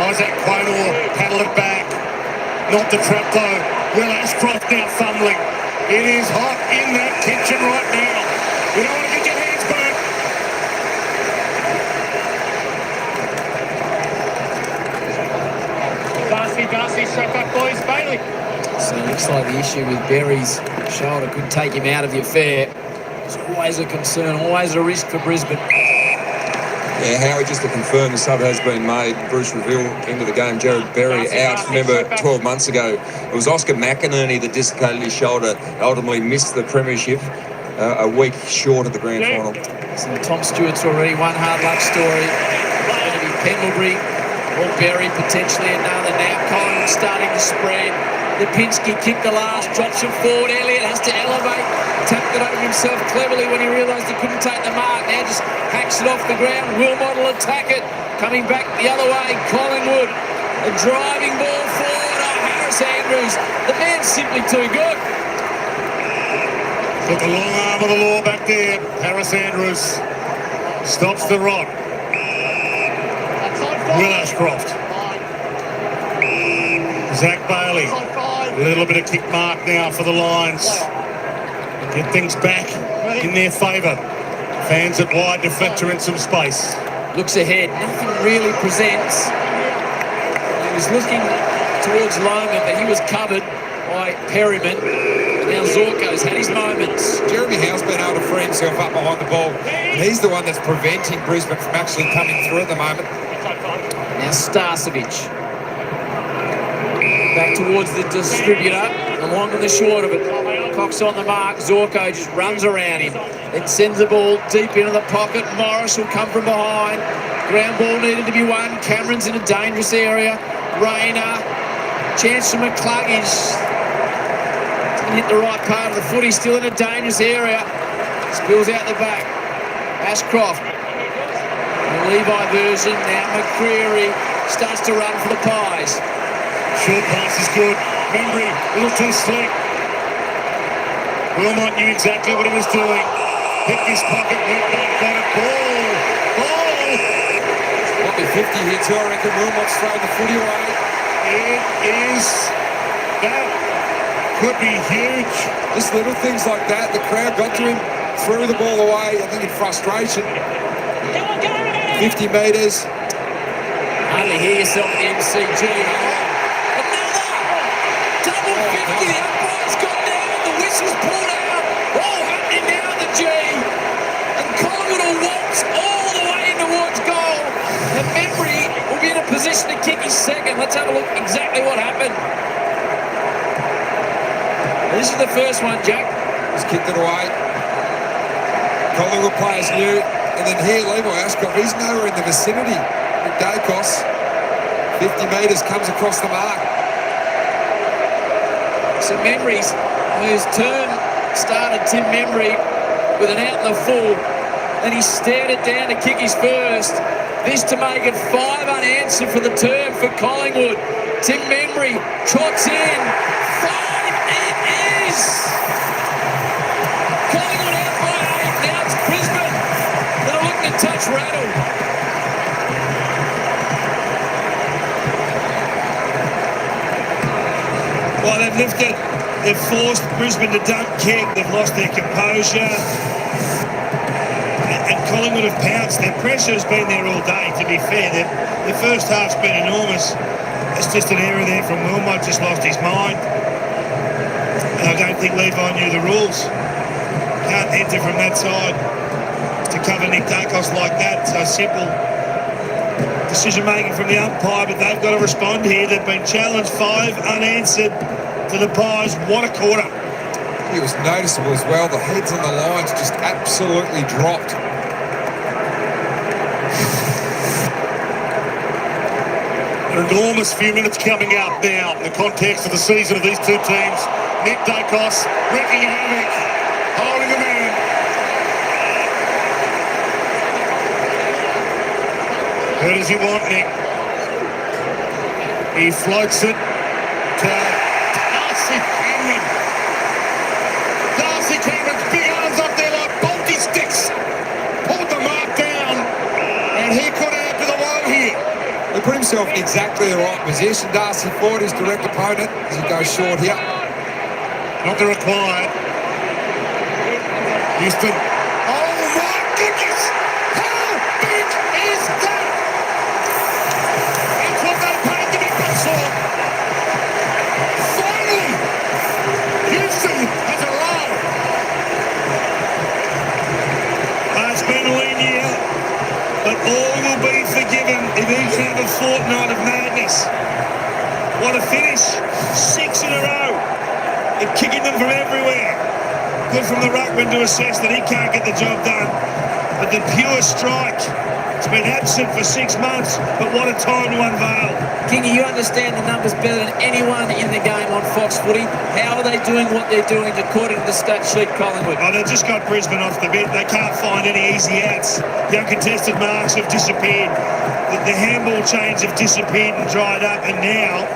Isaac Quaynor paddled it back. Not the trap though. Will Ashcroft now fumbling. It is hot in that kitchen right now. You don't want to get your hands burnt. Darcy, straight back boys. Bailey. So it looks like the issue with Berry's shoulder could take him out of the affair. It's always a concern, always a risk for Brisbane. Yeah, Howie, just to confirm, the sub has been made. Bruce Reville into the game. Jared Berry out. Remember, 12 months ago, it was Oscar McInerney that dislocated his shoulder, ultimately missed the premiership, a week short of the grand final. So Tom Stewart's already one hard luck story. It's going to be Pendlebury or Berry, potentially another. Now Collingwood starting to spread. Lipinski kicked the last, drops him forward. Elliott has to elevate. Tapped it over himself cleverly when he realised he couldn't take the mark. Now just hacks it off the ground. Will Model attack it. Coming back the other way. Collingwood. A driving ball forward. Oh, Harris Andrews. The man's simply too good. Got the long arm of the law back there. Harris Andrews stops the rod. Will Ashcroft. Zach Bailey. A little bit of kick mark now for the Lions. Get things back in their favour. Fans at wide, deflector in some space. Looks ahead, nothing really presents. He was looking towards Loman, but he was covered by Perryman. And now Zorko's had his moments. Jeremy Howe's been able to free himself up behind the ball. And he's the one that's preventing Brisbane from actually coming through at the moment. Now Starcevic. Back towards the distributor, the long and the short of it. Cox on the mark, Zorko just runs around him. Then sends the ball deep into the pocket. Morris will come from behind. Ground ball needed to be won. Cameron's in a dangerous area. Rayner. Chance for McCluggage. Didn't hit the right part of the foot. He's still in a dangerous area. Spills out the back. Ashcroft. The Levi version. Now McCreary starts to run for the Pies. Short pass is good. Membry, a little too slick. Wilmot knew exactly what he was doing. Picked his pocket, went back, got it. Ball! Might be 50 here too, I reckon. Wilmot's throwing the footy away. It is. That could be huge. Just little things like that. The crowd got to him, threw the ball away, I think in frustration. 50 metres. Hardly hear yourself at the MCG. Double 50, the umpire's got down, the whistle's pulled out. All happening now at the G. And Collingwood will waltz all the way in towards goal. And Membry will be in a position to kick his second. Let's have a look exactly what happened. This is the first one, Jack. He's kicked it away. Collingwood players knew. And then here, Levi Ashcroft, he's nowhere in the vicinity with Dacos. 50 metres comes across the mark. So Membry's, whose turn started, Tim Membry, with an out in the full. Then he stared it down to kick his first. This to make it 5 unanswered for the term for Collingwood. Tim Membry trots in. 5 it is! Collingwood out by 8. Now it's Brisbane that are looking to touch rattle. Well, they've lifted, they've forced Brisbane to don't kick, they've lost their composure, and Collingwood have pounced. Their pressure has been there all day, to be fair. The first half's been enormous. It's just an error there from Wilmot, just lost his mind. And I don't think Levi knew the rules. Can't enter from that side to cover Nick Dacos like that, so simple. Decision making from the umpire, but they've got to respond here. They've been challenged, 5 unanswered to the Pies. What a quarter. It was noticeable as well. The heads on the lines just absolutely dropped. An enormous few minutes coming up now in the context of the season of these two teams. Nick Dacos wrecking havoc, holding the man. Who does he want, Nick? He floats it to Darcy Cameron. Darcy Cameron's big arms up there like bolty sticks. Pulled the mark down, and he could add to the woe here. He put himself himself in exactly the right position. Darcy Ford, his direct opponent, as he goes short here. Not the required. Houston. Oh my goodness! How big is that? That's what they paid the big bucks for. Finally, Houston has arrived. It's been a lean year, but all will be forgiven if he can have a fortnight of madness. What a finish! 6 in a row. And kicking them from everywhere. Good from the ruckman to assess that he can't get the job done. But the pure strike, it's been absent for 6 months, but what a time to unveil. Kingy, you understand the numbers better than anyone in the game on Fox Footy. How are they doing what they're doing according to the stat sheet, Collingwood? Oh, they've just got Brisbane off the bit. They can't find any easy outs. The uncontested marks have disappeared. The handball chains have disappeared and dried up, and now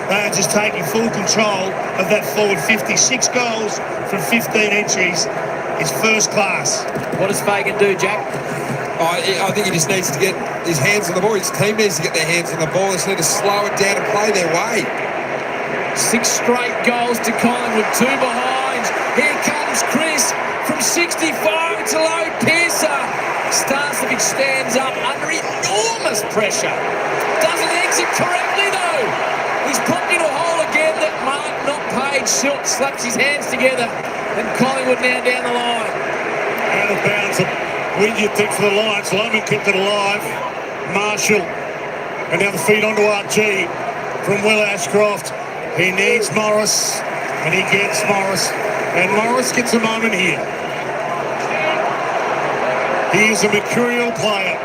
they are just taking full control of that forward 50. 6 goals from 15 entries is first class. What does Fagan do, Jack? I think he just needs to get his hands on the ball. His team needs to get their hands on the ball. They just need to slow it down and play their way. 6 straight goals to Collingwood, 2 behind. Here comes Chris from 65. It's a low piercer. Starcevic stands up under enormous pressure. Doesn't exit correctly though. He's popped into a hole again that Mark, not Page, slaps his hands together. And Collingwood now down the line. Out of bounds. Widget thinks for the Lions. Loman kept it alive. Marshall. And now the feed onto RG from Will Ashcroft. He needs Morris. And he gets Morris. And Morris gets a moment here. He is a mercurial player.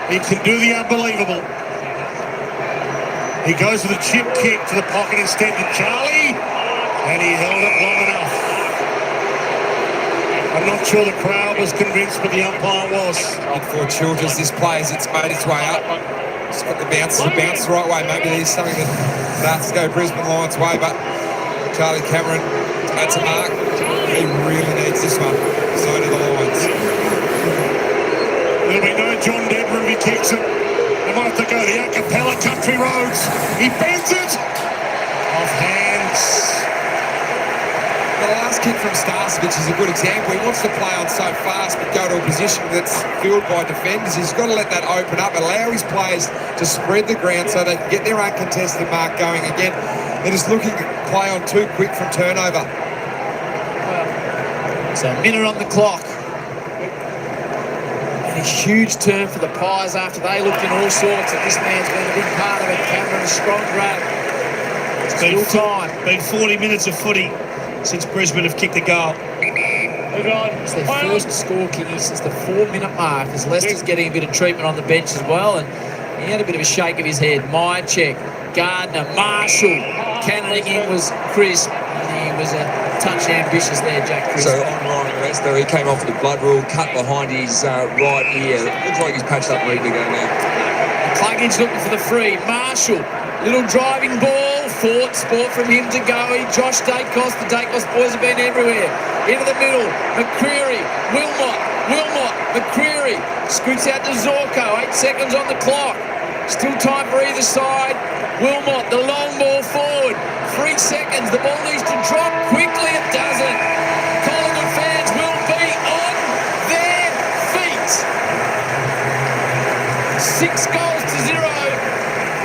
He can do the unbelievable. He goes with a chip kick to the pocket instead to Charlie. And he held it long enough. I'm not sure the crowd was convinced, but the umpire was. For Childers, this play as it's made its way up. It's got the bounce the right way. Maybe there's something that starts to go Brisbane Lions' way, but Charlie Cameron, that's a mark. He really needs this one. So do the Lions. There'll be no John Deborah if he kicks it. They might have to go the a cappella country roads. He bends it. Off hands. The last kick from Starcevic is a good example. He wants to play on so fast but go to a position that's filled by defenders. He's got to let that open up, allow his players to spread the ground so they can get their uncontested mark going again. They're just looking to play on too quick from turnover. So a minute on the clock. And a huge turn for the Pies after they looked in all sorts, and this man's been a big part of it. Cameron, a strong grab. Still time. Been 40 minutes of footy since Brisbane have kicked a goal. It's their first score, Kingy, since the 4-minute mark, as Leicester's getting a bit of treatment on the bench as well, and he had a bit of a shake of his head. Myercheck, Gardner, Marshall, Canada in was Chris, and he was a touch ambitious there, Jack Chris. So on Ryan Leicester, he came off with the blood rule, cut behind his right ear. Looks like he's patched up, ready to go now. Pluggage looking for the free. Marshall, little driving ball. Sport from him to go. Josh Dacos, the Dacos boys have been everywhere. Into the middle, McCreary, Wilmot, McCreary, scoots out to Zorko, 8 seconds on the clock. Still time for either side. Wilmot, the long ball forward, 3 seconds, the ball needs to drop quickly, it doesn't. Collingwood fans will be on their feet. 6 goals to 0.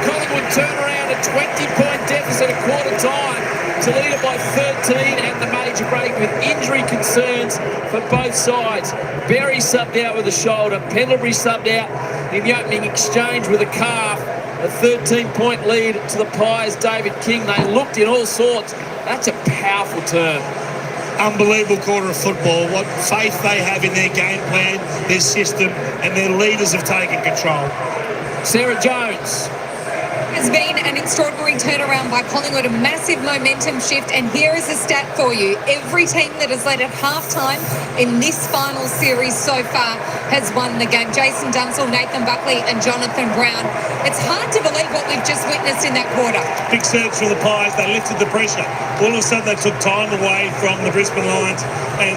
Collingwood turn around a 20-point deficit at quarter time to lead it by 13 at the major break with injury concerns for both sides. Berry subbed out with a shoulder, Pendlebury subbed out in the opening exchange with a calf. A 13-point lead to the Pies, David King. They looked in all sorts. That's a powerful turn. Unbelievable quarter of football. What faith they have in their game plan, their system, and their leaders have taken control. Sarah Jones. Has been an extraordinary turnaround by Collingwood, a massive momentum shift, and here is a stat for you. Every team that has led at halftime in this final series so far has won the game. Jason Dunsell, Nathan Buckley and Jonathan Brown. It's hard to believe what we've just witnessed in that quarter. Big surge for the Pies. They lifted the pressure. All of a sudden they took time away from the Brisbane Lions, and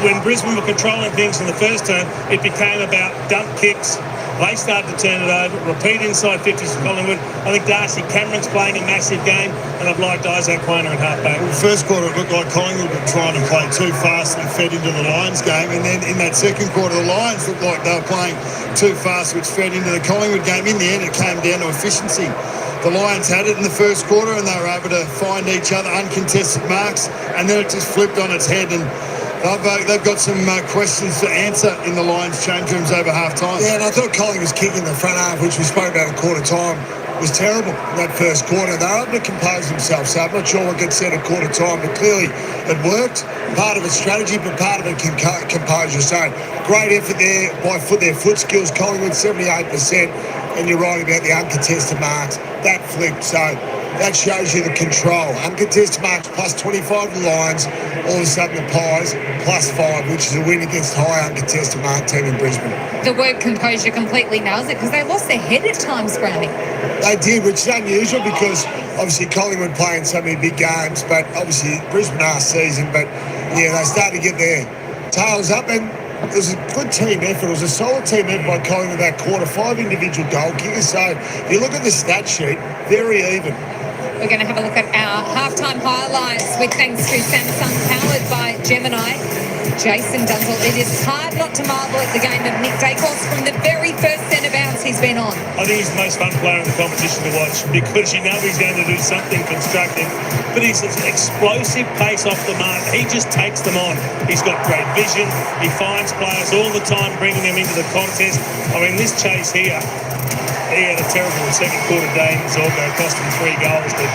when Brisbane were controlling things in the first term, it became about dump kicks, They start to turn it over, repeat inside 50s to Collingwood. I think Darcy Cameron's playing a massive game, and I've liked Isaac Quainer at halfback. Well, first quarter it looked like Collingwood were trying to play too fast and fed into the Lions game, and then in that second quarter the Lions looked like they were playing too fast, which fed into the Collingwood game. In the end it came down to efficiency. The Lions had it in the first quarter and they were able to find each other uncontested marks, and then it just flipped on its head, and they've got some questions to answer in the Lions change rooms over half-time. Yeah, and I thought Collingwood's kick in the front half, which we spoke about at quarter time, was terrible in that first quarter. They were able to compose themselves, so I'm not sure what gets said at quarter time, but clearly it worked. Part of it's strategy, but part of it composure. So great effort there by their foot skills. Collingwood 78%, and you're right about the uncontested marks. That flipped, so that shows you the control. Uncontested marks plus 25 to the Lions. All of a sudden the Pies plus 5, which is a win against high uncontested mark team in Brisbane. The word composure completely nails it because they lost their head at times, Brownie. They did, which is unusual because obviously Collingwood playing so many big games, but obviously Brisbane last season. But yeah, they started to get their tails up, and it was a good team effort. It was a solid team effort by Collingwood that quarter. 5 individual goal kickers. So if you look at the stat sheet, very even. We're going to have a look at our halftime highlights with thanks to Samsung, powered by Gemini. Jason Dunzel. It is hard not to marvel at the game of Nick Dacos from the very first centre bounce he's been on. I think he's the most fun player in the competition to watch because you know he's going to do something constructive. But his explosive pace off the mark, he just takes them on. He's got great vision. He finds players all the time, bringing them into the contest. I mean, this chase here, he had a terrible second quarter day in Zorgo, cost him 3 goals, but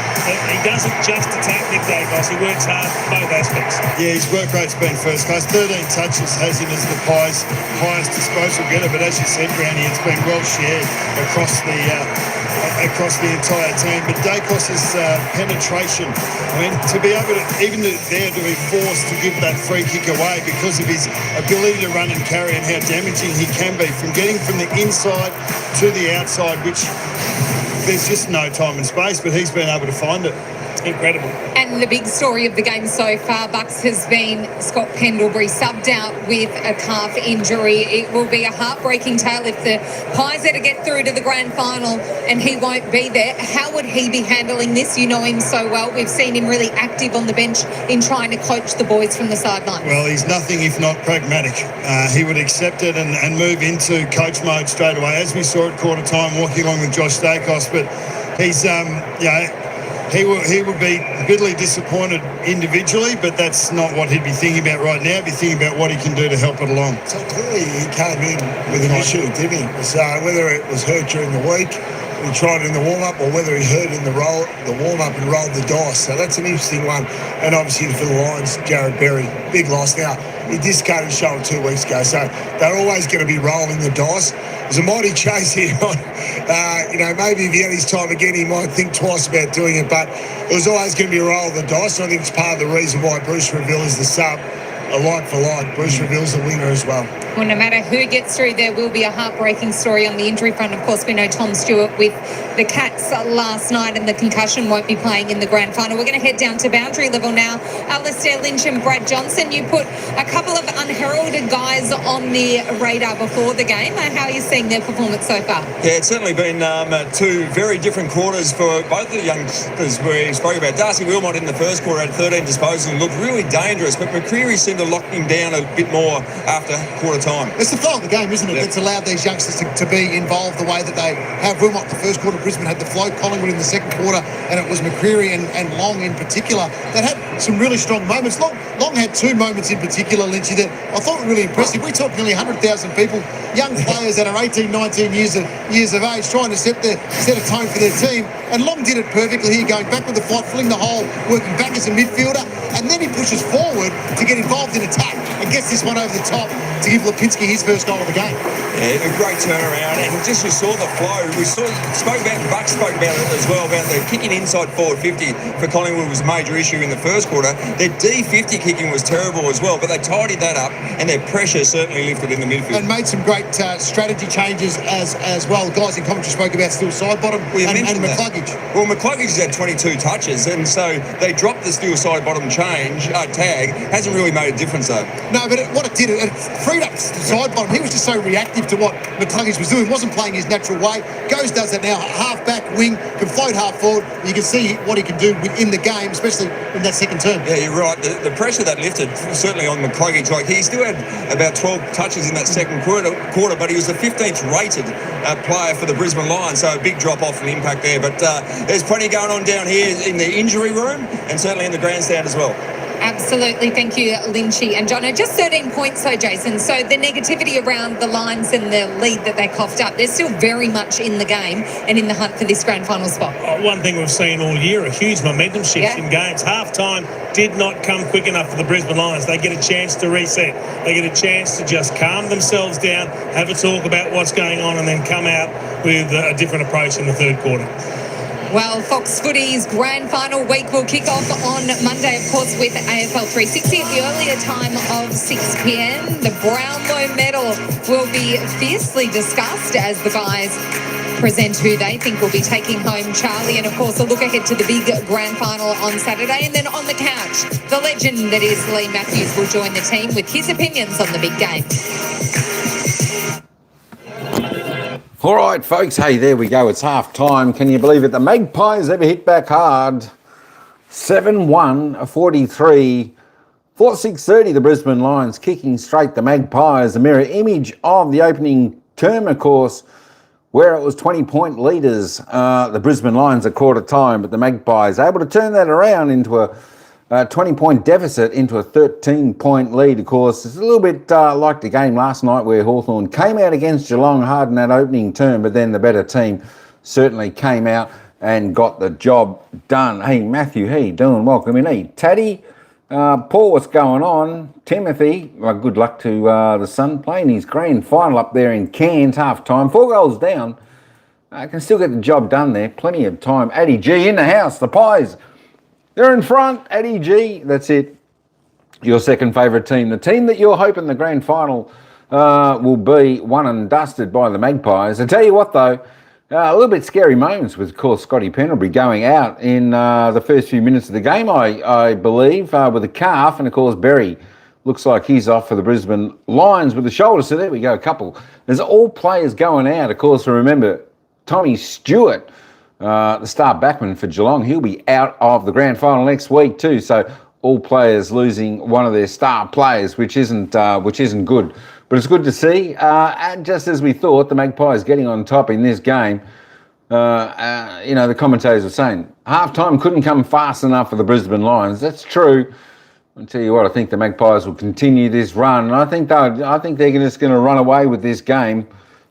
he doesn't just attack Nick Dacos, he works hard both aspects. Yeah, his work rate's been first class. 13 touches has him as the Pies' highest disposal getter, but as you said, Brownie, it's been well shared across the entire team. But Dacos' penetration, I mean, to be able to, even there to be forced to give that free kick away because of his ability to run and carry and how damaging he can be, from getting from the inside to the outside, which there's just no time and space, but he's been able to find it. Incredible. And the big story of the game so far, Bucks, has been Scott Pendlebury subbed out with a calf injury. It will be a heartbreaking tale if the Pies are to get through to the grand final and he won't be there. How would he be handling this? You know him so well. We've seen him really active on the bench in trying to coach the boys from the sidelines. Well, he's nothing if not pragmatic. He would accept it and move into coach mode straight away, as we saw at quarter time walking along with Josh Dacos. But he's, he would be bitterly disappointed individually, but that's not what he'd be thinking about right now. He'd be thinking about what he can do to help it along. So clearly he came in with an issue, didn't he? So whether it was hurt during the week, he tried it in the warm-up, or whether he hurt in the warm-up and rolled the dice. So that's an interesting one. And obviously for the Lions, Jared Berry, big loss. Now, he discarded his shoulder 2 weeks ago, so they're always going to be rolling the dice. There's a mighty chase here on, maybe if he had his time again, he might think twice about doing it, but it was always going to be a roll of the dice. And I think it's part of the reason why Bruce Reville is the sub, a like for like. Bruce Reville's the winner as well. Well, no matter who gets through, there will be a heartbreaking story on the injury front. Of course, we know Tom Stewart with the Cats last night, and the concussion won't be playing in the grand final. We're going to head down to boundary level now. Alistair Lynch and Brad Johnson, you put a couple of unheralded guys on the radar before the game. How are you seeing their performance so far? Yeah, it's certainly been 2 very different quarters for both of the youngsters. We spoke about Darcy Wilmot in the first quarter, had 13 disposals and looked really dangerous, but McCreery seemed to lock him down a bit more after quarter time. It's the flow of the game, isn't it? Yep. It's allowed these youngsters to be involved the way that they have. Wilmot the first quarter, Brisbane had the flow, Collingwood in the second quarter, and it was McCreery and Long in particular that had some really strong moments. Long had 2 moments in particular, Lynchy, that I thought were really impressive. We talked nearly 100,000 people, young players that are 18, 19 years of age, trying to set a tone for their team. And Long did it perfectly here, going back with the flight, filling the hole, working back as a midfielder, and then he pushes forward to get involved in attack and gets this one over the top to give Lipinski his first goal of the game. Yeah, a great turnaround, and just you saw the flow. Spoke about, Buck spoke about it as well, about the kicking inside forward 50 for Collingwood was a major issue in the first quarter. Their D50 kicking was terrible as well, but they tidied that up, and their pressure certainly lifted in the midfield. And made some great strategy changes as well. Guys in commentary spoke about steel side bottom and McCluggage. Well, McCluggage has had 22 touches, and so they dropped the steel side bottom tag. Hasn't really made a difference though. No, but what it did, it freed up the side bottom. He was just so reactive to what McCluggage was doing. Wasn't playing his natural way. Goes, does that now. Half back, wing, can float half forward. You can see what he can do within the game, especially in that second term. Yeah, you're right. The pressure that lifted, certainly on McCluggage, like he still had about 12 touches in that second quarter, but he was the 15th rated player for the Brisbane Lions, so a big drop off in impact there. But there's plenty going on down here in the injury room and certainly in the grandstand as well. Absolutely. Thank you, Lynchy and Jono. Just 13 points, though, Jason. So the negativity around the Lions and the lead that they coughed up, they're still very much in the game and in the hunt for this grand final spot. One thing we've seen all year, a huge momentum shift in games. Half-time did not come quick enough for the Brisbane Lions. They get a chance to reset. They get a chance to just calm themselves down, have a talk about what's going on, and then come out with a different approach in the third quarter. Well, Fox Footy's grand final week will kick off on Monday, of course, with AFL 360 at the earlier time of 6 p.m. The Brownlow medal will be fiercely discussed as the guys present who they think will be taking home Charlie, and of course a look ahead to the big grand final on Saturday. And then on the couch, the legend that is Lee Matthews will join the team with his opinions on the big game. All right, folks. Hey, there we go. It's half time. Can you believe it? The Magpies ever hit back hard. 7-1, 43. 4-6-30, the Brisbane Lions kicking straight the Magpies. A mirror image of the opening term, of course, where it was 20-point leaders. The Brisbane Lions at quarter time, but the Magpies able to turn that around into a 20-point deficit into a 13-point lead, of course. It's a little bit like the game last night where Hawthorn came out against Geelong hard in that opening term, but then the better team certainly came out and got the job done. Hey, Matthew, how you doing? Welcome in. Hey, Taddy, Paul, what's going on? Timothy, well, good luck to the son playing his grand final up there in Cairns, half-time. 4 goals down. Can still get the job done there. Plenty of time. Addy G in the house. The Pies, they're in front. Addy G, that's it. Your second favourite team. The team that you're hoping the grand final will be won and dusted by the Magpies. I tell you what, though, a little bit scary moments with, of course, Scotty Pendlebury going out in the first few minutes of the game, I believe, with a calf. And, of course, Berry looks like he's off for the Brisbane Lions with a shoulder. So there we go, a couple. There's all players going out. Of course, remember, Tommy Stewart, the star backman for Geelong, he'll be out of the grand final next week too. So all players losing one of their star players, which isn't good. But it's good to see. And just as we thought, the Magpies getting on top in this game. The commentators were saying half-time couldn't come fast enough for the Brisbane Lions. That's true. I'll tell you what, I think the Magpies will continue this run. And I think they're just going to run away with this game.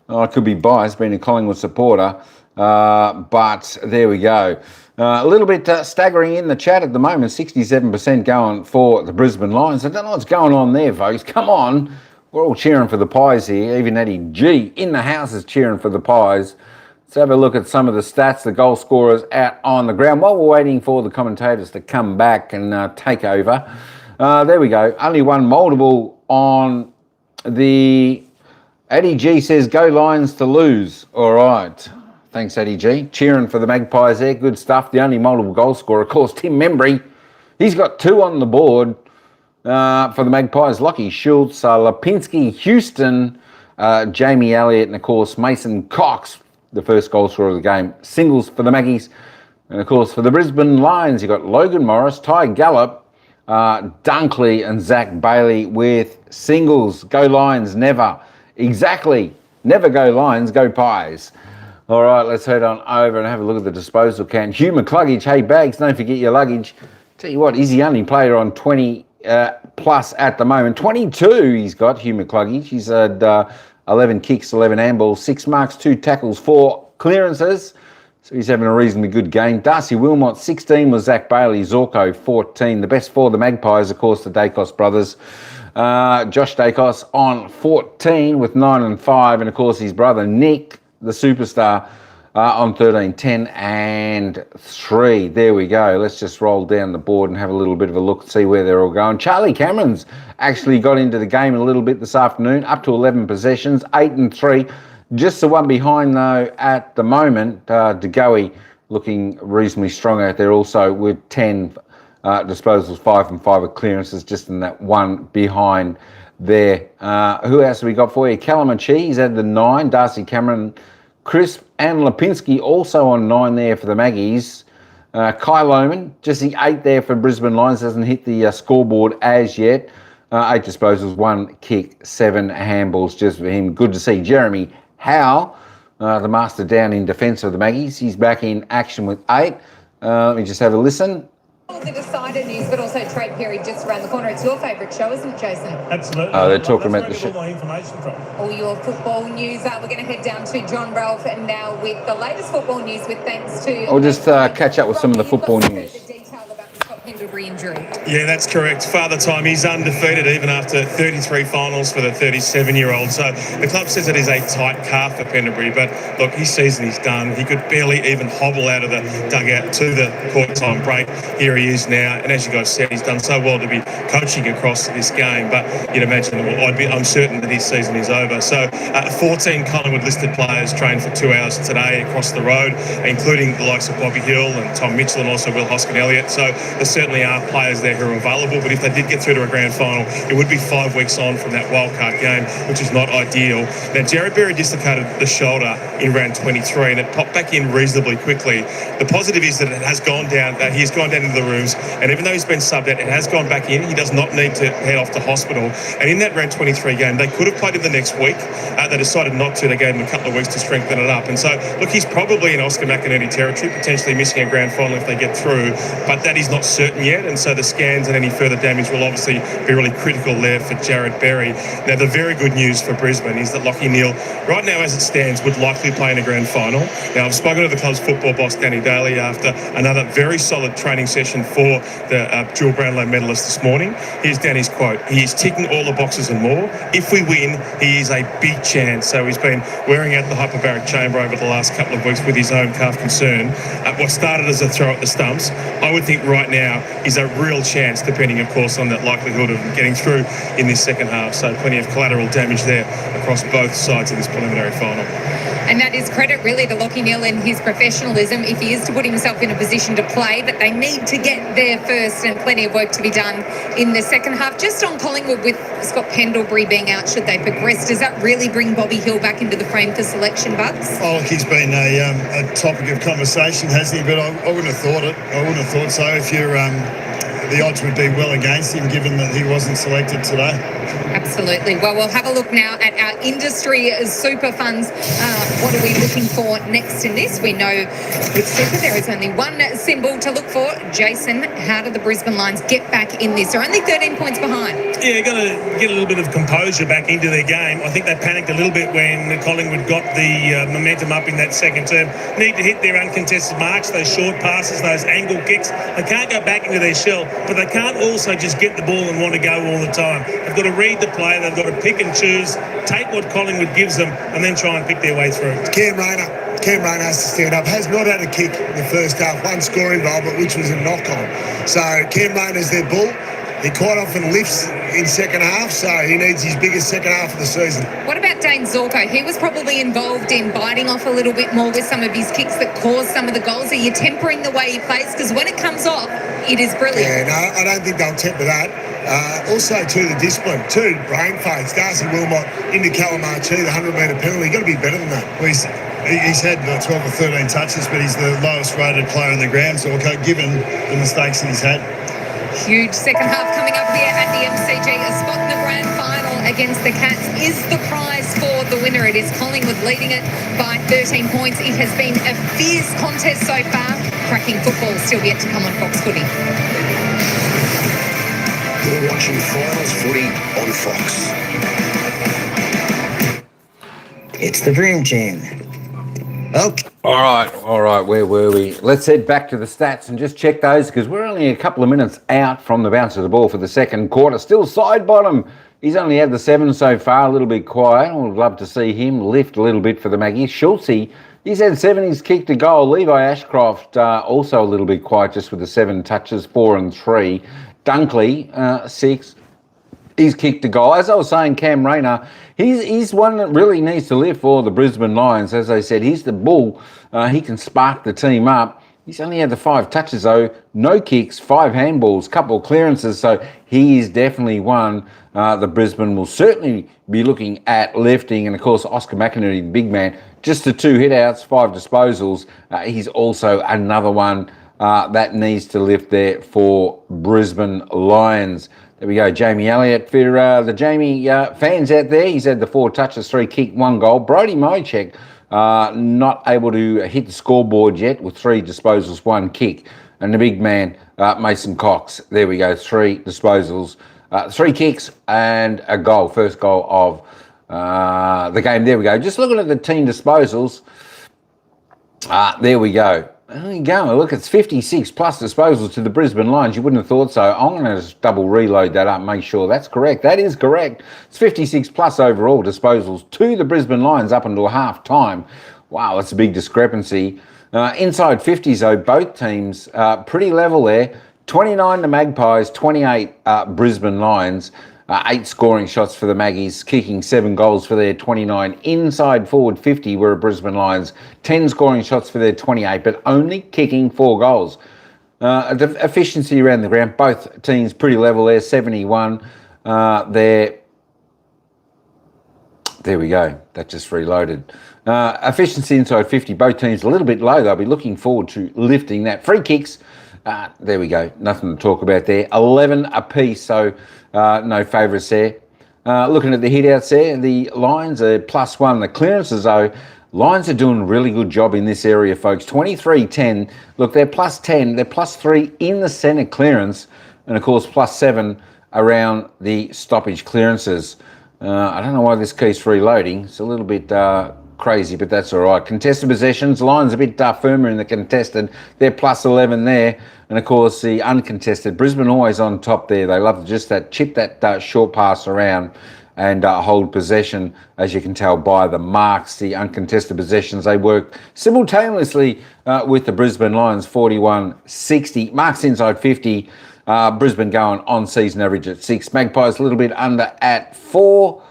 I could be biased, being a Collingwood supporter. But there we go. A little bit staggering in the chat at the moment. 67% going for the Brisbane Lions. I don't know what's going on there, folks. Come on. We're all cheering for the Pies here. Even Eddie G in the house is cheering for the Pies. Let's have a look at some of the stats, the goal scorers out on the ground while we're waiting for the commentators to come back and take over. There we go. Only one multiple on the... Eddie G says, go Lions to lose. All right. Thanks, Eddie G. Cheering for the Magpies there. Good stuff. The only multiple goal scorer, of course, Tim Membry. He's got 2 on the board for the Magpies. Lockie Schultz, Lipinski, Houston, Jamie Elliott, and, of course, Mason Cox, the first goal scorer of the game. Singles for the Maggies. And, of course, for the Brisbane Lions, you've got Logan Morris, Ty Gallup, Dunkley, and Zach Bailey with singles. Go Lions, never. Exactly. Never go Lions, go Pies. All right, let's head on over and have a look at the disposal can. Hugh McCluggage, hey, Bags, don't forget your luggage. Tell you what, he's the only player on 20 plus at the moment. 22 he's got, Hugh McCluggage. He's had 11 kicks, 11 handballs, 6 marks, 2 tackles, 4 clearances. So he's having a reasonably good game. Darcy Wilmot, 16 was Zach Bailey. Zorko, 14. The best for the Magpies, of course, the Dacos brothers. Josh Dacos on 14 with 9 and 5. And, of course, his brother Nick, the superstar, on 13, 10 and 3. There we go. Let's just roll down the board and have a little bit of a look, see where they're all going. Charlie Cameron's actually got into the game a little bit this afternoon, up to 11 possessions, 8 and 3. Just the one behind, though, at the moment, DeGoey looking reasonably strong out there also with 10 disposals, 5 and 5 with clearances, just in that one behind there. Who else have we got for you? Calamachi, he's had the 9. Darcy Cameron, Crisp and Lipinski also on 9 there for the Maggies. Kai Lohman, just the 8 there for Brisbane Lions, hasn't hit the scoreboard as yet. 8 disposals, 1 kick, 7 handballs just for him. Good to see Jeremy Howe, the master down in defence of the Maggies. He's back in action with 8. Let me just have a listen. The Decider news, but also Trade Perry just around the corner. It's your favourite show, isn't it, Jason? Absolutely. They're talking about the show. More information from all your football news. We're going to head down to John Ralph and now with the latest football news with thanks to... I'll just catch up with some of the football news. Injury. Yeah, that's correct. Father Time, he's undefeated even after 33 finals for the 37-year-old. So the club says it is a tight calf for Pendlebury, but look, his season is done. He could barely even hobble out of the dugout to the quarter time break. Here he is now, and as you guys said, he's done so well to be coaching across this game, but you'd imagine, I'm certain that his season is over. So 14 Collingwood listed players trained for 2 hours today across the road, including the likes of Bobby Hill and Tom Mitchell and also Will Hoskin-Elliott. So there certainly are players there who are available, but if they did get through to a grand final, it would be 5 weeks on from that wildcard game, which is not ideal. Now, Jared Berry dislocated the shoulder in round 23, and it popped back in reasonably quickly. The positive is that it has gone down, he has gone down into the rooms, and even though he's been subbed out, it has gone back in. He does not need to head off to hospital. And in that round 23 game, they could have played him the next week. They decided not to. They gave him a couple of weeks to strengthen it up. And so, look, he's probably in Oscar McInerney territory, potentially missing a grand final if they get through, but that is not certain yet. And so the scans and any further damage will obviously be really critical there for Jared Berry. Now, the very good news for Brisbane is that Lachie Neale, right now as it stands, would likely play in a grand final. Now, I've spoken to the club's football boss, Danny Daly, after another very solid training session for the dual Brownlow medalist this morning. Here's Danny's quote. He is ticking all the boxes and more. If we win, he is a big chance. So he's been wearing out the hyperbaric chamber over the last couple of weeks with his own calf concern. What started as a throw at the stumps, I would think right now is a real chance, depending, of course, on that likelihood of getting through in this second half. So plenty of collateral damage there across both sides of this preliminary final. And that is credit really to Lachie Neale and his professionalism if he is to put himself in a position to play, but they need to get there first and plenty of work to be done in the second half. Just on Collingwood with Scott Pendlebury being out, should they progress, does that really bring Bobby Hill back into the frame for selection, Bucks? Oh, look, he's been a topic of conversation, hasn't he? But I wouldn't have thought it. I wouldn't have thought so. If you're, the odds would be well against him given that he wasn't selected today. Absolutely. Well, we'll have a look now at our industry super funds. What are we looking for next in this? We know with super there is only one symbol to look for. Jason, how do the Brisbane Lions get back in this? They're only 13 points behind. Yeah, got to get a little bit of composure back into their game. I think they panicked a little bit when Collingwood got the momentum up in that second term. Need to hit their uncontested marks, those short passes, those angle kicks. They can't go back into their shell, but they can't also just get the ball and want to go all the time. They've got to read the play, they've got to pick and choose, take what Collingwood gives them, and then try and pick their way through. Cam Rayner has to stand up. Has not had a kick in the first half. One score involvement, which was a knock-on. So Cam Rayner's their bull. He quite often lifts in second half, so he needs his biggest second half of the season. What about Dane Zorko? He was probably involved in biting off a little bit more with some of his kicks that caused some of the goals. Are you tempering the way he plays? Because when it comes off, it is brilliant. Yeah, no, I don't think they'll temper that. Also, to the discipline, to brain fades. Darcy Wilmot into Calamachi, the 100-metre penalty. You've got to be better than that. Well, he's had 12 or 13 touches, but he's the lowest rated player on the ground, Zorko, given the mistakes that he's had. Huge second half coming up here at the MCG. A spot in the grand final against the Cats is the prize for the winner. It is Collingwood leading it by 13 points. It has been a fierce contest so far. Cracking football still yet to come on Fox Footy. You're watching Finals Footy on Fox. It's the Dream Team. Okay. All right, where were we? Let's head back to the stats and just check those because we're only a couple of minutes out from the bounce of the ball for the second quarter. Still side bottom. He's only had the 7 so far, a little bit quiet. I would love to see him lift a little bit for the Maggies. Schultze, he's had 7, he's kicked a goal. Levi Ashcroft, also a little bit quiet just with the 7 touches, 4 and 3. Dunkley, 6. He's kicked a goal. As I was saying, Cam Rayner, he's one that really needs to live for the Brisbane Lions. As I said, he's the bull. He can spark the team up. He's only had the 5 touches though, no kicks, 5 handballs, couple of clearances, so he is definitely one the Brisbane will certainly be looking at lifting. And of course, Oscar McInerney, the big man, just the 2 hit-outs, 5 disposals. He's also another one that needs to lift there for Brisbane Lions. There we go, Jamie Elliott for the Jamie fans out there. He's had the 4 touches, 3 kick, 1 goal. Brody Mojek not able to hit the scoreboard yet with 3 disposals, 1 kick. And the big man, Mason Cox, there we go, 3 disposals, 3 kicks and a goal. First goal of the game. There we go. Just looking at the team disposals. There we go. There you go. Look, it's 56 plus disposals to the Brisbane Lions. You wouldn't have thought so. I'm going to just double reload that up, make sure that's correct. That is correct. It's 56 plus overall disposals to the Brisbane Lions up until half time. Wow, that's a big discrepancy. Inside 50s, though, both teams pretty level there. 29 the Magpies, 28 Brisbane Lions. 8 scoring shots for the Maggies, kicking 7 goals for their 29. Inside forward 50 were Brisbane Lions, 10 scoring shots for their 28, but only kicking 4 goals. The efficiency around the ground, both teams pretty level there, 71. There we go, that just reloaded. Efficiency inside 50, both teams a little bit low. They'll be looking forward to lifting that. Free kicks, there we go, nothing to talk about there. 11 apiece, so no favourites there. Looking at the hit-outs there, the Lions are +1. The clearances, though, Lions are doing a really good job in this area, folks. 23-10. Look, they're +10. They're +3 in the centre clearance. And, of course, +7 around the stoppage clearances. I don't know why this keeps reloading. It's a little bit crazy, but that's all right. Contested possessions, Lions a bit firmer in the contested. They're +11 there. And, of course, the uncontested, Brisbane always on top there. They love to just chip that short pass around and hold possession, as you can tell by the marks. The uncontested possessions, they work simultaneously with the Brisbane Lions, 41-60. Marks inside 50. Brisbane going on season average at 6. Magpies a little bit under at 4.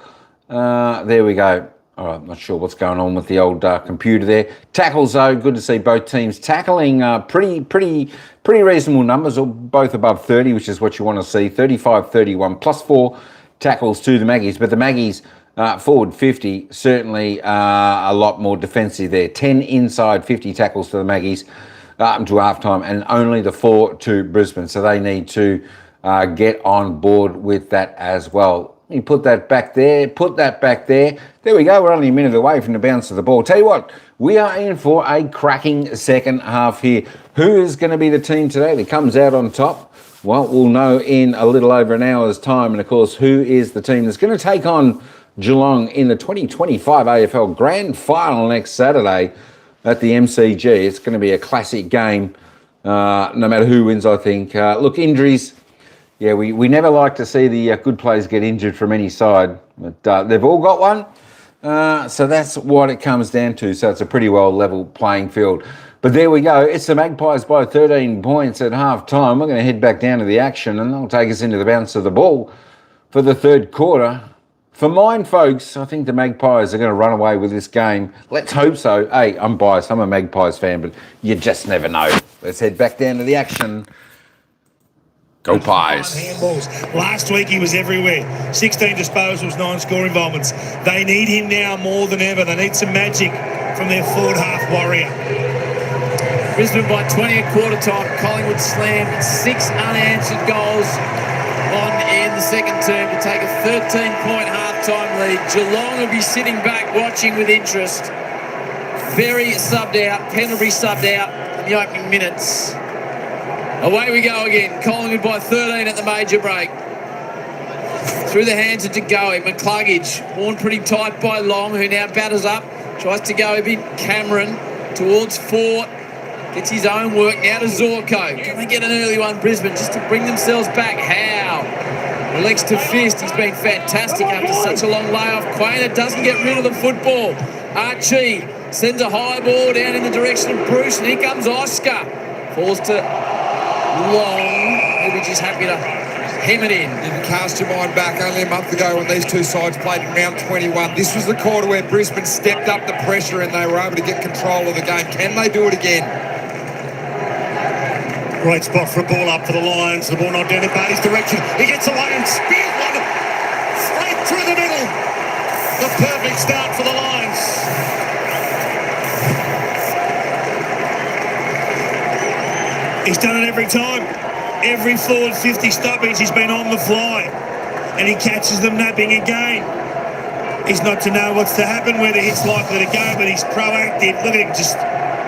There we go. All right, not sure what's going on with the old computer there. Tackles, though, good to see both teams tackling pretty reasonable numbers, or both above 30, which is what you want to see. 35-31, +4 tackles to the Maggies. But the Maggies, forward 50, certainly a lot more defensive there. 10 inside 50 tackles to the Maggies up until halftime, and only the 4 to Brisbane. So they need to get on board with that as well. You put that back there, put that back there. There we go, we're only a minute away from the bounce of the ball. Tell you what, we are in for a cracking second half here. Who is going to be the team today that comes out on top? Well, we'll know in a little over an hour's time. And, of course, who is the team that's going to take on Geelong in the 2025 AFL Grand Final next Saturday at the MCG. It's going to be a classic game, no matter who wins, I think. Look, injuries. Yeah, we never like to see the good players get injured from any side, but they've all got one. So that's what it comes down to. So it's a pretty well level playing field. But there we go. It's the Magpies by 13 points at half time. We're going to head back down to the action, and they'll take us into the bounce of the ball for the third quarter. For mine, folks, I think the Magpies are going to run away with this game. Let's hope so. Hey, I'm biased. I'm a Magpies fan, but you just never know. Let's head back down to the action. Go Pies. Handballs. Last week he was everywhere. 16 disposals, 9 score involvements. They need him now more than ever. They need some magic from their forward half warrior. Brisbane by 20 at quarter time. Collingwood slammed 6 unanswered goals on in the second term to take a 13-point half-time lead. Geelong will be sitting back watching with interest. Berry subbed out. Pendlebury subbed out in the opening minutes. Away we go again. Collingwood by 13 at the major break. Through the hands of DeGoey. McCluggage, worn pretty tight by Long, who now batters up. Tries to go a bit. Cameron towards Fort. Gets his own work now to Zorko. Can they get an early one, Brisbane, just to bring themselves back? How? Elects to fist. He's been fantastic after such a long layoff. Quainer doesn't get rid of the football. Archie sends a high ball down in the direction of Bruce, and here comes Oscar. Falls to Long. He'll be just happy to hem it in. You can cast your mind back only a month ago when these two sides played in round 21. This was the quarter where Brisbane stepped up the pressure and they were able to get control of the game. Can they do it again? Great spot for a ball up for the Lions. The ball not down in Barty's direction. He gets away and spears one straight through the middle. The perfect start for the Lions. He's done it every time. Every forward 50 stoppage, he's been on the fly. And he catches them napping again. He's not to know what's to happen, where the hit's likely to go, but he's proactive. Look at him, just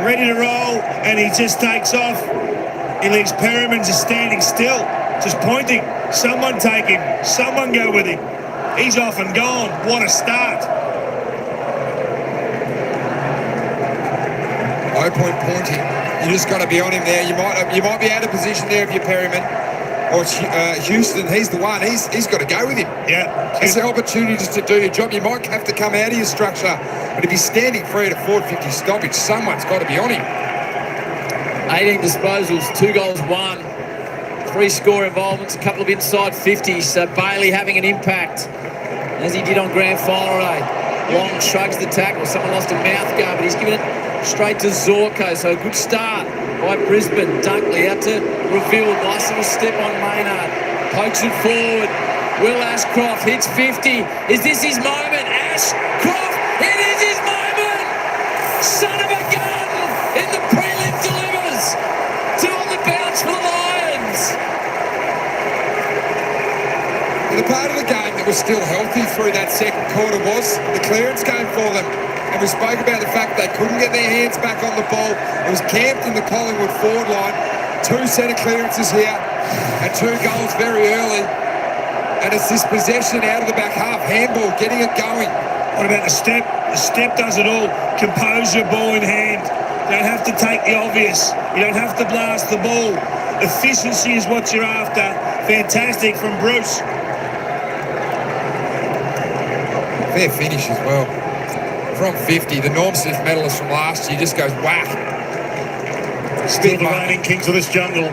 ready to roll, and he just takes off. He leaves Perriman just standing still, just pointing. Someone take him. Someone go with him. He's off and gone. What a start. No point pointing. You just got to be on him there. You might be out of position there if you're Perriman. Or Houston, he's the one. He's got to go with him. Yeah. It's the opportunity just to do your job. You might have to come out of your structure, but if he's standing free at a 450 stoppage, someone's got to be on him. 18 disposals, 2 goals, 1. 3 score involvements, a couple of inside 50s. So Bailey having an impact, as he did on grand final day. Long shrugs the tackle. Someone lost a mouth guard, but he's given it straight to Zorko. So a good start by Brisbane. Dunkley out to Reveal. Nice little step on Maynard. Pokes it forward. Will Ashcroft hits 50. Is this his moment? Ashcroft, it is his moment! Son of a gun! In the prelim delivers. 2 on the bounce for the Lions. The part of the game that was still healthy through that second quarter was the clearance game for them. And we spoke about the fact they couldn't get their hands back on the ball. It was camped in the Collingwood forward line. 2 centre clearances here and 2 goals very early. And it's this possession out of the back half. Handball, getting it going. What about the step? The step does it all. Compose your ball in hand. You don't have to take the obvious. You don't have to blast the ball. Efficiency is what you're after. Fantastic from Bruce. Fair finish as well. From 50, the Norm Smith medalist from last year just goes whack. Still the reigning kings of this jungle.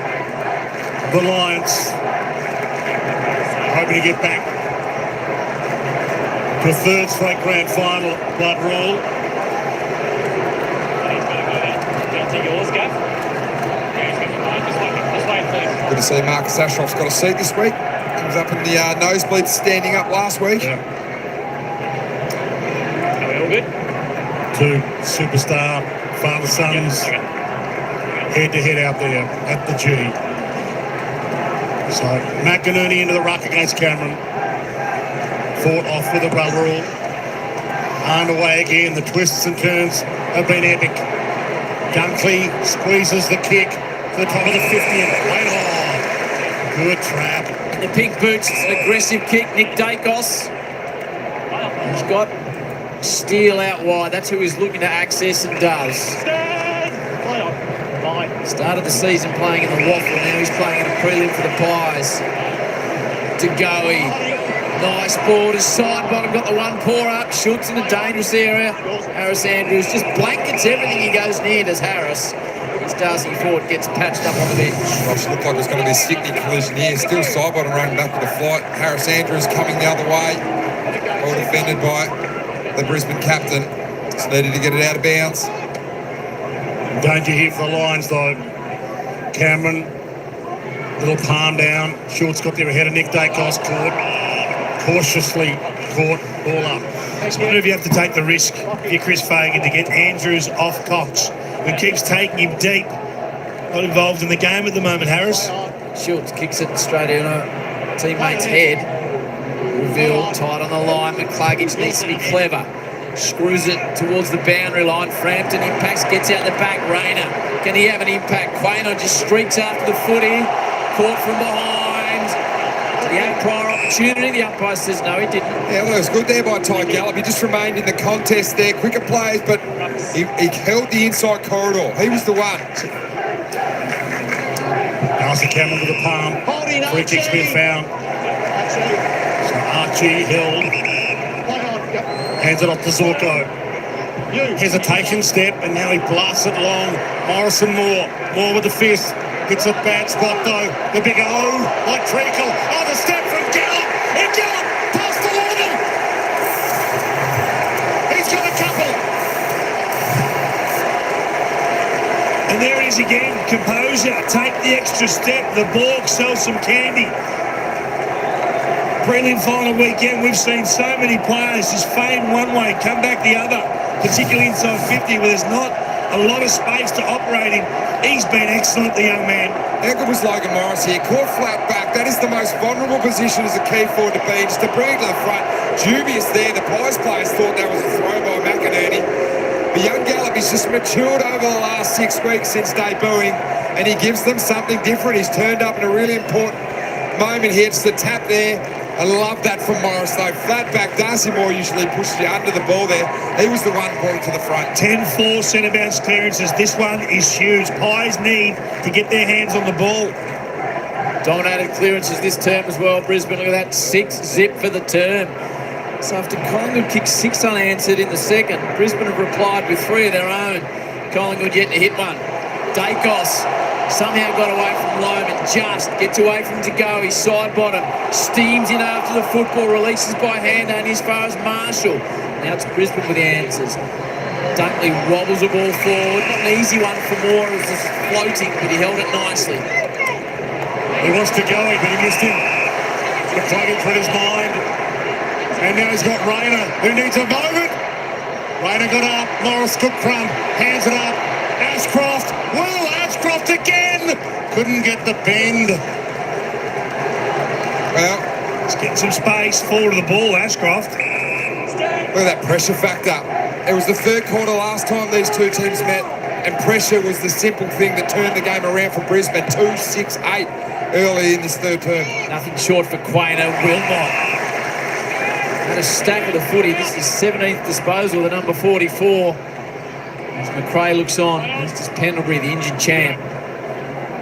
The Lions. Hoping to get back to a 3rd straight grand final. Blood roll. Good to see Marcus Ashroff's got a seat this week. He was up in the nosebleeds standing up last week. Yeah. Are we all good? 2 superstar father-sons head-to-head out there at the G. So McInerney into the ruck against Cameron. Fought off with a rubber rule. Underway again. The twists and turns have been epic. Dunkley squeezes the kick to the top of the 50 and right on. Good trap. In the pink boots, it's an aggressive kick. Nick Dacos. He's got Steele out wide. That's who he's looking to access and does. Started the season playing in the Waffle. Now he's playing in a prelim for the Pies. To Goey. Nice ball to side bottom. Got the one paw up. Schultz in a dangerous area. Harris Andrews just blankets everything he goes near, does Harris. It's Darcy Ford gets patched up on the bench. Gosh, looked like it was going to be a sickening collision here. Still side bottom running back with the flight. Harris Andrews coming the other way. Well defended by the Brisbane captain. Just needed to get it out of bounds. Danger here for the Lions though. Cameron, little palm down. Schultz got there ahead of Nick Dacos. Caught. Cautiously caught. Ball up. I wonder if you have to take the risk if you're Chris Fagan to get Andrews off Cox, who keeps taking him deep. Not involved in the game at the moment, Harris. Schultz kicks it straight in a teammate's head. Reveal tight on the line. McCluggage needs to be clever. Screws it towards the boundary line. Frampton impacts, gets out the back. Rayner, can he have an impact? Quaynor just streaks after the footy. Caught from behind. Did he have prior opportunity? The umpire says no, he didn't. Yeah, well, it was good there by Ty Gallup. He just remained in the contest there. Quicker plays, but he held the inside corridor. He was the one. Darcy Cameron with a palm. Free kick's been found. So Archie held. Hands it off to Zorko. Hesitation step, and now he blasts it long. Morrison Moore with the fist. Hits a bad spot though. The big O, like treacle. Oh, the step from Gallup. And Gallup past the line. He's got a couple. And there he is again. composure, take the extra step. The ball sells some candy. Brilliant final weekend. We've seen so many players just feign one way, come back the other, particularly inside 50 where there's not a lot of space to operate in. He's been excellent, the young man. How good was Logan Morris here? Caught flat back. That is the most vulnerable position as a key forward to be. Just to bring it to the front. Dubious there. The Pies players thought that was a throw by McInerney. But young Gallup, he's just matured over the last 6 weeks since debuting, and he gives them something different. He's turned up in a really important moment here. It's the tap there. I love that from Morris, though. Flat back. Darcy Moore usually pushes you under the ball there. He was the one brought it to the front. 10-4 centre bounce clearances. This one is huge. Pies need to get their hands on the ball. Dominated clearances this term as well, Brisbane. Look at that, 6 zip for the term. So after Collingwood kicked 6 unanswered in the second, Brisbane have replied with 3 of their own. Collingwood yet to hit one. Dacos somehow got away from Loman, just gets away from to go. He's side bottom, steams in after the football, releases by hand only as far as Marshall. Now it's Brisbane with the answers. Dunkley wobbles the ball forward. Not an easy one for Moore, it was just floating, but he held it nicely. He wants to go, but he missed him. The plug in for his mind. And now he's got Rayner, who needs a moment. Rayner got up, Morris took front, hands it up. Ashcroft, Ashcroft again! Couldn't get the bend. Well, he's getting some space, forward of the ball, Ashcroft. Look at that pressure factor. It was the third quarter last time these two teams met, and pressure was the simple thing that turned the game around for Brisbane. 2-6-8 early in this third term. Nothing short for Quainer. Wilmot had a stack of the footy. This is 17th disposal, the number 44. As McRae looks on, this is Pendlebury, the injured champ.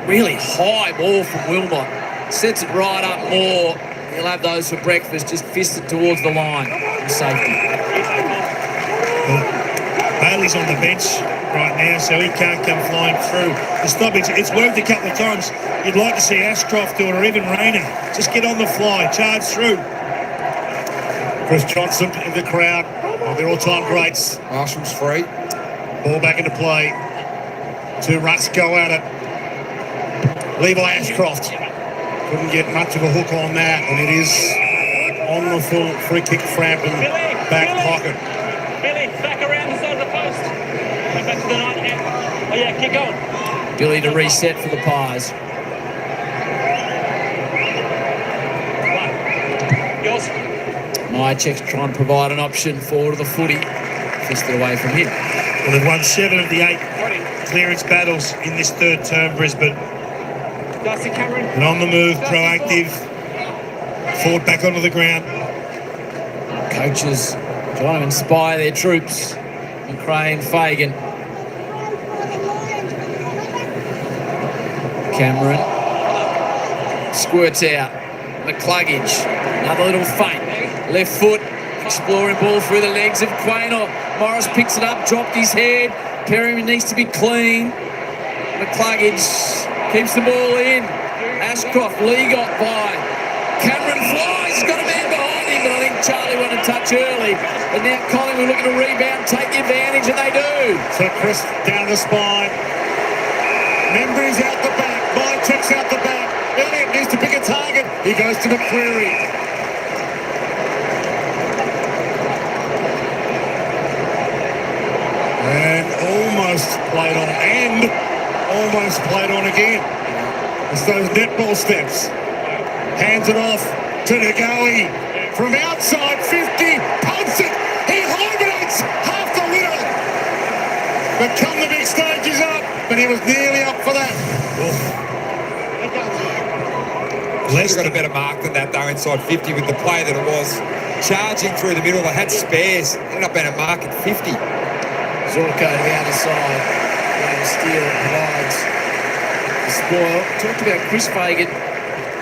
Really high ball from Wilmot. Sets it right up more. He'll have those for breakfast, just fisted towards the line for safety. Bailey's on the bench right now, so he can't come flying through. The stoppage, it's worked a couple of times. You'd like to see Ashcroft do it, or even Rayner. Just get on the fly, charge through. Chris Johnson in the crowd. They're all-time greats. Marshall's free. Ball back into play. 2 rucks go at it. Levi Ashcroft couldn't get much of a hook on that, and it is on the full free kick Frampton back pocket. Billy, back around the side of the post. Go back to the night. Oh yeah, keep going. Billy to reset for the Pies. Yours. Mychek's trying to provide an option forward of the footy. Fisted away from him. Well, they've won 7 of the 8 clearance battles in this third term, Brisbane. And on the move, proactive. Forward back onto the ground. Coaches trying to inspire their troops. McRae and Fagan. Cameron squirts out. McCluggage. Another little feint. Left foot. Exploring ball through the legs of Quaynor. Morris picks it up, dropped his head. Perry needs to be clean. McCluggage keeps the ball in. Ashcroft, Lee got by. Cameron flies, got a man behind him, but I think Charlie wanted to touch early. But now Collingwood looking to rebound, take the advantage, and they do. So Chris down the spine. Membry's out the back. Mychek's out the back. Elliott needs to pick a target. He goes to McCreary. And almost played on, and almost played on again. It's those netball steps. Hands it off to Ngoe. From outside 50, pumps it. He hibernates half the winner. But come the big stage, he's up. But he was nearly up for that. Leicester got a better mark than that, though, inside 50 with the play that it was. Charging through the middle, they had spares. Ended up being a mark at 50. Zorko to the other side. Steele provides the spoil. Talked about Chris Fagan.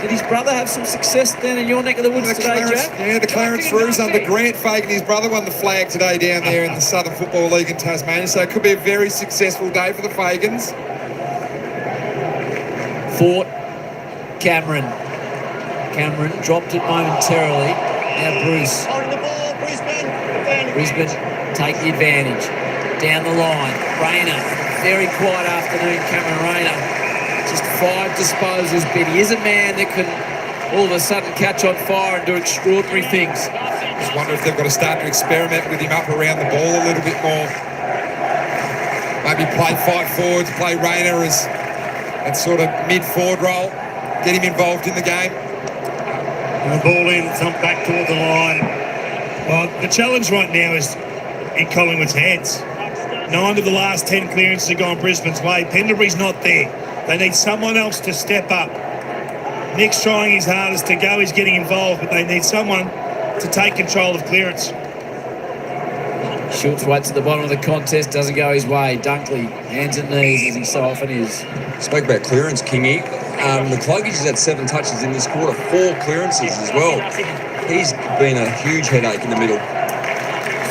Did his brother have some success down in your neck of the woods today, Jack? Yeah, the Clarence Roos under Grant Fagan. His brother won the flag today down there in the Southern Football League in Tasmania, so it could be a very successful day for the Fagans. Fort Cameron. Cameron dropped it momentarily. Now Bruce. Holding the ball, Brisbane. Brisbane take the advantage. Down the line. Rayner. Very quiet afternoon, Cameron Rayner. 5 disposals, but he is a man that can all of a sudden catch on fire and do extraordinary things. Just wonder if they've got to start to experiment with him up around the ball a little bit more. Maybe play 5 forwards, play Rayner as that sort of mid-forward role, get him involved in the game. And the ball in, some back toward the line. Well, the challenge right now is in Collingwood's heads. 9 of the last 10 clearances have gone Brisbane's way. Pendlebury's not there. They need someone else to step up. Nick's trying his hardest to go. He's getting involved, but they need someone to take control of clearance. Schultz waits at the bottom of the contest, doesn't go his way. Dunkley, hands and knees, as he so often is. Spoke about clearance, Kingy. The Cluggies has had 7 touches in this quarter, 4 clearances as well. He's been a huge headache in the middle.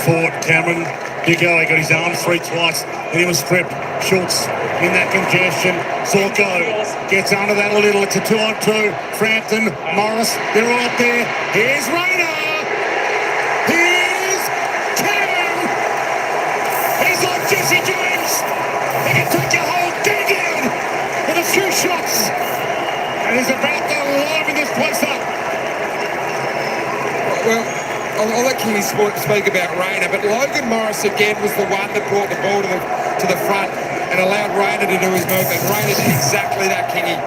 Ford, Cameron, Big Eye got his arm free twice, and he was stripped. Schultz in that congestion. Zorko gets under that a little. It's a 2-on-2. Frampton, Morris, they're all up there. Here's Rayner. Here's Kevin. He's like Jesse James. He can take your whole game down in a few shots. And he's about to liven this place up. Well, I'll let Kingy speak about Rayner, but Logan Morris again was the one that brought the ball to the front and allowed Rayner to do his movement. Rayner did exactly that, Kingy.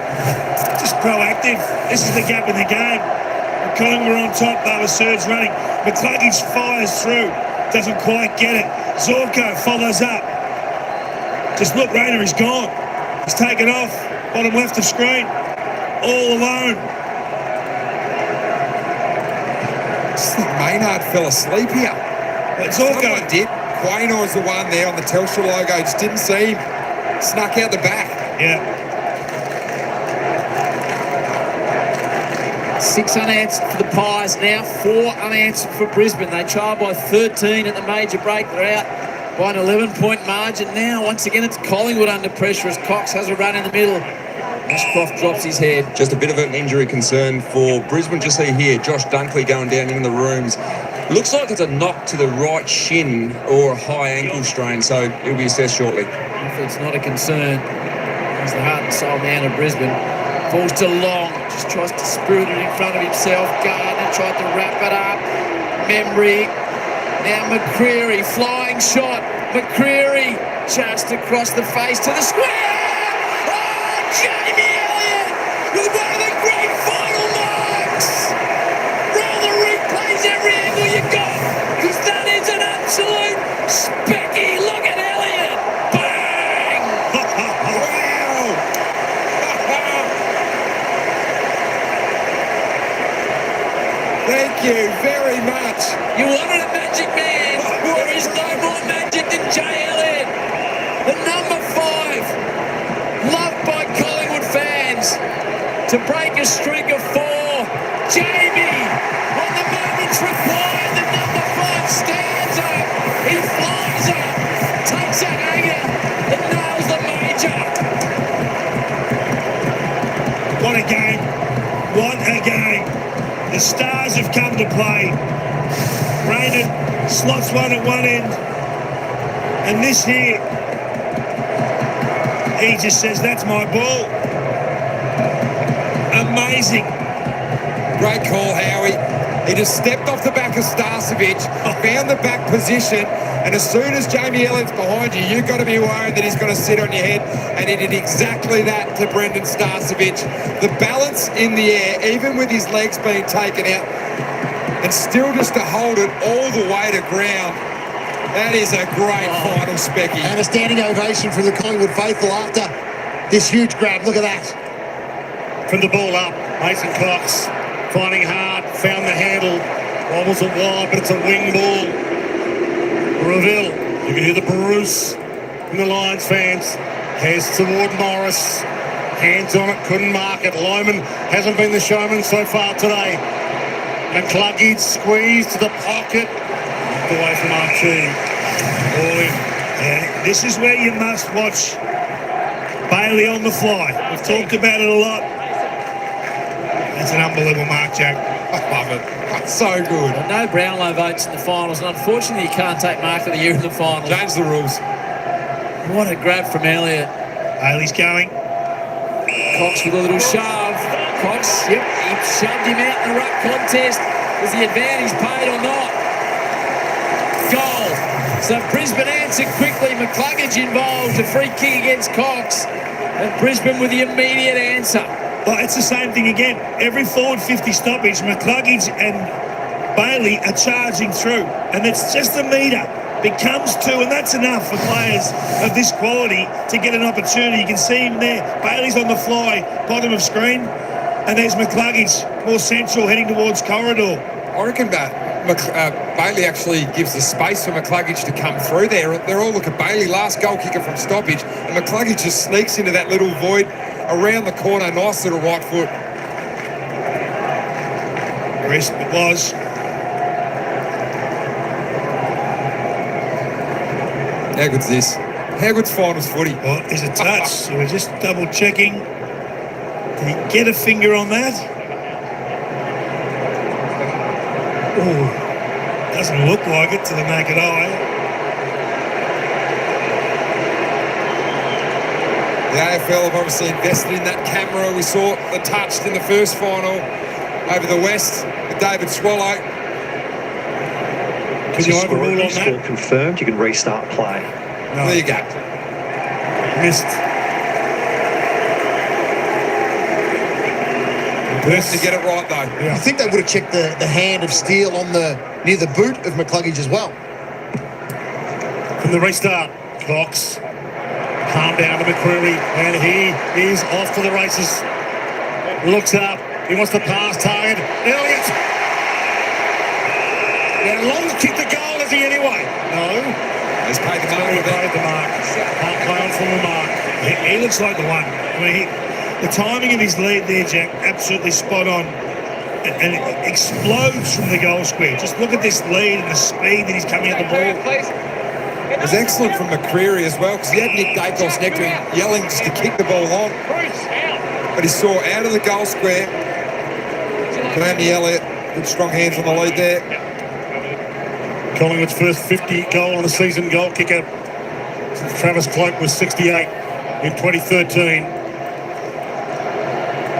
Just proactive. This is the gap in the game. Collingwood were on top, they were surge running. McCluggage fires through, doesn't quite get it. Zorko follows up. Just look, Rayner is gone. He's taken off, bottom left of screen, all alone. Maynard fell asleep here. Zorko Someone did. Quaynor was the one there on the Telstra logo. Just didn't see him. Snuck out the back. Yeah. 6 unanswered for the Pies now, 4 unanswered for Brisbane. They trail by 13 at the major break. They're out by an 11-point margin now. Once again, it's Collingwood under pressure as Cox has a run in the middle. Ashcroft drops his head. Just a bit of an injury concern for Brisbane. Just see here, Josh Dunkley going down in the rooms. Looks like it's a knock to the right shin or a high ankle strain, so it'll be assessed shortly. If it's not a concern, he's the heart and soul man of Brisbane. Falls to Long, just tries to spirit it in front of himself. Gardner tried to wrap it up. Membry, now McCreary, flying shot. McCreary just across the face to the square. Jamie Elliott with one of the great final marks. Roll the replays every angle you got, because that is an absolute specky. Look at Elliott. Bang! Wow! Thank you very much. You wanted a magic man. There is no more magic than Jay Elliott. The number 5. Loved by Collingwood fans to break a streak of 4. Jamie, on the moment's required, the number 5 stands up. He flies up, takes a hanger, and nails the major. What a game. What a game. The stars have come to play. Brayden slots one at one end. And this here, he just says, that's my ball. Amazing. Great call, Howie. He just stepped off the back of Starcevic, found the back position, and as soon as Jamie Elliott's behind you, you've got to be worried that he's going to sit on your head, and he did exactly that to Brendan Starcevic. The balance in the air, even with his legs being taken out, and still just to hold it all the way to ground. That is a great final, Specky. And a standing ovation from the Collingwood faithful after this huge grab. Look at that. From the ball up, Mason Cox finding hard, found the handle, wobbles it wide, but it's a wing ball. Reville, you can hear the Bruce from the Lions fans. Heads toward Morris, hands on it, couldn't mark it. Loman hasn't been the showman so far today. McCluggage squeezed to the pocket, away from Archie. All in. Yeah, this is where you must watch Bailey on the fly. We've talked about it a lot. That's an unbelievable mark, Jack. I love it. That's so good. Well, no Brownlow votes in the finals, and unfortunately you can't take Mark of the Year in the finals. Change the rules. What a grab from Elliott. Bailey's going. Cox with a little shove. Cox, yep, he shoved him out in the ruck contest. Was the advantage paid or not? Goal. So Brisbane answered quickly. McCluggage involved. A free kick against Cox. And Brisbane with the immediate answer. Well, it's the same thing again. Every forward 50 stoppage, McCluggage and Bailey are charging through. And it's just a metre. Becomes 2, and that's enough for players of this quality to get an opportunity. You can see him there. Bailey's on the fly, bottom of screen. And there's McCluggage, more central, heading towards corridor. I reckon Bailey actually gives the space for McCluggage to come through there. They're all look at Bailey, last goal kicker from stoppage, and McCluggage just sneaks into that little void around the corner. Nice little right foot. Crisp it was. How good's this? How good's finals footy? Well, there's a touch, so we're just double checking. Did he get a finger on that? Oh, doesn't look like it to the naked eye. The AFL have obviously invested in that camera. We saw the touched in the first final over the West with David Swallow. Can you overrule on score that? confirmed, you can restart play. No. There you go. Missed. Best to get it right though. Yeah. I think they would have checked the hand of steel on near the boot of McCluggage as well. From the restart, Cox. Calm down to McCreary, and he is off to the races. Looks up. He wants to pass target. Elliott. Yeah, Long kicked the goal, is he anyway? No. He's paid the mark. He paid the mark. Can't play on from the mark. He looks like the one. I mean, the timing of his lead there, Jack, absolutely spot on. And it explodes from the goal square. Just look at this lead and the speed that he's coming at the ball. It was excellent from McCreary as well, because he had Nick Dacos next to him yelling just to kick the ball on. But he saw out of the goal square. Andy Elliott, good strong hands on the lead there. Collingwood's first 50 goal on the season goal kicker since Travis Cloak was 68 in 2013.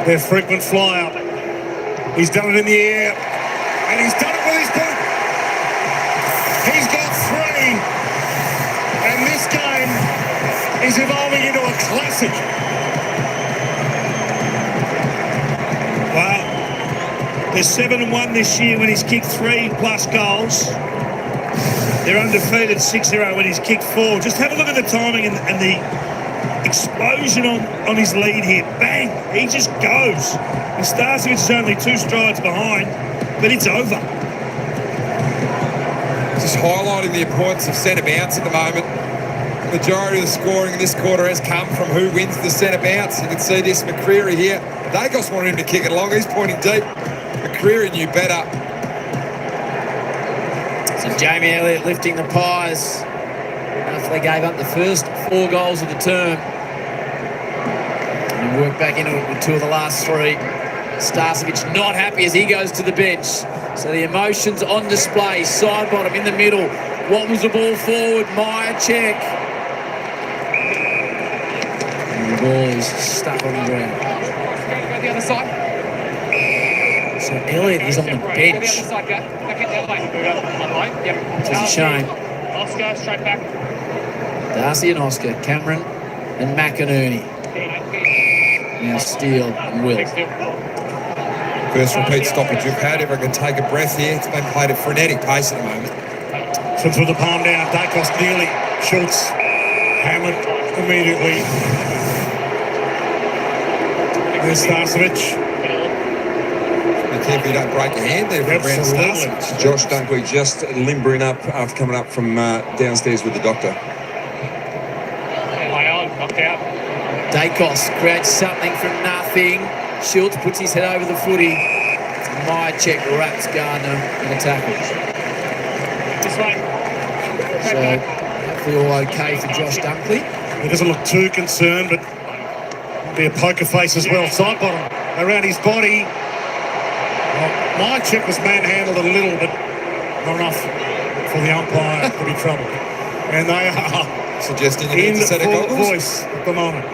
Their frequent flyer. He's done it in the air, and he's done it with his boot. He's got 3, and this game is evolving into a classic. Wow. They're 7-1 this year when he's kicked 3+ goals. They're undefeated 6-0 when he's kicked 4. Just have a look at the timing and the explosion on his lead here. Bang! He just goes. And Starcevic is only 2 strides behind, but it's over. Just highlighting the importance of centre bounce at the moment. The majority of the scoring in this quarter has come from who wins the centre bounce. You can see this McCreary here. Dacos wanted him to kick it along. He's pointing deep. McCreary knew better. So Jamie Elliott lifting the Pies after they gave up the first 4 goals of the term. And worked back into it with 2 of the last 3. Starcevic not happy as he goes to the bench. So the emotions on display. Side bottom in the middle. What was the ball forward? Meyer check. And the ball is stuck on the ground. Go the other side. So Elliott is on the bench. Go the other side, go. Back in the other way. Yep. Which is a shame. Oscar, straight back. Darcy and Oscar, Cameron and McInerney. Now Steele and Will. First repeat stoppage we've had. Everyone can take a breath here. It's been played at frenetic pace at the moment. Since with the palm down, Dacos nearly. Schultz hammered immediately. There's Starcevic. Be careful you don't break your hand there for Brandon Starcevic. Josh Dunkley just limbering up after coming up from downstairs with the doctor. Lay on, knocked out. Dacos creates something from nothing. Schultz puts his head over the footy. Myercheck wraps Gardner in a tackle. This way. So hopefully all okay for Josh Dunkley. He doesn't look too concerned, but be a poker face as well. Side bottom around his body. Well, Myercheck was manhandled a little, but not enough for the umpire to be troubled. And they are suggesting in a set of full goggles. voice at the moment.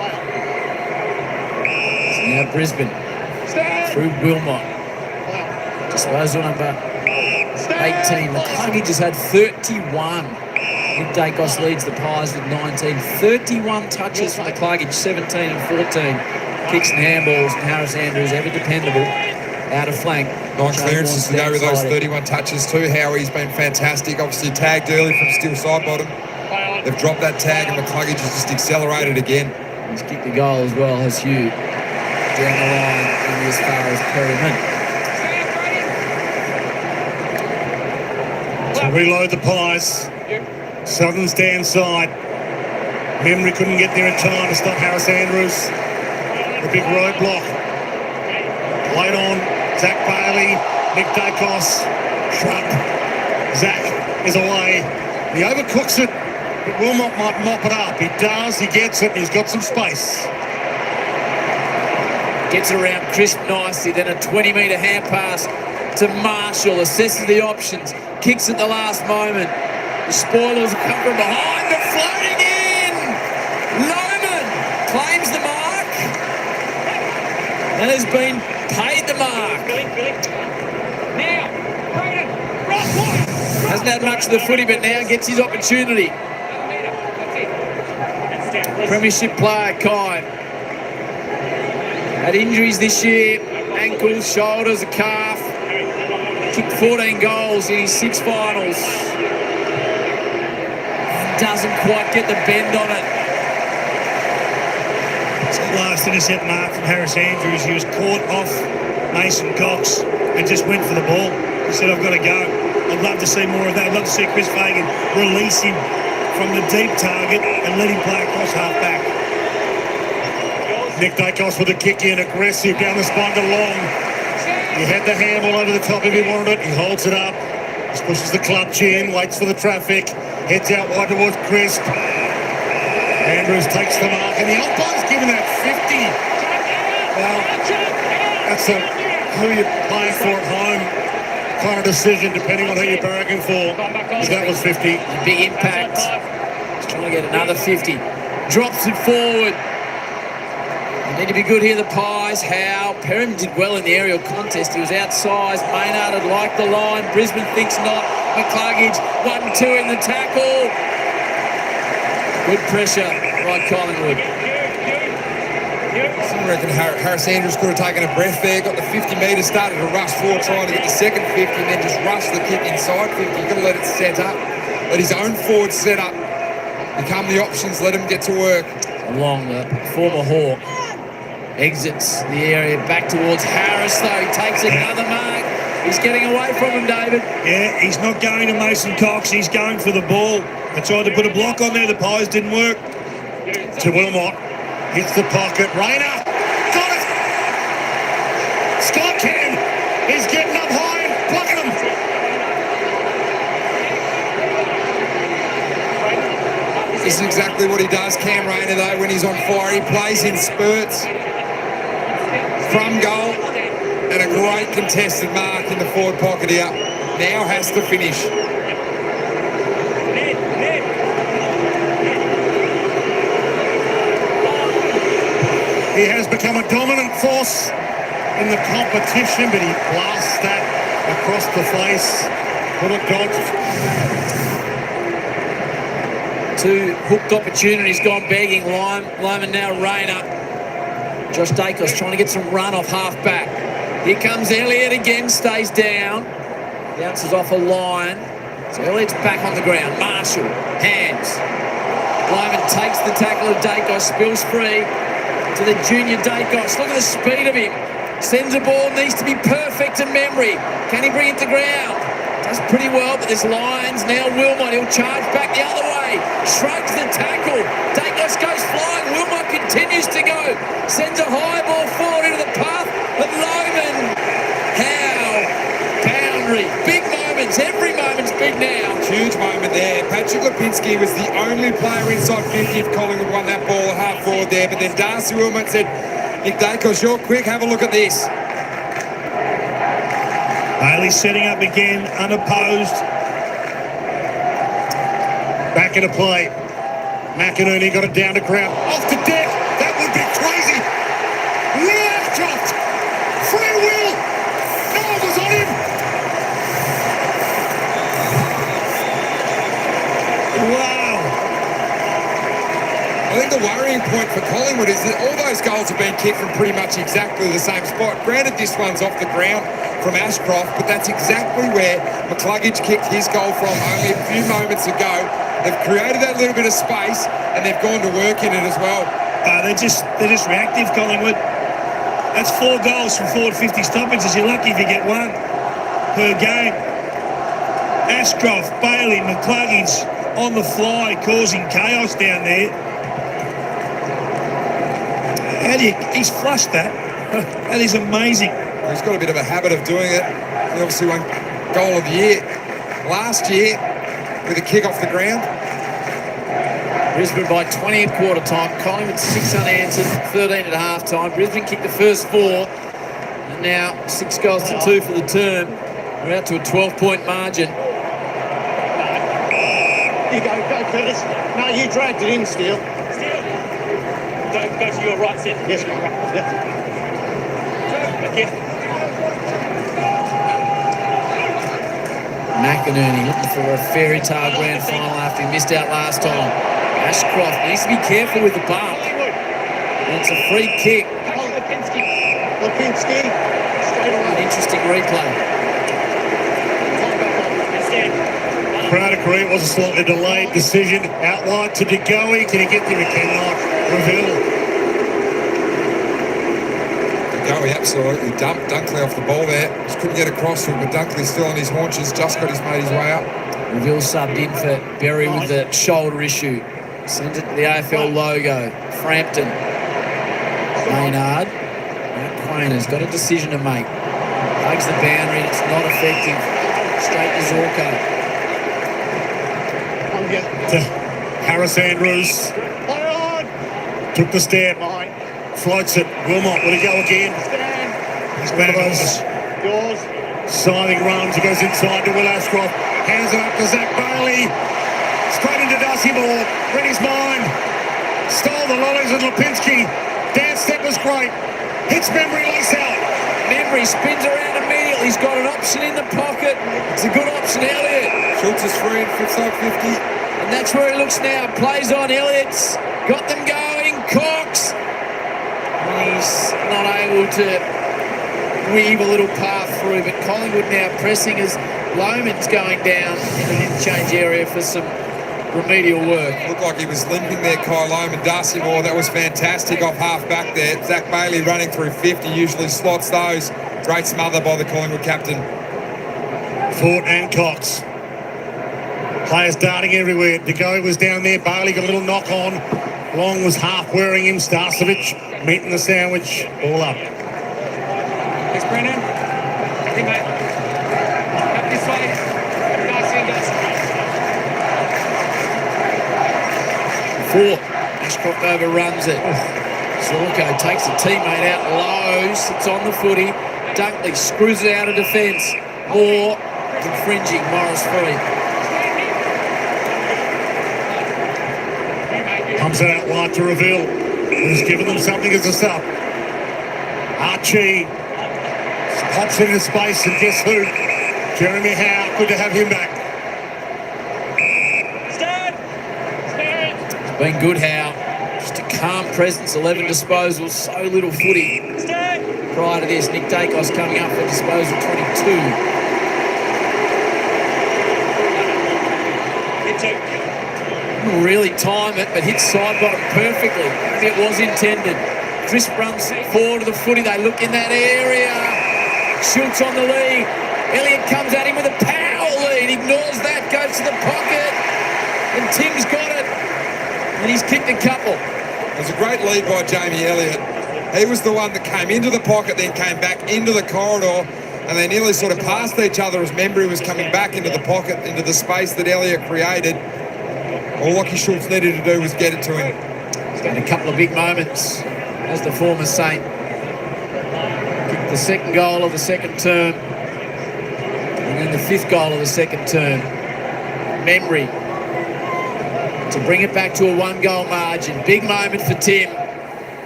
Now Brisbane through Wilmot. Disposal number 18. McCluggage has had 31. Nick Dacos leads the Pies with 19. 31 touches from McCluggage, 17 and 14. Kicks and handballs, and Harris Andrews, ever dependable, out of flank. 9 clearances to go with those 31 touches too. Howie's been fantastic. Obviously tagged early from still side bottom. They've dropped that tag and McCluggage has just accelerated again. He's kicked the goal as well, has Hugh. Down the line, only as far as Perryman. To reload the Pies. Southern stand side. Memory couldn't get there in time to stop Harris Andrews. The big roadblock. Played on. Zach Bailey. Nick Dacos. Shrug. Zach is away. He overcooks it. But Wilmot might mop it up. He does. He gets it. He's got some space. Gets it around crisp nicely. Then a 20-metre hand pass to Marshall. Assesses the options. Kicks at the last moment. The spoilers have come from behind. They're floating in. Lohman claims the mark and has been paid the mark. Now, Braden, Hasn't had much of the footy, but now gets his opportunity. Premiership player, Kai. Had injuries this year. Ankles, shoulders, a calf. Kicked 14 goals in his 6 finals. Doesn't quite get the bend on it. Last intercept mark from Harris Andrews. He was caught off Mason Cox and just went for the ball. He said, I've got to go. I'd love to see more of that. I'd love to see Chris Fagan release him from the deep target and let him play across half back. Nick Dacos with a kick in, aggressive down the spine to Long. He had the handball over the top if he wanted it. He holds it up. Just pushes the clutch in, waits for the traffic. Heads out wide towards Crisp. Andrews takes the mark, and the umpire's given that 50. Well, that's a who you're playing for at home kind of decision, depending on who you're barracking for. That was 50. Big impact. He's trying to get another 50. Drops it forward. They need to be good here, the Pies. Howe. Perham did well in the aerial contest. He was outsized. Maynard had liked the line. Brisbane thinks not. McCluggage, 1-2 in the tackle. Good pressure by Collingwood. I reckon Harris Andrews could have taken a breath there, got the 50 metres, started to rush forward, trying to get the second 50, and then just rushed the kick inside 50. You've got to let it set up, let his own forward set up, become the options, let him get to work. Along the former Hawk, exits the area back towards Harris, though. He takes another mark. He's getting away from him, David. Yeah, he's not going to Mason Cox. He's going for the ball. They tried to put a block on there. The Pies didn't work. To Wilmot. Hits the pocket. Rayner. Got it. Scott Cam. He's getting up high and blocking him. This is exactly what he does, Cam Rayner, though, when he's on fire. He plays in spurts. From goal. And a great contested mark in the forward pocket here. Now has to finish. He has become a dominant force in the competition, but he blasts that across the face. What a dodge. 2 hooked opportunities gone begging. Lyman now Rayner. Josh Dacos trying to get some run off half back. Here comes Elliott again, stays down. Bounces off a line. So Elliott's back on the ground. Marshall, hands. Lyman takes the tackle of Dacos, spills free to the junior Dacos. Look at the speed of him. Sends a ball, needs to be perfect to memory. Can he bring it to ground? Does pretty well, but there's lines. Now Wilmot, he'll charge back the other way. Shrugs the tackle. Dacos goes flying. Wilmot continues to go. Sends a high ball forward into the path of Lohman. Howe. Boundary. Big moments. Every moment's big now. Huge moment there. Patrick Lipinski was the only player inside 50 if Collingwood won that ball half forward there. But then Darcy Wilmot said, Nick Dacos, you're quick. Have a look at this. Bailey setting up again, unopposed. Back into play. McInerney got it down to ground. Off the deck. That would be crazy. Yeah! point for Collingwood is that all those goals have been kicked from pretty much exactly the same spot. Granted, this one's off the ground from Ashcroft, but that's exactly where McCluggage kicked his goal from only a few moments ago. They've created that little bit of space, and they've gone to work in it as well. They're just reactive, Collingwood. That's 4 goals from forward 50 stoppages. You're lucky if you get one per game. Ashcroft, Bailey, McCluggage on the fly, causing chaos down there. He's flushed that. That is amazing. He's got a bit of a habit of doing it. He obviously won goal of the year last year with a kick off the ground. Brisbane by 20 at quarter time. Collingwood 6 unanswered, 13 at half time. Brisbane kicked the first 4. And now 6 goals to 2 for the term. We're out to a 12-point margin. You go, Curtis. No, you dragged it in, Steele. Go to your right, Sid. Yes, go right. Yep. Okay. McInerney looking for a fairy tale grand final after he missed out last time. Ashcroft needs to be careful with the bump. And it's a free kick. Lipinski. Straight away. An interesting replay. Proud agree, it was a slightly delayed decision. Outline to DeGoey. Can he get there? He cannot. Reveal. DeGoey absolutely dumped Dunkley off the ball there. Just couldn't get across to him, but Dunkley's still on his haunches. Just got made his way up. Reveal subbed in for Berry with the shoulder issue. Sends it to the AFL logo. Frampton. Maynard. Now Quainer's got a decision to make. Hugs the boundary. It's not effective. Straight to Zorko. Harris Andrews took the step, floats it. Wilmot, will he go again? He's one of those scything runs. He goes inside to Will Ashcroft, hands it up to Zach Bailey, straight into Darcy Moore. Read his mind, stole the lollies with Lipinski. Dance step was great. Hits Memory lace out. Memory spins around immediately. He's got an option in the pocket. It's a good option, Elliott. Schultz is free and fits up 50. And that's where he looks now. Plays on Elliott's. Got them going. Cox. And he's not able to weave a little path through. But Collingwood now pressing as Loman's going down in the interchange area for some remedial work. Looked like he was limping there, Kyle Loman. Darcy Moore, that was fantastic off half back there. Zach Bailey running through 50, usually slots those. Great smother by the Collingwood captain. Fort and Cox. Players darting everywhere. DeGoey was down there. Bailey got a little knock on. Long was half wearing him. Starcevic meeting the sandwich. All up. Thanks, Brendan. Hey, mate. Up this way. Nice end. 4. Ashcroft overruns it. Zorko takes a teammate out low. Sits on the footy. Dunkley screws it out of defence. Moore infringing. Morris free. Comes it out wide to Reveal. Who's given them something as a sub. Archie pops into space, and guess who? Jeremy Howe. Good to have him back. It's been good, Howe. Just a calm presence, 11 disposals, so little footy. Prior to this, Nick Dacos coming up for disposal 22. Didn't really time it, but hits side bottom perfectly. Maybe it was intended. Crisp runs forward to the footy. They look in that area. Schultz on the lead. Elliott comes at him with a power lead. Ignores that, goes to the pocket. And Tim's got it. And he's kicked a couple. It was a great lead by Jamie Elliott. He was the one that came into the pocket, then came back into the corridor, and they nearly sort of passed each other as Membry was coming back into the pocket, into the space that Elliott created. All Lockie Schultz needed to do was get it to him. He's got a couple of big moments as the former Saint. Kicked the second goal of the second term, and then the 5th goal of the second term. Membry to bring it back to a 1-goal margin. Big moment for Tim.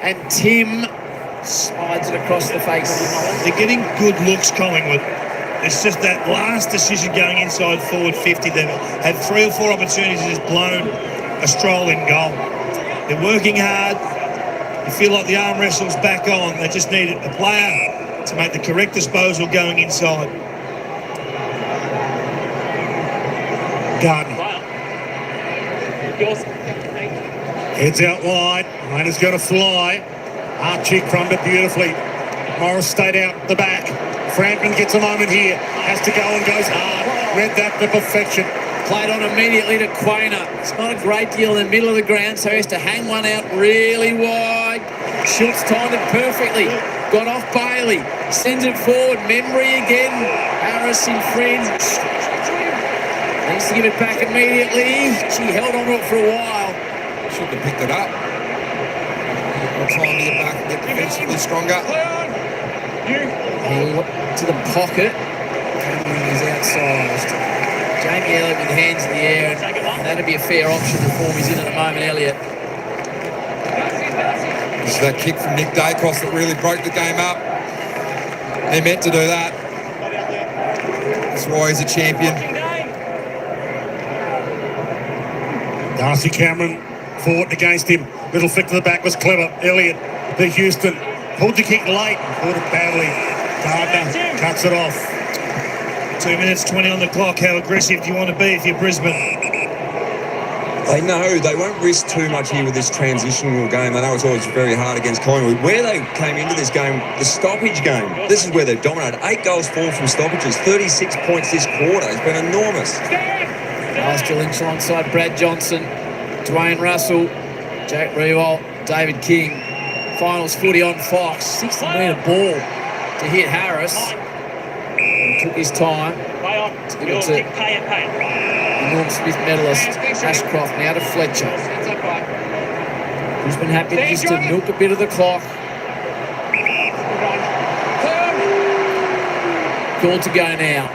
And Tim slides it across the face. They're getting good looks, Collingwood. It's just that last decision going inside forward 50. They've had 3 or 4 opportunities, just blown a stroll in goal. They're working hard. You feel like the arm wrestle's back on. They just need a player to make the correct disposal going inside. Gardner. Heads out wide. Rainer's going to fly. Archie crumbed it beautifully. Morris stayed out the back. Frampton gets a moment here. Has to go and goes hard. Read that to perfection. Played on immediately to Quainer. It's not a great deal in the middle of the ground, so he has to hang one out really wide. Schultz timed it perfectly. Got off Bailey. Sends it forward. Membry again. Harris in fringe. Needs to give it back immediately. She held on to it for a while. Should have picked it up. More time to get back and get defensively stronger. To the pocket. Cameron is outsized. Jamie Elliott with the hands in the air. And that'd be a fair option to form. He's in at the moment, Elliott. This is that kick from Nick Dacos that really broke the game up. They meant to do that. That's why he's a champion. Darcy Cameron fought against him. Little flick to the back was clever. Elliott, the Houston, pulled the kick late and caught it badly. Gardner cuts it off. 2 minutes 20 on the clock. How aggressive do you want to be if you're Brisbane? They know they won't risk too much here with this transitional game. I know it's always very hard against Collingwood. Where they came into this game, the stoppage game, this is where they've dominated. 8 goals, 4 from stoppages, 36 points this quarter. It's been enormous. Alistair Lynch alongside Brad Johnson, Dwayne Russell, Jack Rewalt, David King. Finals footy on Fox. 60-metre ball to hit Harris. He took his time to give it to the Norm Smith medalist, Ashcroft, now to Fletcher. Brisbane happy just to milk a bit of the clock. Called to go now.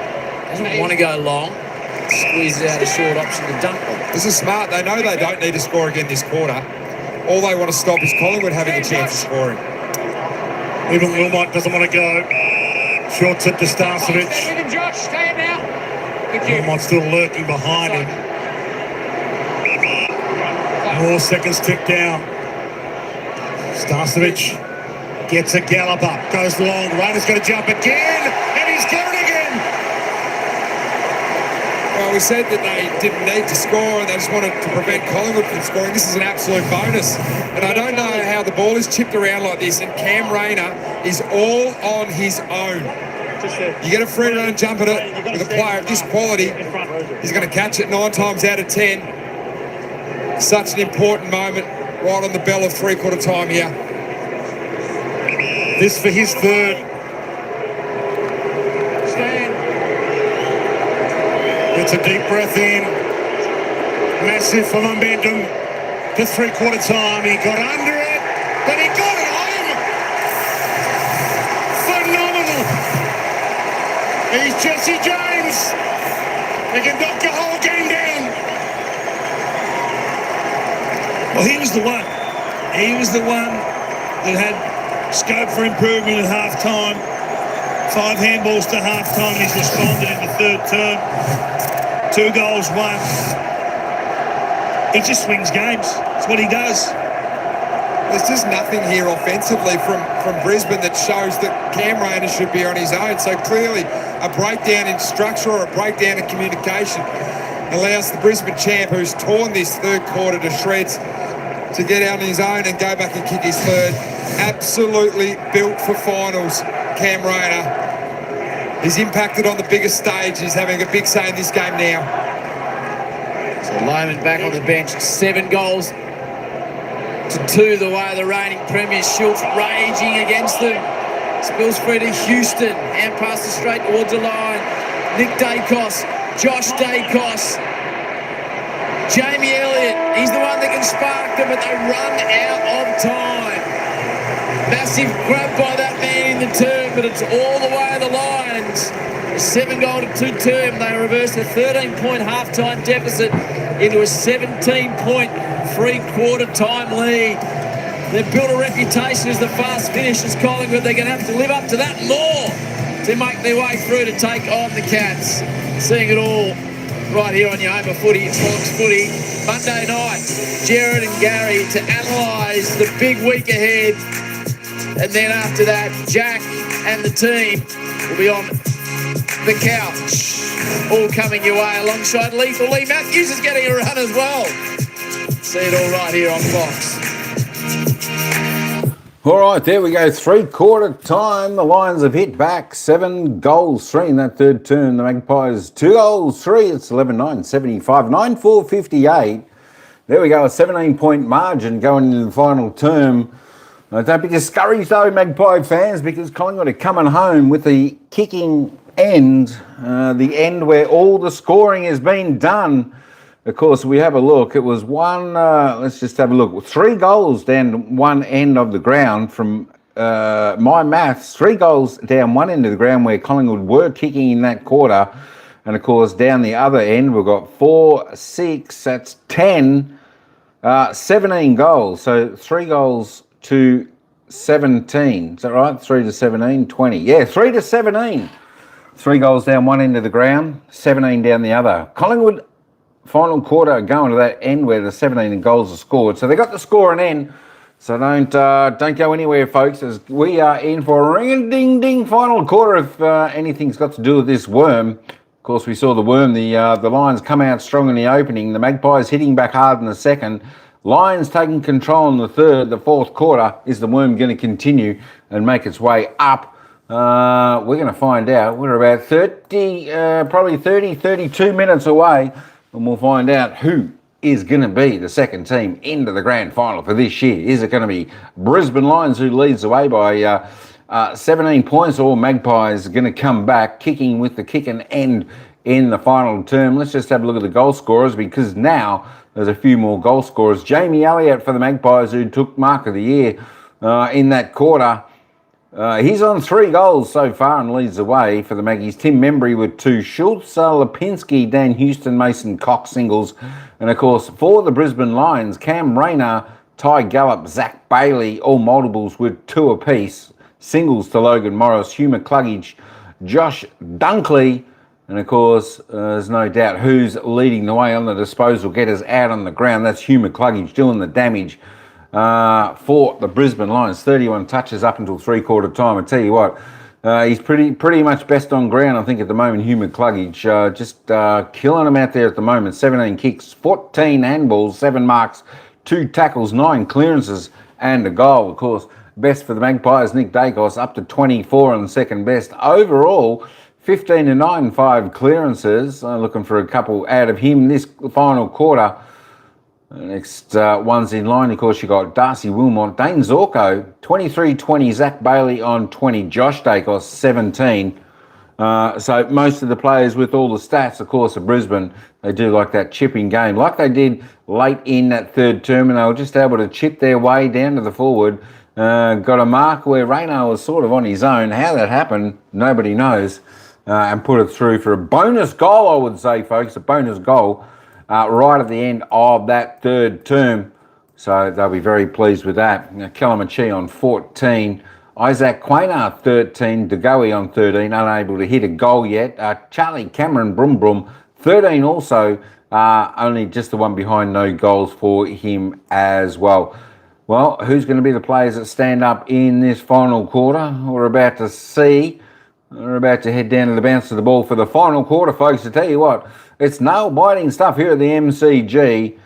Doesn't want to go long. Squeezes out a short option to Dunkley. This is smart. They know they don't need to score again this quarter. All they want to stop is Collingwood having a chance of scoring. Even Wilmot doesn't want to go. Shorts it to Starcevic. Wilmot still lurking behind him. More seconds tick down. Starcevic gets a gallop up. Goes long. Rainer's going to jump again. And he's got it again. Well, we said that they didn't need to score and they just wanted to prevent Collingwood from scoring. This is an absolute bonus. And I don't know how the ball is chipped around like this, and Cam Rayner is all on his own. You get a free run jump at it with a player of this quality, he's going to catch it 9 times out of 10. Such an important moment right on the bell of three-quarter time here. This for his third. Gets a deep breath in. Massive for momentum. To three-quarter time. He got under it, but he got it home. Phenomenal. He's Jesse James. He can knock the whole game down. Well, he was the one. He was the one that had scope for improvement at half-time. 5 handballs to half-time. He's responded in the third term. 2 goals, 1. He just swings games. That's what he does. There's just nothing here offensively from Brisbane that shows that Cam Rayner should be on his own. So clearly a breakdown in structure or a breakdown in communication allows the Brisbane champ, who's torn this third quarter to shreds, to get out on his own and go back and kick his third. Absolutely built for finals, Cam Rayner. He's impacted on the biggest stage. He's having a big say in this game now. So Lohman back on the bench. 7 goals to 2 the way of the reigning Premier. Schultz raging against them. Spills free to Houston. Hand passes straight towards the line. Nick Dacos. Josh Dacos. Jamie Elliott. He's the one that can spark them, but they run out of time. Massive grab by that man in the turn, but it's all the way of the Lions. A 7-goal to 2 term. They reversed a 13-point halftime deficit into a 17-point three-quarter time lead. They've built a reputation as the fast finishers, Collingwood. They're going to have to live up to that more to make their way through to take on the Cats. Seeing it all right here on your home of footy, Fox Footy. Monday night, Jared and Gary to analyse the big week ahead. And then after that, Jack and the team will be on the couch. All coming your way alongside Lethal Lee Matthews is getting a run as well. See it all right here on Fox. All right, there we go. 3/4 time. The Lions have hit back 7 goals, 3 in that third term. The Magpies 2 goals, 3. It's 11-9, 75, 9-4, 58. There we go. A 17-point margin going into the final term. Don't be discouraged though, Magpie fans, because Collingwood are coming home with the kicking end, the end where all the scoring has been done. Of course, we have a look. It was let's just have a look. 3 goals down one end of the ground from my maths. 3 goals down one end of the ground where Collingwood were kicking in that quarter. And of course, down the other end, we've got 4, 6, that's 10, 17 goals. So 3 goals to 17. Is that right? 3 to 17, 20. Yeah, 3 to 17. 3 goals down one end of the ground, 17 down the other. Collingwood final quarter going to that end where the 17 goals are scored. So they got the score and end. So don't go anywhere, folks, as we are in for a ring-a-ding-ding final quarter if anything's got to do with this worm. Of course, we saw the worm, the Lions come out strong in the opening. The Magpies hitting back hard in the second. Lions taking control in the third. The fourth quarter, is the worm going to continue and make its way up? We're going to find out. We're about 32 minutes away, and we'll find out who is going to be the second team into the grand final for this year. Is it going to be Brisbane Lions, who leads the way by 17 points, or Magpies going to come back kicking with the kick and end in the final term? Let's just have a look at the goal scorers, because now there's a few more goal scorers. Jamie Elliott for the Magpies, who took mark of the year in that quarter. He's on 3 goals so far and leads the way for the Maggies. Tim Membry with 2. Schultz, Lipinski, Dan Houston, Mason Cox singles. And of course, for the Brisbane Lions, Cam Rayner, Ty Gallup, Zach Bailey, all multiples with 2 apiece. Singles to Logan Morris, Hugh McCluggage, Josh Dunkley. And of course, there's no doubt who's leading the way on the disposal getters out on the ground. That's Hugh McCluggage doing the damage for the Brisbane Lions. 31 touches up until 3/4 time. I tell you what, he's pretty much best on ground, I think, at the moment. Hugh McCluggage just killing him out there at the moment. 17 kicks, 14 handballs, 7 marks, 2 tackles, 9 clearances, and a goal. Of course, best for the Magpies, Nick Dacos, up to 24 on the second best. Overall, 15 to 9, 5 clearances. Looking for a couple out of him this final quarter. Next one's in line, of course, you got Darcy Wilmot, Dane Zorko, 23-20, Zach Bailey on 20, Josh Dacos, 17. So most of the players with all the stats, of course, of Brisbane, they do like that chipping game, like they did late in that third term, and they were just able to chip their way down to the forward. Got a mark where Rayner was sort of on his own. How that happened, nobody knows. And put it through for a bonus goal, I would say, folks, a bonus goal. Right at the end of that third term. So they'll be very pleased with that. Calamachi on 14. Isaac Quaynard, 13. DeGoey on 13. Unable to hit a goal yet. Charlie Cameron Brum 13 also. Only just the one behind, no goals for him as well. Well, who's going to be the players that stand up in this final quarter? We're about to see. We're about to head down to the bounce of the ball for the final quarter, folks. To tell you what, it's nail-biting stuff here at the MCG.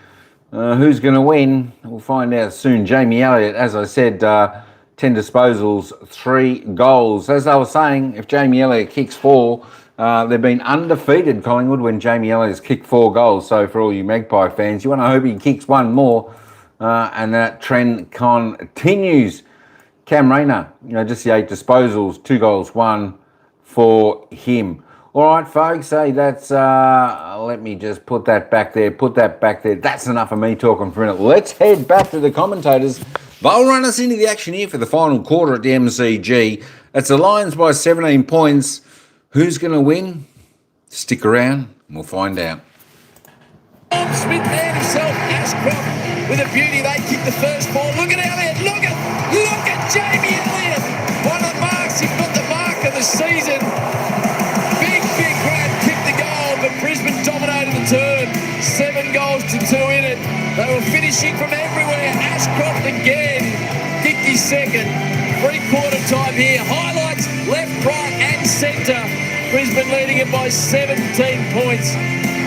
Who's going to win? We'll find out soon. Jamie Elliott, as I said, 10 disposals, 3 goals. As I was saying, if Jamie Elliott kicks 4, they've been undefeated, Collingwood, when Jamie Elliott's kicked 4 goals. So for all you Magpie fans, you want to hope he kicks 1 more, and that trend continues. Cam Rayner, just the 8 disposals, 2 goals, 1 for him. All right, folks, hey, that's, let me just put that back there. That's enough of me talking for a minute. Let's head back to the commentators. They'll run us into the action here for the final quarter at the MCG. It's the Lions by 17 points. Who's going to win? Stick around and we'll find out. Smith there himself, Ashcroft with a beauty. They kick the first ball. Look at Elliott. Look at Jamie Elliott. One of the marks. He's got the mark of the season. Big Brad kicked the goal, but Brisbane dominated the They were finishing from everywhere. Ashcroft again, 52nd. Three-quarter time here. Highlights left, right and centre. Brisbane leading it by 17 points.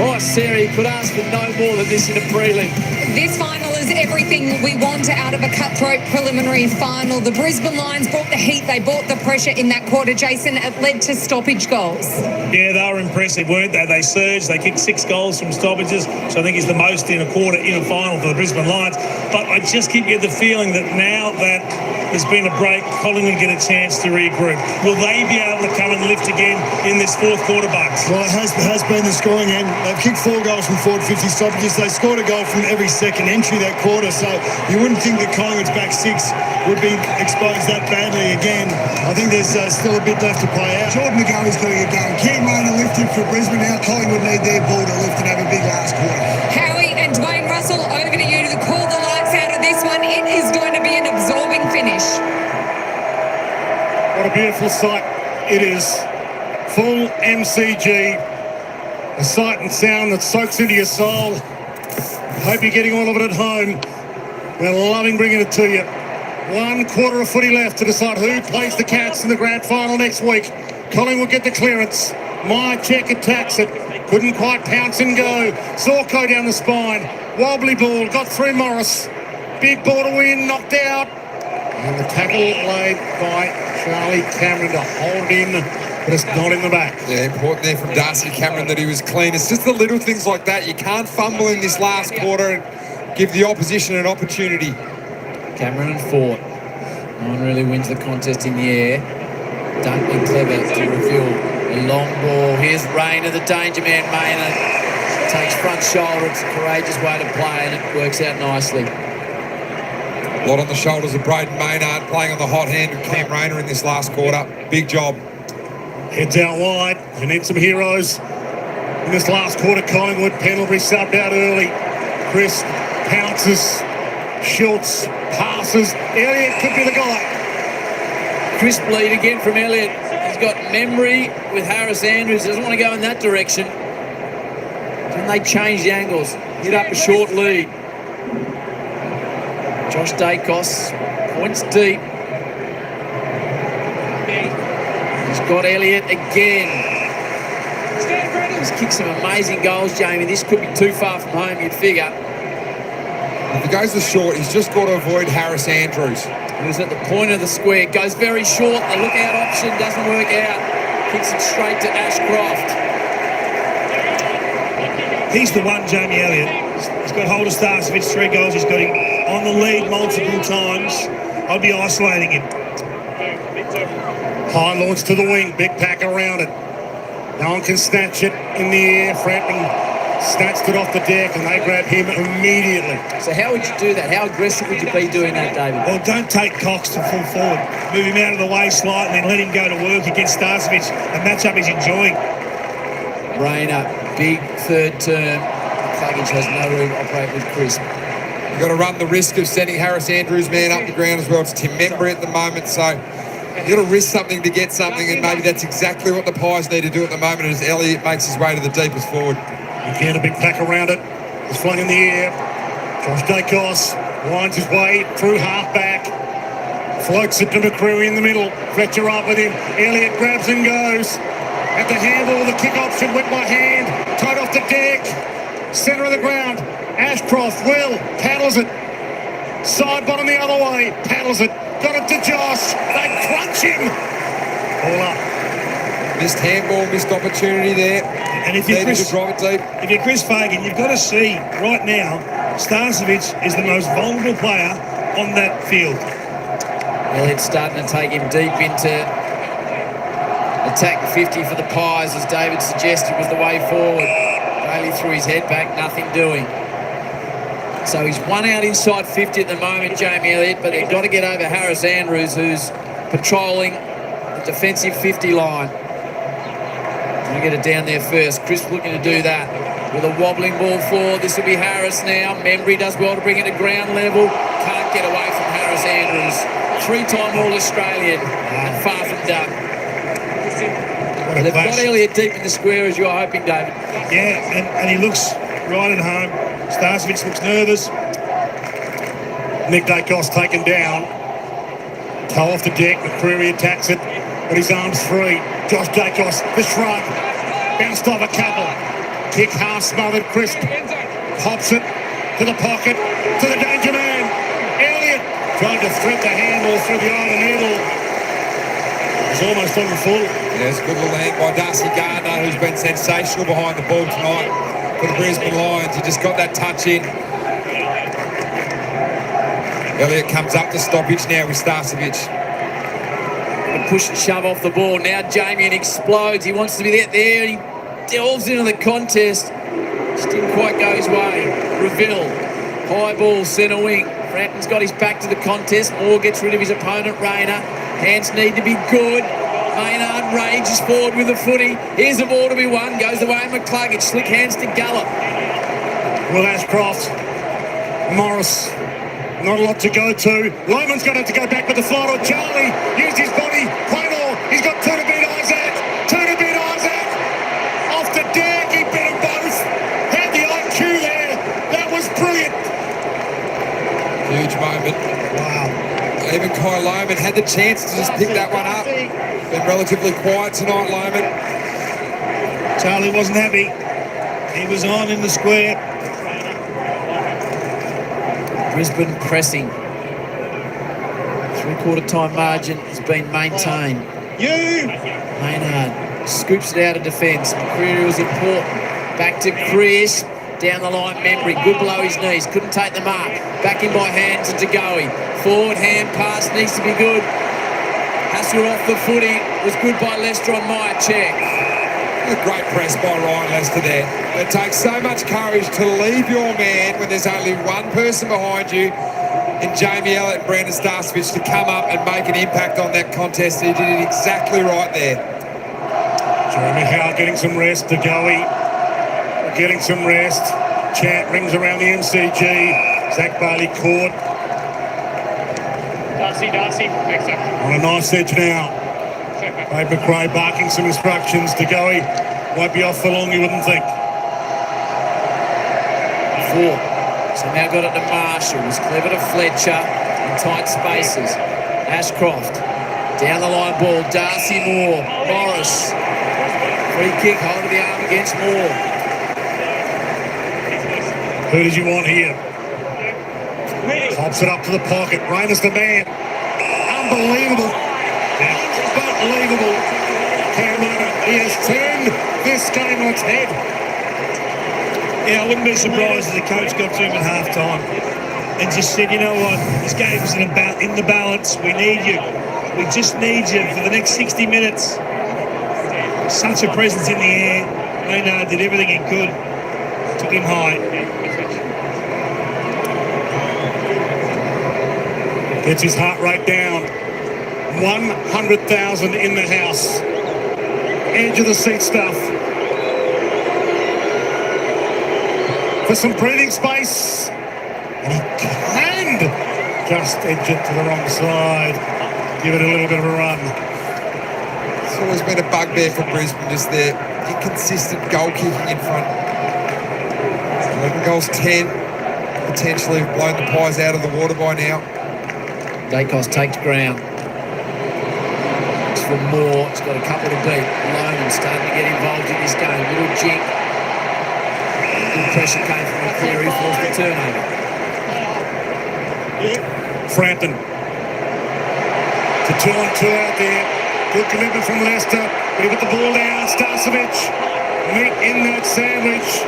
Oh, Seri, could ask for no more than this in a prelim. This final is everything we want out of a cutthroat preliminary final. The Brisbane Lions brought the heat, they brought the pressure in that quarter, Jason. It led to stoppage goals. Yeah, they were impressive, weren't they? They surged, they kicked 6 goals from stoppages, which I think is the most in a quarter in a final for the Brisbane Lions. But I just keep getting the feeling that now that there's been a break, Collingwood get a chance to regroup. Will they be able to come and lift again in this fourth quarter, Bucks? Well, it has been the scoring end. They've kicked 4 goals from 50 stoppages. They scored a goal from every second entry that quarter, so you wouldn't think that Collingwood's back 6 would be exposed that badly again. I think there's still a bit left to play out. Jordan McGowan's got to get going. Keep Maynard lifted for Brisbane now. Collingwood need their ball to lift and have a big last quarter. Howie and Dwayne Russell, over to you to call the lights out of this one. It is going to be an absorbing finish. What a beautiful sight it is. Full MCG. A sight and sound that soaks into your soul. Hope you're getting all of it at home. We're loving bringing it to you. 1 quarter of footy left to decide who plays the Cats in the grand final next week. Collingwood get the clearance. Check attacks it. Couldn't quite pounce and go. Zorko down the spine. Wobbly ball. Got through Morris. Big ball to win. Knocked out. And the tackle laid by Charlie Cameron to hold in, but it's not in the back. Yeah, important there from Darcy Cameron that he was clean. It's just the little things like that. You can't fumble in this last quarter and give the opposition an opportunity. Cameron and Fort. No one really wins the contest in the air. Dunkley clever to reveal a long ball. Here's Rayner, the danger man. Maynard takes front shoulder. It's a courageous way to play and it works out nicely. A lot on the shoulders of Braden Maynard, playing on the hot hand of Cam Rayner in this last quarter. Big job. Heads out wide. You need some heroes. In this last quarter, Collingwood, Pendlebury subbed out early. Chris pounces, Schultz passes. Elliott could be the guy. Crisp lead again from Elliott. He's got memory with Harris Andrews. Doesn't want to go in that direction. Can they change the angles? Hit up a short lead. Josh Dacos points deep. He's got Elliott again. He's kicked some amazing goals, Jamie. This could be too far from home, you'd figure. If he goes to short, he's just got to avoid Harris Andrews. He's at the point of the square. Goes very short. The lookout option doesn't work out. Kicks it straight to Ashcroft. He's the one, Jamie Elliott. He's got hold of Starcevich, 3 goals. He's got him on the lead multiple times. I'll be isolating him. High launch to the wing. Big pack around it. No one can snatch it in the air. Frampton snatched it off the deck and they grab him immediately. So how would you do that? How aggressive would you be doing that, David? Well, don't take Cox to full forward. Move him out of the way slightly and let him go to work against Starcevich. The matchup he's enjoying. Rayner, big third term. Cluggage has no room to operate with Chris. You've got to run the risk of sending Harris Andrews' man up the ground as well. It's Tim Membry at the moment, so you've got to risk something to get something, and maybe that's exactly what the Pies need to do at the moment as Elliott makes his way to the deepest forward. Again, a big pack around it. It's flung in the air. Josh Dacos winds his way through half-back. Floats it to McCreary in the middle. Fletcher up with him. Elliott grabs and goes. At the handle, the kick option went by hand. Tied off the deck. Centre of the ground. Ashcroft, paddles it. Side bottom the other way. Paddles it. Got it to Josh. They crunch him. All up. Missed handball, missed opportunity there. And if you're Chris Fagan, you've got to see right now, Starcevich is the most vulnerable player on that field. Elliott's starting to take him deep into attack 50 for the Pies, as David suggested was the way forward. Bailey threw his head back, nothing doing. So he's one out inside 50 at the moment, Jamie Elliott, but they've got to get over Harris Andrews, who's patrolling the defensive 50 line. Going to get it down there first. Chris looking to do that with a wobbling ball forward. This will be Harris now. Membry does well to bring it to ground level. Can't get away from Harris Andrews. 3-time All-Australian and far from done. They've got Elliott deep in the square as you're hoping, David. Yeah, and he looks right at home. Starcevich looks nervous. Nick Dacos taken down. Toe off the deck, McCreary attacks it, but his arm's free. Josh Dacos, the shrug, bounced off a couple. Kick half smothered, crisp. Pops it to the pocket, to the danger man. Elliott trying to thread the handle through the eye of the needle. He's almost on the full. Yes, good little hand by Darcy Gardner, who's been sensational behind the ball tonight for the Brisbane Lions. He just got that touch in. Elliott comes up to stoppage now with Starcevic. Push and shove off the ball. Now Damien explodes. He wants to be there. He delves into the contest. Just didn't quite go his way. Reville, high ball, centre wing. Frampton's got his back to the contest. Moore gets rid of his opponent, Rayner. Hands need to be good. Maynard rages forward with the footy. Here's the ball to be won. Goes the way of McCluggage. Slick hands to Gallup. Will Ashcroft. Morris. Not a lot to go to. Loman's going to have to go back with the final. Charlie used his body. Playnor. He's got two to beat Isaac. Two to beat Isaac. Off the deck. He beat them both. Had the IQ there. That was brilliant. Huge moment. Wow. Even Kyle Loman had the chance to just pick that one up. Been relatively quiet tonight, Loman. Charlie wasn't happy. He was on in the square. Brisbane pressing. Three-quarter time margin has been maintained. Maynard scoops it out of defence. McCreary was important. Back to Chris. Down the line, Membry. Good below his knees. Couldn't take the mark. Back in by hands to Goey. Forward hand pass needs to be good. Hassel off the footy. Was good by Lester on Myercheck. A great press by Ryan Lester there. It takes so much courage to leave your man when there's only one person behind you in Jamie Elliott and Brandon Starcevic to come up and make an impact on that contest. He did it exactly right there. Jeremy Howe getting some rest. To Goey getting some rest. Chant rings around the MCG. Zach Bailey caught. Darcy, excellent. On a nice edge now. Ray McRae barking some instructions to Goey. Won't be off for long, you wouldn't think. Four. So now got it to Marshall. Was clever to Fletcher in tight spaces. Ashcroft. Down the line ball. Darcy Moore. Morris. Free kick. Hold of the arm against Moore. Who did you want here? Pops it up to the pocket. Rayner's the man. Unbelievable. Unbelievable. Cameron, he has turned this game on its head. Yeah, I wouldn't be surprised if the coach got to him at half-time and just said, you know what, this game's in the balance. We need you. We just need you for the next 60 minutes. Such a presence in the air. Maynard did everything he could. Took him high. Gets his heart rate down. 100,000 in the house. Edge of the seat stuff. For some breathing space. And he can just edge it to the wrong side. Give it a little bit of a run. It's always been a bugbear for Brisbane, just their inconsistent goal kicking in front. 11 goals, 10. Potentially have blown the Pies out of the water by now. Dacos takes ground. Looks for Moore. He's got a couple to beat. Loman starting to get involved in this game. Little jink. Good pressure came from McCleary. Forced the turnover. Frampton. To 2-on-2 out there. Good commitment from Leicester. But he put the ball down. Starcevic. Meat in that sandwich.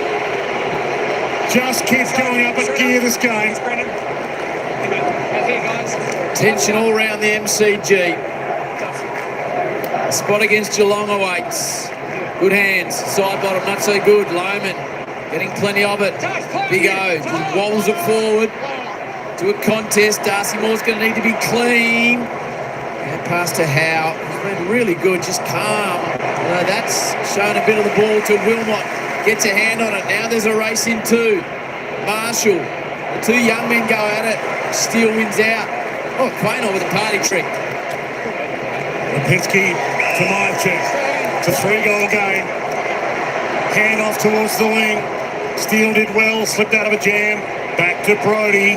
Just keeps going up at gear this game. Tension all around the MCG. Spot against Geelong awaits. Good hands. Side bottom, not so good. Loman getting plenty of it. Big O. He wobbles it forward to a contest. Darcy Moore's going to need to be clean. And pass to Howe. He's been really good, just calm. That's shown a bit of the ball to Wilmot. Gets a hand on it. Now there's a race in two. Marshall. The two young men go at it. Steele wins out. Oh, Quaynor with a party trick. Lipinski to Myercheck. It's a 3-goal game. Hand off towards the wing. Steele did well, slipped out of a jam. Back to Brodie.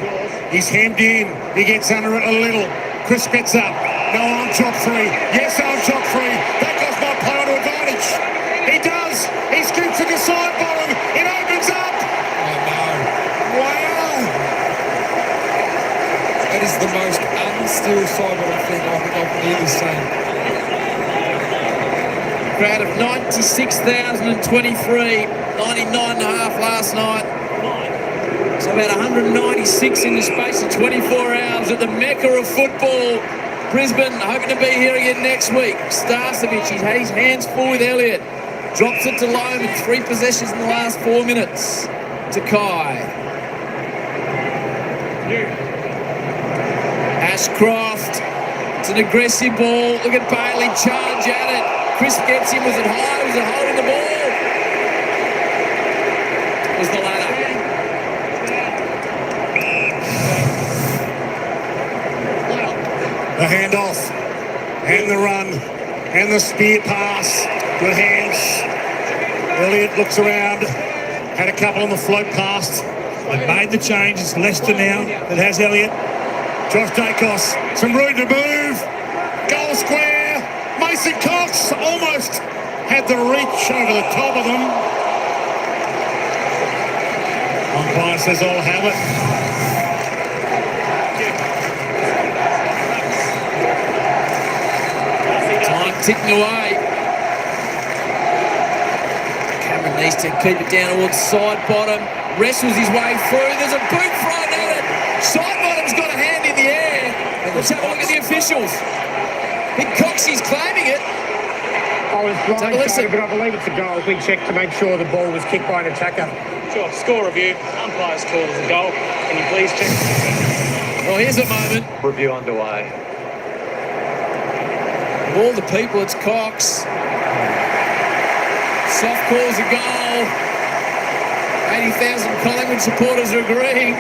He's hemmed in. He gets under it a little. Chris gets up. No arm chop free. Yes, arm chop free. That goes my player to advantage. He does. He scoops to the side bottom. It opens up. Oh, no. Wow. That is the most unstill cyber thing I think I've nearly seen. Crowd of 96,023, 99.5 last night. So about 196 in the space of 24 hours at the Mecca of football. Brisbane hoping to be here again next week. Starcevic, he's had his hands full with Elliott. Drops it to Loam in 3 possessions in the last 4 minutes to Kai. Ashcroft, it's an aggressive ball. Look at Bailey charge at it. Chris gets him. Was it high? Was it holding the ball? It was the ladder. The handoff, and the run, and the spear pass. Good hands. Elliott looks around, had a couple on the float past. They've made the change. It's Leicester now that has Elliott. Josh Dacos, some room to move. Goal square. Mason Cox almost had the reach over the top of them. Umpire says I'll have it. Time ticking away. Cameron needs to keep it down towards side bottom. Wrestles his way through. There's a boot thrown at it. Side bottom's got a hand in the air. Let's have a look at the officials. Big Coxie's claiming it. I was blindsided, but I believe it's a goal. We checked to make sure the ball was kicked by an attacker. Sure, score review. Umpire's called as a goal. Can you please check? Well, here's a moment. Review underway. Of all the people, it's Cox. Soft calls a goal. 80,000 Collingwood supporters are agreeing.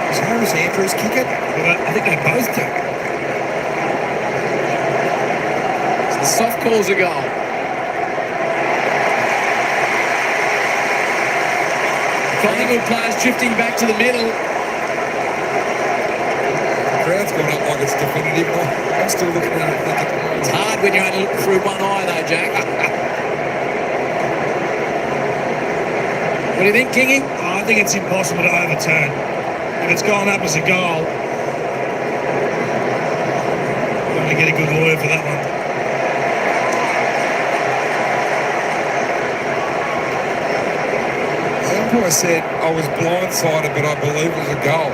Does Harris Andrews kick it? I think they both do. So the soft calls a goal. Collingwood players drifting back to the middle. The crowd's gone up like it's definitive. I'm still looking at it thinking, It's hard when you're only looking through one eye, though, Jack. What do you think, Kingy? I think it's impossible to overturn. If it's gone up as a goal, you're going to get a good lawyer for that one. the umpire said I was blindsided, but I believe it was a goal.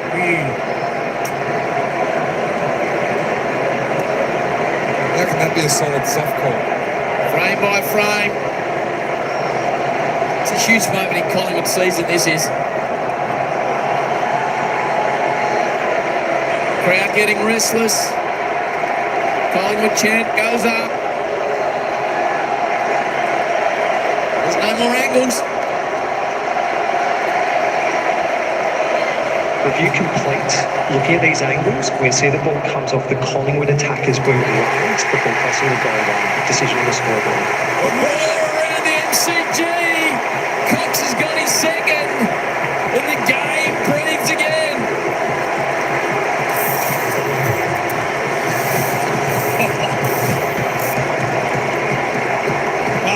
How can that be a solid soft call? Frame by frame. It's a huge moment in Collingwood season, this is. Crowd getting restless. Collingwood chant goes up. There's no more angles. Review complete. Looking at these angles, we see the ball comes off the Collingwood attacker's boot right before crossing the goal line. Decision on the scoreboard. All around the MCG. Cox has got his second. And the game breathes again.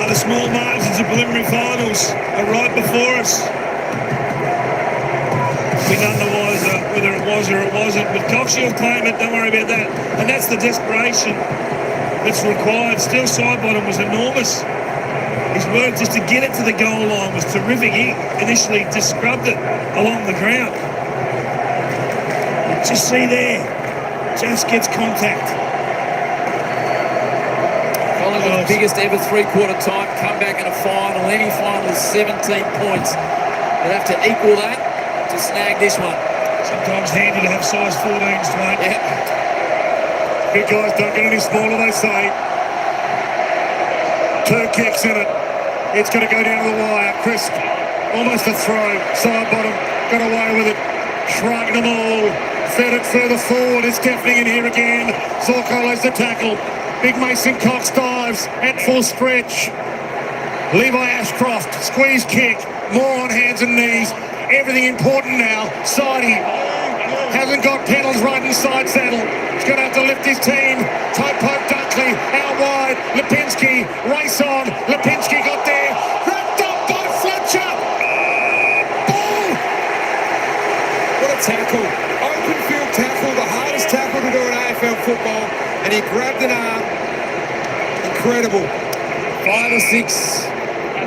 The small margins of preliminary finals are right before us. We're none the wiser whether it was or it wasn't, but Coxie will claim it, don't worry about that. And that's the desperation that's required. Still, side bottom was enormous. His work just to get it to the goal line was terrific. He initially just scrubbed it along the ground. You just see there, just gets contact. Collingwood's biggest ever three-quarter time comeback in a final. Any final is 17 points. They'll have to equal that to snag this one. Sometimes handy to have size 14s, mate. Yeah. Big guys don't get any smaller, they say. 2 kicks in it. It's going to go down to the wire. Crisp, almost a throw. Side bottom, got away with it. Shrugged them all. Fed it further forward. It's deafening in here again. Zorko lays the tackle. Big Mason Cox dives at full stretch. Levi Ashcroft, squeeze kick. More on hands and knees. Everything important now. Sidey hasn't got pedals right inside saddle. He's going to have to lift his team. Topo Duckley out wide. Lipinski, race on. Lipinski got there. Wrapped up by Fletcher. Ball. What a tackle. Open field tackle, the hardest tackle to do in AFL football. And he grabbed an arm. Incredible. 5 or 6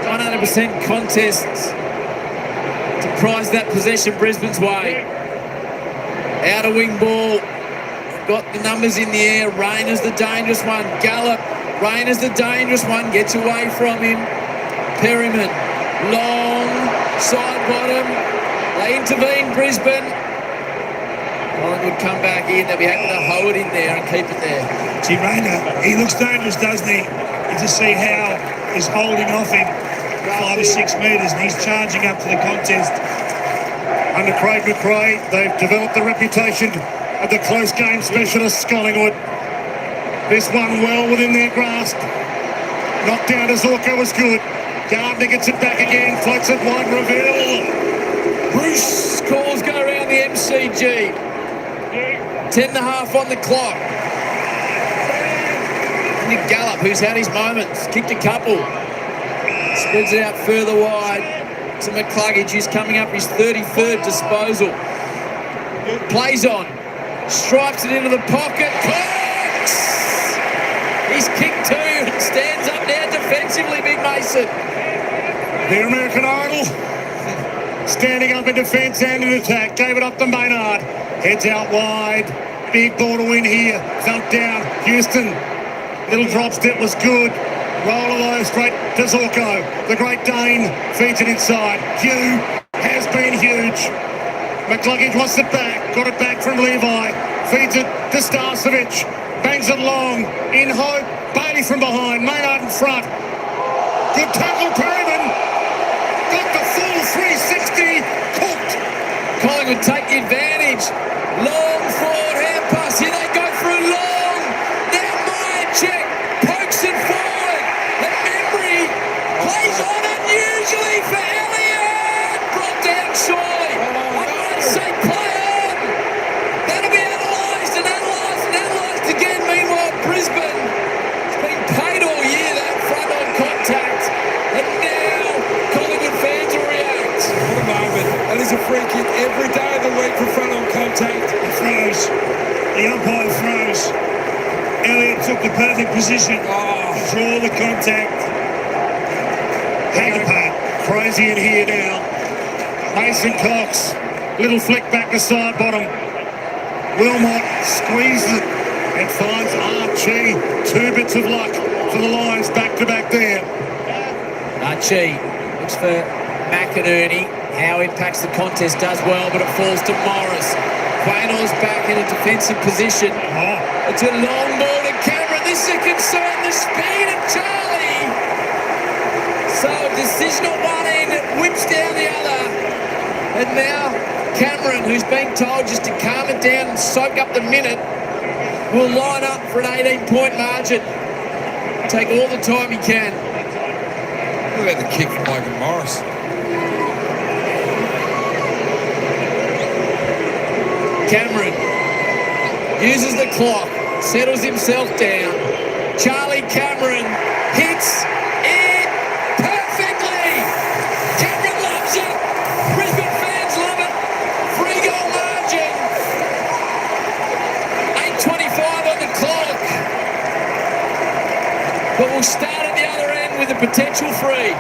100% contests to prize that possession Brisbane's way. Outer wing ball. Got the numbers in the air. Rayner's the dangerous one. Gallup. Rayner's the dangerous one. Gets away from him. Perryman. Long. Side bottom. They intervene, Brisbane. Collingwood come back in. They'll be happy to hold it in there and keep it there. Gee, Rayner, he looks dangerous, doesn't he? You just see how he's holding off him 5 or 6 metres and he's charging up to the contest. Under Craig McRae, they've developed the reputation of the close game specialists, Collingwood. This one well within their grasp. Knocked down to Zorko was good. Gardner gets it back again, floats it wide, Reveal. Bruce calls go around the MCG. 10.5 on the clock. Nick Gallup, who's had his moments, kicked a couple. Spreads it out further wide to McCluggage, who's coming up his 33rd disposal. Plays on. Stripes it into the pocket. Cox! He's kicked 2 and stands up now defensively, Big Mason. The American Idol. Standing up in defence and in attack. Gave it up to Maynard. Heads out wide. Big ball to win here. Thumped down. Houston. Little drop step was good. Roll of those straight to Zorko. The Great Dane feeds it inside. Hugh has been huge. McCluggage wants it back. Got it back from Levi. Feeds it to Starcevic. Bangs it long. In hope. Bailey from behind. Maynard in front. Good tackle, Perryman. Got the full 360. Cooked. Collingwood take the advantage. Long forward hand pass. Here they go through long. Now Myercheck pokes it forward. And Membry plays on unusually for Elliott. Brought down shortly. I might say play on. That'll be analysed and analysed and analysed again. Meanwhile, Brisbane has been paid all year, that front on contact. And now Collingwood fans will react. What a moment. That is a free kick every day of the week for front on contact. He throws. The umpire throws. Elliott took the perfect position to draw the contact. Hagapart, crazy in here now. Mason Cox, little flick back to side bottom. Wilmot squeezes it and finds Archie. 2 bits of luck for the Lions back to back there. Archie looks for McInerney. How impacts the contest does well, but it falls to Morris. Quaynor's back in a defensive position. It's a long ball to Cameron. This is a concern, the speed of Charlie. So decision on one end, it whips down the other. And now Cameron, who's been told just to calm it down and soak up the minute, will line up for an 18-point margin. Take all the time he can. Look at the kick from Logan Morris. Cameron uses the clock, settles himself down. Charlie Cameron hits it perfectly. Cameron loves it. Brisbane fans love it. 3-goal margin. 8:25 on the clock. But we'll start at the other end with a potential free.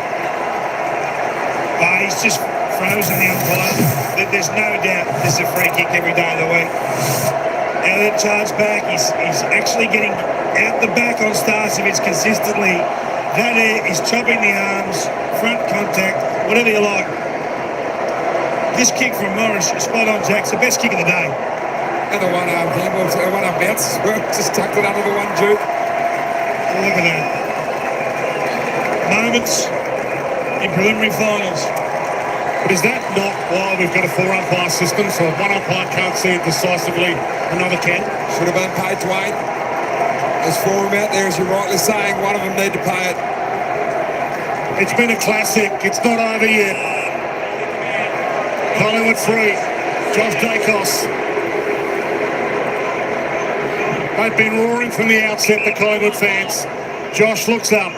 He's just frozen the umpire. There's no doubt this is a free kick every day of the week. Elliott charged back. He's actually getting out the back on Starcevic consistently. That is chopping the arms, front contact, whatever you like. This kick from Morris, spot on, Jack. It's the best kick of the day. And the one-arm handball, the one-arm bounce as well. Just tucked it under the one juke. Look at that. Moments in preliminary finals. But is that not why we've got a 4-umpire system? So if one umpire can't see it decisively, another can? Should have been paid, Dwayne. There's 4 of them out there, as you're rightly saying. One of them need to pay it. It's been a classic. It's not over yet. Collingwood free. Josh Dacos. They've been roaring from the outset, the Collingwood fans. Josh looks up.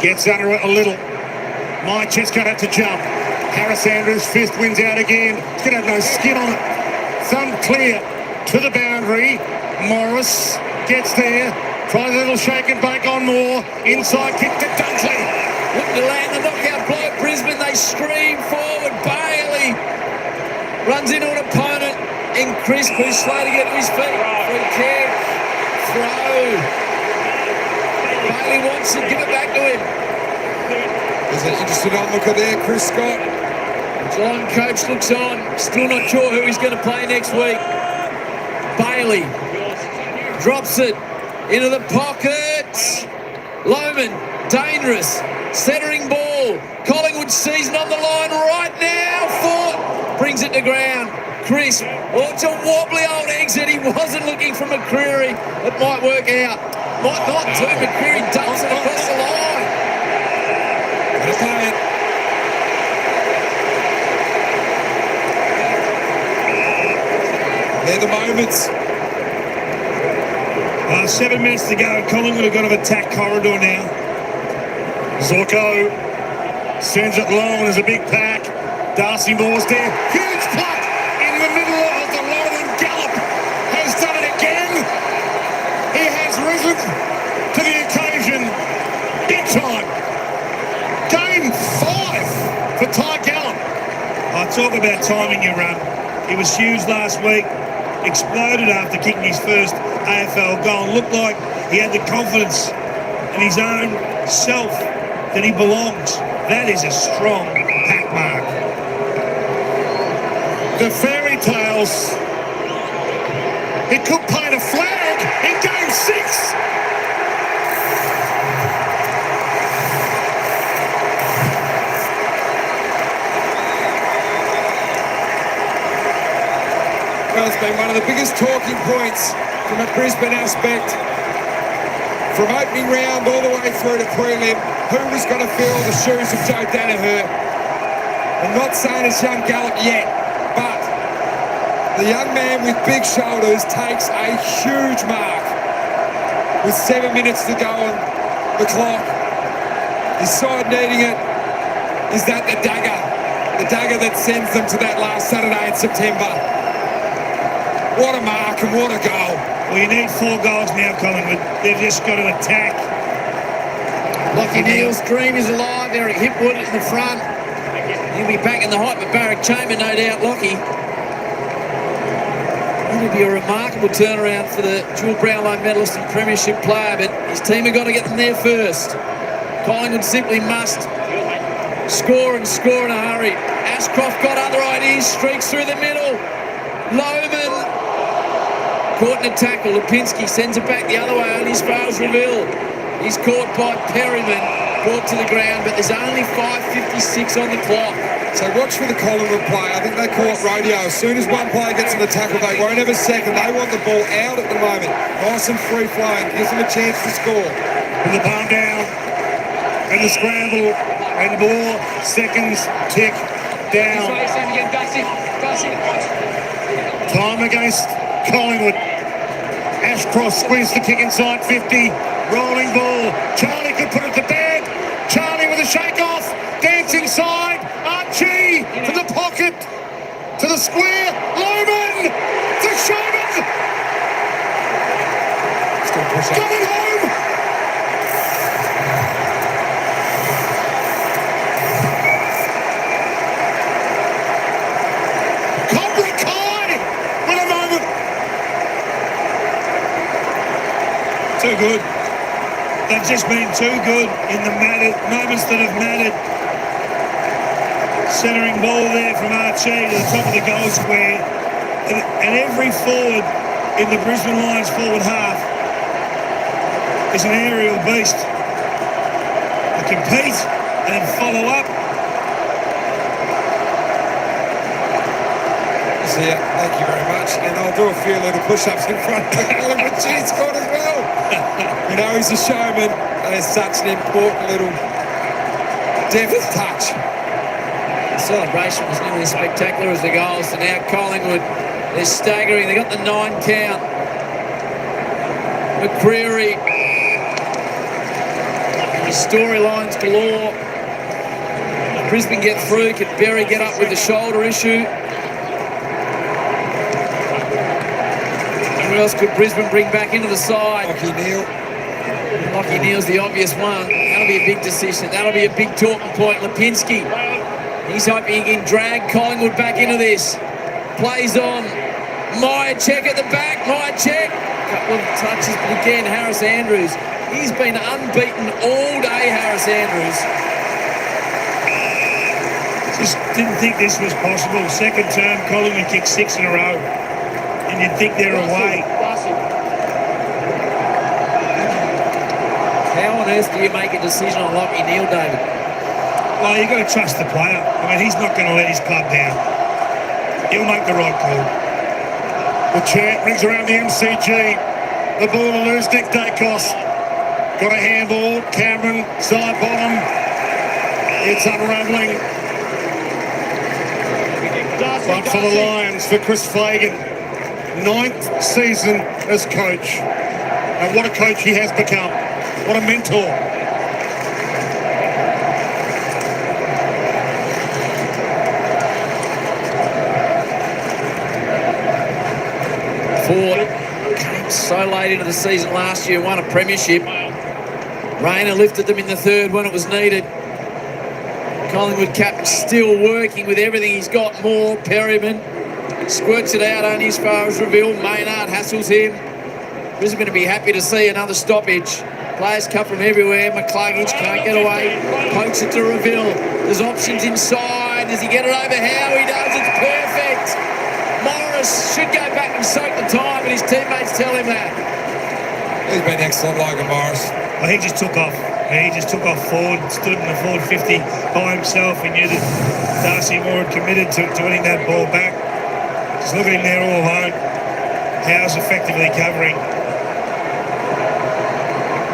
Gets under it a little. Mychet's going to have to jump. Harris Andrews, fifth, wins out again. He's going to have no skin on it. Thumb clear to the boundary. Morris gets there. Tries a little shake and bake on Moore. Inside kick to Dunkley. Looking to land the knockout blow. Brisbane, they scream forward. Bailey runs into an opponent in Crisp, who's slow to get to his feet. Free kick. Throw. Bailey wants it. Give it back to him. There's an interesting onlooker there, Chris Scott. Geelong coach looks on. Still not sure who he's going to play next week. Bailey drops it into the pocket. Loman, dangerous. Centering ball. Collingwood season on the line right now. Fort brings it to ground. Crisp. Oh, it's a wobbly old exit. He wasn't looking for McCreary. It might work out. Might not too. McCreary dumps it across the line. They're the moments. 7 minutes to go. Collingwood have got to attack corridor now. Zorko sends it long. There's a big pack. Darcy Moore's there. Huge puck in the middle of the Lowland Gallop. Has done it again. He has risen to the occasion. Big time. Game 5 for Ty Gallop. I talk about timing your run. He was huge last week. Exploded after kicking his first AFL goal. Looked like he had the confidence in his own self that he belongs. That is a strong pack mark. The fairy tales. It could paint a flag in game 6. Well, it's been one of the biggest talking points from a Brisbane aspect. From opening round all the way through to prelim, who was going to fill the shoes of Joe Danaher? I'm not saying it's young Gallop yet, but the young man with big shoulders takes a huge mark. With 7 minutes to go on the clock, his side needing it. Is that the dagger? The dagger that sends them to that last Saturday in September. What a mark and what a goal. Well, you need 4 goals now, Collingwood. They've just got to attack. Lockie Neal's dream is alive. Eric Hipwood in the front. He'll be back in the hot barbaric chamber, no doubt, Lockie. It'll be a remarkable turnaround for the dual Brownlow medalist and premiership player, but his team have got to get them there first. Collingwood simply must score and score in a hurry. Ashcroft got other ideas, streaks through the middle. Loman caught in a tackle. Lipinski sends it back the other way, only as far as Reville. He's caught by Perryman, brought to the ground, but there's only 5:56 on the clock. So watch for the Collingwood play. I think they call it rodeo. As soon as one player gets in the tackle, they won't have a second. They want the ball out at the moment. Nice and free-flowing. Gives them a chance to score. And the palm down. And the scramble. And more seconds tick down. Time against Collingwood. Ashcroft squeezed the kick inside 50. Rolling ball. Charlie could put it to bed. Charlie with a shake off. Dance inside. Archie to the pocket. To the square. Loman. To Sherman. Got it home. Too good. They've just been too good in the moments that have mattered. Centering ball there from Archie to the top of the goal square. And every forward in the Brisbane Lions forward half is an aerial beast. They compete and then follow up. Yeah, thank you very much. And I'll do a few little push-ups in front of the Collingwood cheer squad as well. You know, he's a showman, and it's such an important little deft touch. The celebration was nearly as spectacular as the goals. So now Collingwood, they're staggering. They got the 9 count. McCreary. The storylines galore. Brisbane get through. Could Berry get up with the shoulder issue? Who else could Brisbane bring back into the side? Lachie Neale. Lachie Neale's the obvious one. That'll be a big decision. That'll be a big talking point. Lipinski. He's hoping he can drag Collingwood back into this. Plays on. Myercheck at the back. Myercheck. Couple of touches, but again, Harris Andrews. He's been unbeaten all day, Harris Andrews. Just didn't think this was possible. Second term, Collingwood kicked 6 in a row. And you'd think they're away. How on earth do you make a decision on Lachie Neale, David? Well, you've got to trust the player. I mean, he's not going to let his club down. He'll make the right call. The champ rings around the MCG. The ball to lose, Nick Dacos. Got a handball. Cameron, side bottom. It's unravelling. But for the Lions, for Chris Fagan. 9th season as coach. And what a coach he has become. What a mentor. Ford came so late into the season last year, won a premiership. Rayner lifted them in the third when it was needed. Collingwood captain still working with everything he's got more. Perryman squirts it out only as far as Reveal. Maynard hassles him. Brisbane going to be happy to see another stoppage. Players come from everywhere. McCluggage can't get away. Pokes it to Reveal. There's options inside. Does he get it over? How he does. It's perfect. Morris should go back and soak the time, but his teammates tell him that. He's been excellent, Logan Morris. Well, he just took off. He just took off forward, stood in the forward 50 by himself. He knew that Darcy Moore had committed to winning that ball back. Just look at him there all alone. Howe's effectively covering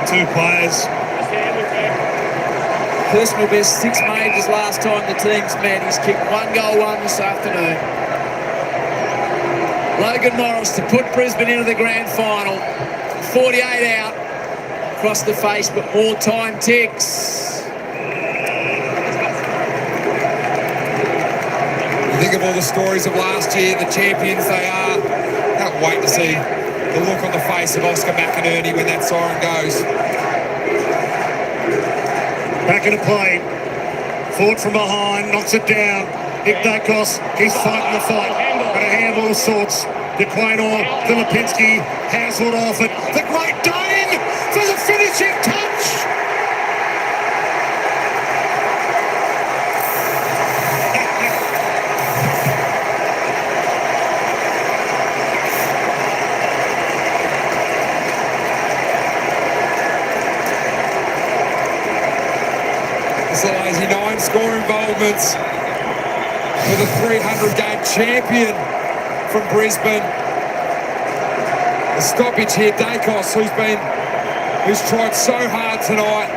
2 players. Personal best 6 majors last time the teams met. He's kicked 1 goal, 1 this afternoon. Logan Morris to put Brisbane into the grand final. 48 out. Across the face, but more time ticks. You think of all the stories of last year, the champions they are. Can't wait to see the look on the face of Oscar McInerney when that siren goes. Back into play. Ford from behind, knocks it down. Nick Dacos, he's fighting the fight. But a handball of sorts. DeQuainor, Filipinski, Haswood off it. The Great Dane for the finishing touch. Salazy 9 score involvements for the 300-game champion from Brisbane. The stoppage here, Dacos, who's tried so hard tonight.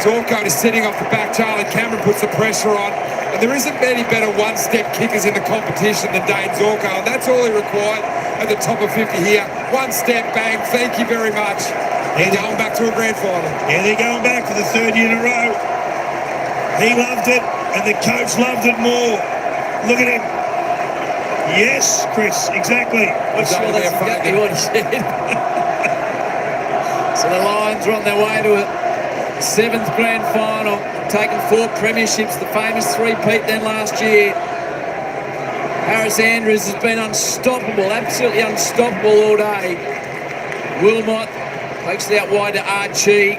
Zorko is sitting off the back. Charlie Cameron puts the pressure on. And there isn't many better one-step kickers in the competition than Dane Zorko. And that's all he required at the top of 50 here. One step, bang, thank you very much. They're going back to a grand final. Yeah, they're going back for the 3rd year in a row. He loved it, and the coach loved it more. Look at him. Yes, Chris, exactly. I'm sure that's exactly what he said. So the Lions are on their way to a 7th grand final, taking 4 premierships, the famous 3-peat then last year. Harris Andrews has been unstoppable, absolutely unstoppable all day. Wilmot takes it out wide to Archie.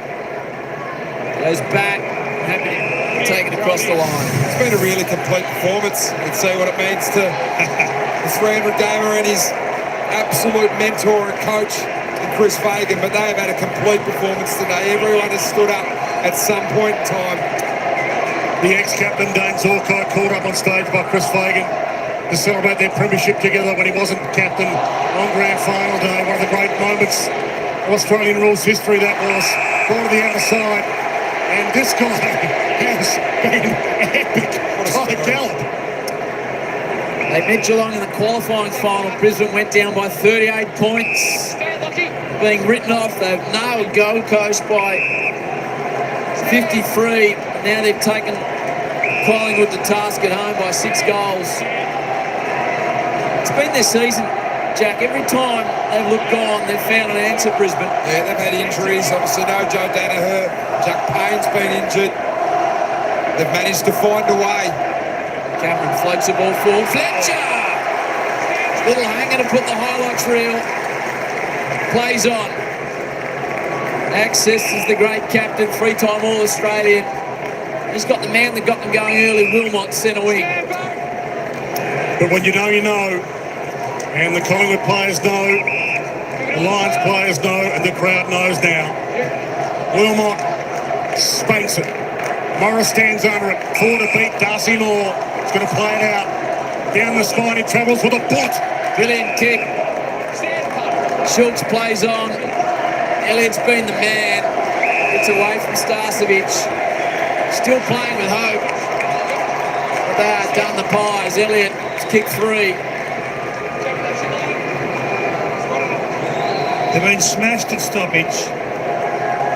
Goes back, happy to take it across the line. It's been a really complete performance. You can see what it means to the 300 gamer and his absolute mentor and coach in Chris Fagan, but they have had a complete performance today. Everyone has stood up at some point in time. The ex-captain Dane Zorko called up on stage by Chris Fagan to celebrate their premiership together when he wasn't captain on grand final day. One of the great moments of Australian rules history that was. Ball to the other side, and this guy has been epic. Tyler Gallop They met Geelong in the qualifying final. Brisbane went down by 38 points. Being written off, they've nailed Gold Coast by 53. Now they've taken Collingwood to task at home by 6 goals. It's been their season, Jack. Every time they've looked on, they've found an answer, Brisbane. Yeah, they've had injuries. Obviously, no Joe Danaher. Jack Payne's been injured. They've managed to find a way. Cameron floats the ball forward. Fletcher! Little hanger to put the highlights reel. Plays on. Accesses the great captain, 3-time All-Australian. He's got the man that got them going early, Wilmot, centre wing. But when you know, you know. And the Collingwood players know, the Lions players know, and the crowd knows now. Wilmot spanks it. Morris stands under it. 4 to beat Darcy Moore. He's going to play it out. Down the spine, he travels with a boot. Brilliant kick. Schultz plays on. Elliott's been the man. Gets away from Starcevic. Still playing with hope. But they are done the pies. Elliott's kicked 3. They've been smashed at stoppage.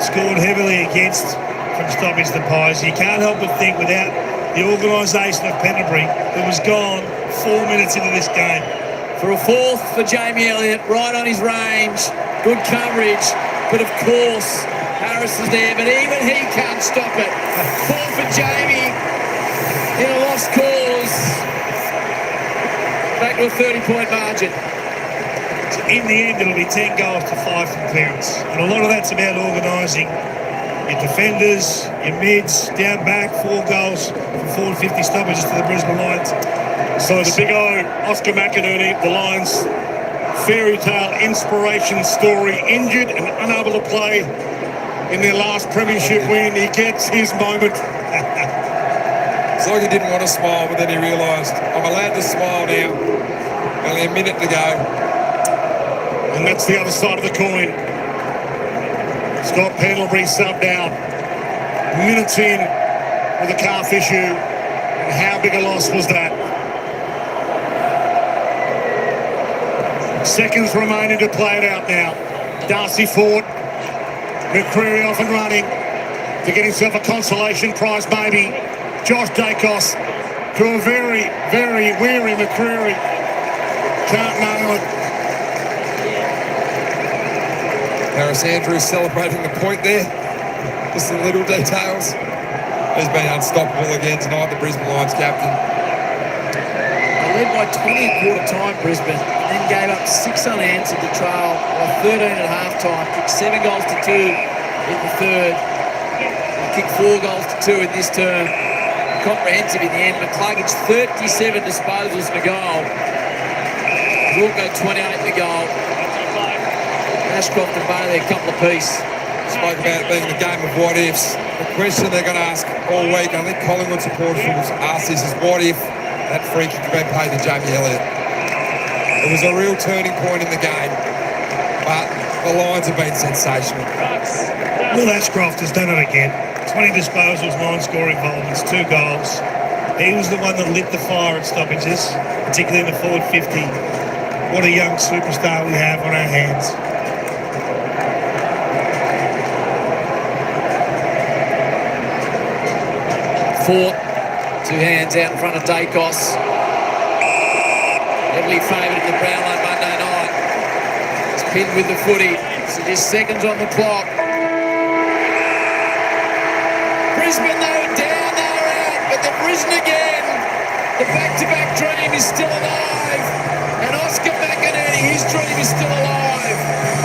Scored heavily against from stoppage the Pies. You can't help but think without the organisation of Pendlebury that was gone 4 minutes into this game. For a 4th for Jamie Elliott, right on his range. Good coverage. But of course, Harris is there, but even he can't stop it. 4 for Jamie in a lost cause. Back to a 30-point margin. So in the end, it'll be 10 goals to 5 from clearance. And a lot of that's about organising your defenders, your mids, down back, 4 goals from 450 stoppages to the Brisbane Lions. So the big O, Oscar McInerney, the Lions' fairy tale inspiration story, injured and unable to play in their last premiership win. He gets his moment. It's like he didn't want to smile, but then he realised, I'm allowed to smile now. Only a minute to go. And that's the other side of the coin. Scott Pendlebury subbed out. Minutes in with a calf issue. And how big a loss was that? Seconds remaining to play it out now. Darcy Ford. McCreary off and running to get himself a consolation prize maybe. Josh Dacos to a very, very weary McCreary. Can't nail it. Harris Andrews celebrating the point there. Just the little details. He's been unstoppable again tonight, the Brisbane Lions captain. They led by 20 at quarter time, Brisbane, and then gave up 6 unanswered to trail by 13 at half time. Kicked 7 goals to 2 in the third. And kicked 4 goals to 2 in this term. Comprehensive in the end. McCluggage 37 disposals to goal. Zorko 28 to goal. Ashcroft and Bailey a couple apiece. Spoke about it being the game of what ifs. The question they're going to ask all week, I think Collingwood supporters will ask this, is what if that free kick had been paid to Jamie Elliott? It was a real turning point in the game, but the Lions have been sensational. Will Ashcroft has done it again. 20 disposals, 9 scoring involvements, 2 goals. He was the one that lit the fire at stoppages, particularly in the forward 50. What a young superstar we have on our hands. Fort, 2 hands out in front of Dacos. Heavily favoured in the Brownlow Monday night. It's pinned with the footy, so just seconds on the clock. Brisbane, they were down, they were out, but they've risen again. The back-to-back dream is still alive. And Oscar McInerney, his dream is still alive.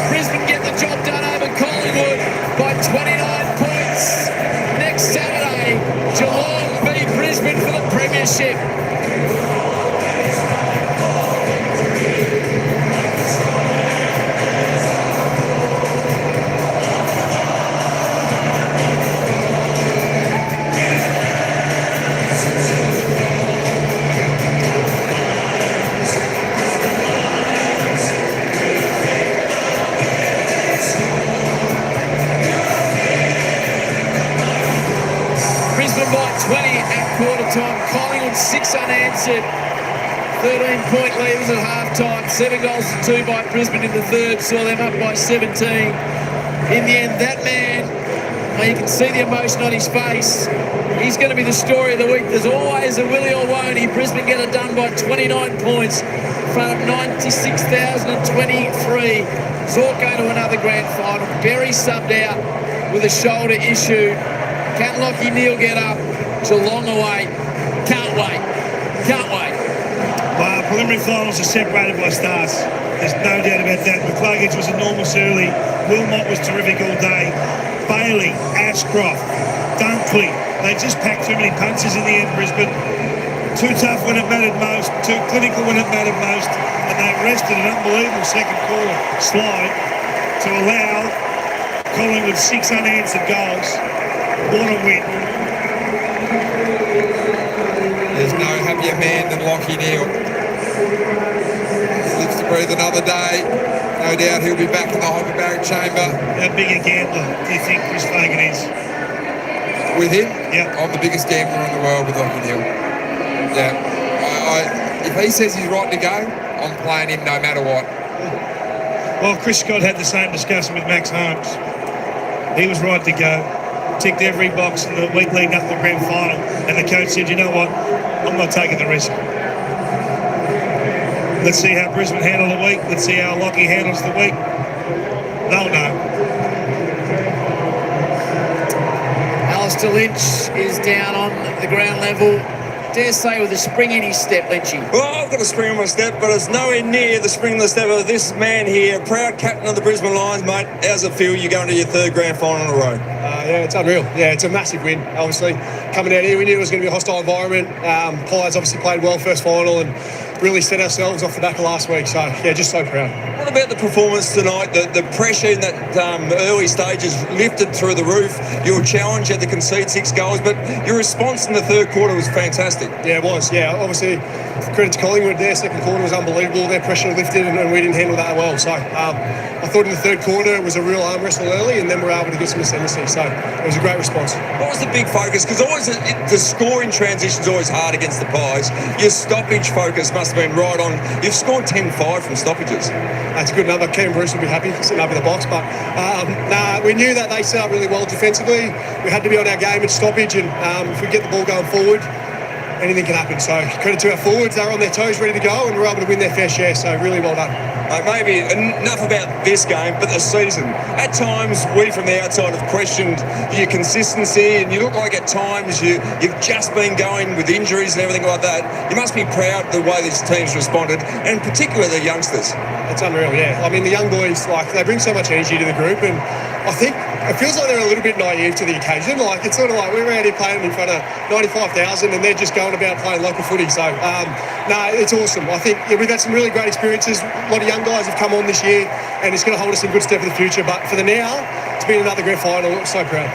Brisbane get the job done over Collingwood by 29 points. Next Saturday, Geelong beat Brisbane for the premiership. Brisbane by 20 at quarter time. Collingwood 6 unanswered. 13-point leaders at half-time. 7 goals to 2 by Brisbane in the third. Saw them up by 17. In the end, that man, you can see the emotion on his face. He's going to be the story of the week. There's always a Willie or won't he. Brisbane get it done by 29 points in front of 96,023. Zorko to another grand final. Berry subbed out with a shoulder issue. Can Lockie Neal get up? Geelong away. Can't wait. Can't wait. Well, preliminary finals are separated by stars. There's no doubt about that. McCluggage was enormous early. Wilmot was terrific all day. Bailey, Ashcroft, Dunkley. They just packed too many punches in the end, Brisbane. Too tough when it mattered most, too clinical when it mattered most, and they rested an unbelievable second quarter slide to allow Collingwood 6 unanswered goals. What a win. There's no happier man than Lockie Neal. Lives to breathe another day. No doubt he'll be back in the hyperbaric chamber. How big a gambler do you think Chris Fagan is? With him? Yeah. I'm the biggest gambler in the world with Lockie Neal. Yeah. If he says he's right to go, I'm playing him no matter what. Well, Chris Scott had the same discussion with Max Holmes. He was right to go. Ticked every box in the week leading up to the grand final, and the coach said, you know what, I'm not taking the risk. Let's see how Brisbane handle the week. Let's see how Lockie handles the week. They'll know. Alistair Lynch is down on the ground level. Dare say with a spring in his step, Lynchy. Well, I've got a spring on my step, but it's nowhere near the spring in the step of this man here, proud captain of the Brisbane Lions, mate. How's it feel? You're going to your third grand final in a row. Yeah, it's unreal. Yeah, it's a massive win, obviously. Coming out here, we knew it was going to be a hostile environment. Pies obviously played well first final and really set ourselves off the back of last week. So, yeah, just so proud. What about the performance tonight? The pressure in that early stages lifted through the roof. Your challenge had to concede 6 goals, but your response in the third quarter was fantastic. Yeah, it was. Yeah, obviously, credit to Collingwood. Their second quarter was unbelievable. Their pressure lifted and we didn't handle that well. So, I thought in the third quarter it was a real arm wrestle early and then we were able to get some ascendancy. So, it was a great response. What was the big focus? Because always the scoring transition is always hard against the Pies. Your stoppage focus must have been right on. You've scored 10-5 from stoppages. That's a good number. Cam Bruce will be happy sitting up in the box. But we knew that they set up really well defensively. We had to be on our game at stoppage, and if we get the ball going forward, anything can happen. So credit to our forwards. They were on their toes, ready to go, and we were able to win their fair share. So really well done. Maybe enough about this game, but the season. At times, we from the outside have questioned your consistency, and you look like at times you've just been going with injuries and everything like that. You must be proud of the way this team's responded, and particularly the youngsters. It's unreal, yeah. I mean, the young boys, they bring so much energy to the group, and I think it feels like they're a little bit naive to the occasion. It's sort of like we're out here playing in front of 95,000 and they're just going about playing local footy. So, it's awesome. I think we've had some really great experiences. A lot of young guys have come on this year and it's going to hold us in good step for the future. But for the now, to be in another grand final, I'm so proud.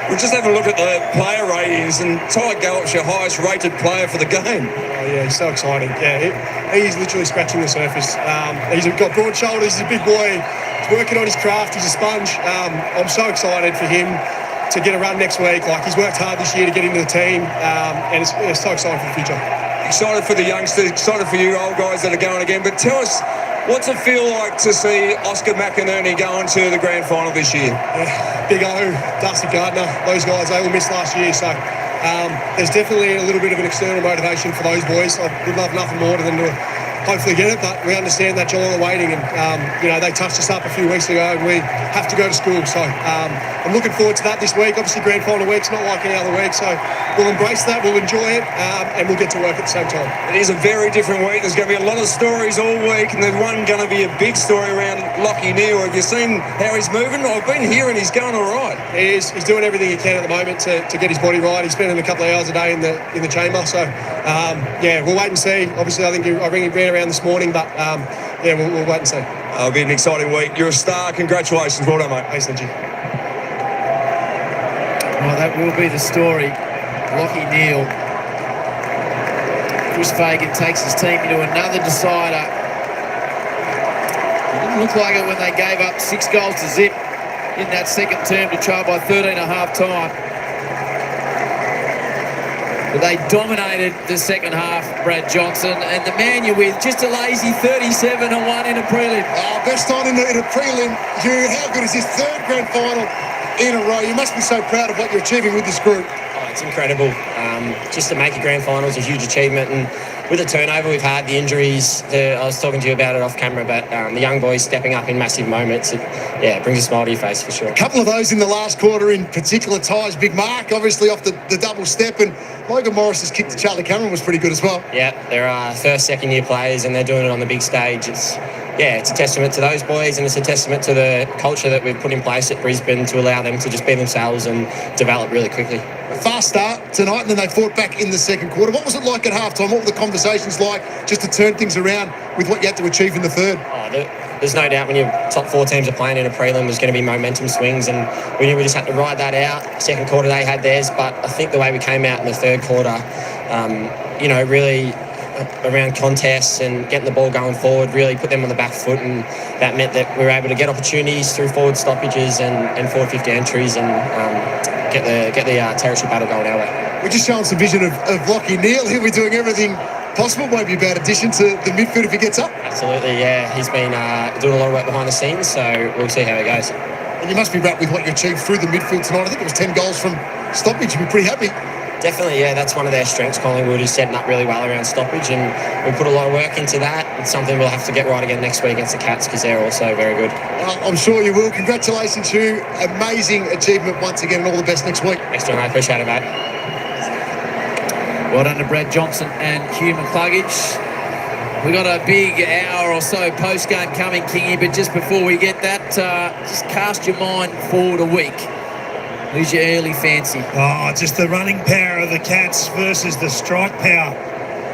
We'll just have a look at the player ratings, and Ty Gallup's your highest rated player for the game. Oh, yeah, he's so exciting. Yeah, he's literally scratching the surface. He's got broad shoulders, he's a big boy. He's working on his craft, he's a sponge. I'm so excited for him to get a run next week. He's worked hard this year to get into the team, and it's so exciting for the future. Excited for the youngsters, excited for you old guys that are going again. But tell us, what's it feel like to see Oscar McInerney going to the grand final this year? Yeah, Big O, Dusty Gardner, those guys, they all missed last year. So there's definitely a little bit of an external motivation for those boys. I would love nothing more than to hopefully get it, but we understand that Geelong are waiting, and they touched us up a few weeks ago and we have to go to school. So I'm looking forward to that this week. Obviously grand final week's not like any other week, so we'll embrace that, we'll enjoy it, and we'll get to work at the same time. It is a very different week. There's going to be a lot of stories all week, and there's one going to be a big story around Lockie Neal. Have you seen how he's moving? I've been here and he's going all right. He is. He's doing everything he can at the moment to get his body right. He's spending a couple of hours a day in the chamber, so we'll wait and see. Obviously I think I ran around this morning, but we'll wait and see. It'll be an exciting week. You're a star. Congratulations. Well done, mate. Thanks, Lindsay. Well, that will be the story. Lockie Neal. Chris Fagan takes his team into another decider. It didn't look like it when they gave up 6 goals to zip in that second term to trail by 13 at half time. But they dominated the second half, Brad Johnson, and the man you're with, just a lazy 37-1 in a prelim. Oh, best on in a prelim. Hugh, how good is this third grand final in a row? You must be so proud of what you're achieving with this group. Oh, it's incredible. Just to make a grand final is a huge achievement, and with the turnover we've had, the injuries, I was talking to you about it off camera, but the young boys stepping up in massive moments, it brings a smile to your face for sure. A couple of those in the last quarter in particular. Ty's big mark, obviously off the double step, and Logan Morris's kick to Charlie Cameron was pretty good as well. Yeah, they're first, second year players, and they're doing it on the big stage. It's a testament to those boys, and it's a testament to the culture that we've put in place at Brisbane to allow them to just be themselves and develop really quickly. A fast start tonight, and then they fought back in the second quarter. What was it like at halftime? What were the conversations like just to turn things around with what you had to achieve in the third? There's no doubt when your top four teams are playing in a prelim, there's going to be momentum swings, and we knew we just had to ride that out. Second quarter, they had theirs, but I think the way we came out in the third quarter, really around contests and getting the ball going forward, really put them on the back foot, and that meant that we were able to get opportunities through forward stoppages and forward 50 entries and get the territory battle going our way. We're just showing some vision of Lockie Neal. He'll be doing everything possible, maybe a bad addition to the midfield if he gets up. Absolutely, yeah. He's been doing a lot of work behind the scenes, so we'll see how it goes. And you must be wrapped with what you achieved through the midfield tonight. I think it was 10 goals from stoppage. You'd be pretty happy. Definitely, yeah. That's one of their strengths. Collingwood is setting up really well around stoppage, and we put a lot of work into that. It's something we'll have to get right again next week against the Cats because they're also very good. I'm sure you will. Congratulations, Hugh. Amazing achievement once again, and all the best next week. Thanks, John. I appreciate it, mate. Well done to Brad Johnson and Hugh McCluggage. We've got a big hour or so post-game coming, Kingy, but just before we get that, just cast your mind forward a week. Who's your early fancy? Oh, just the running power of the Cats versus the strike power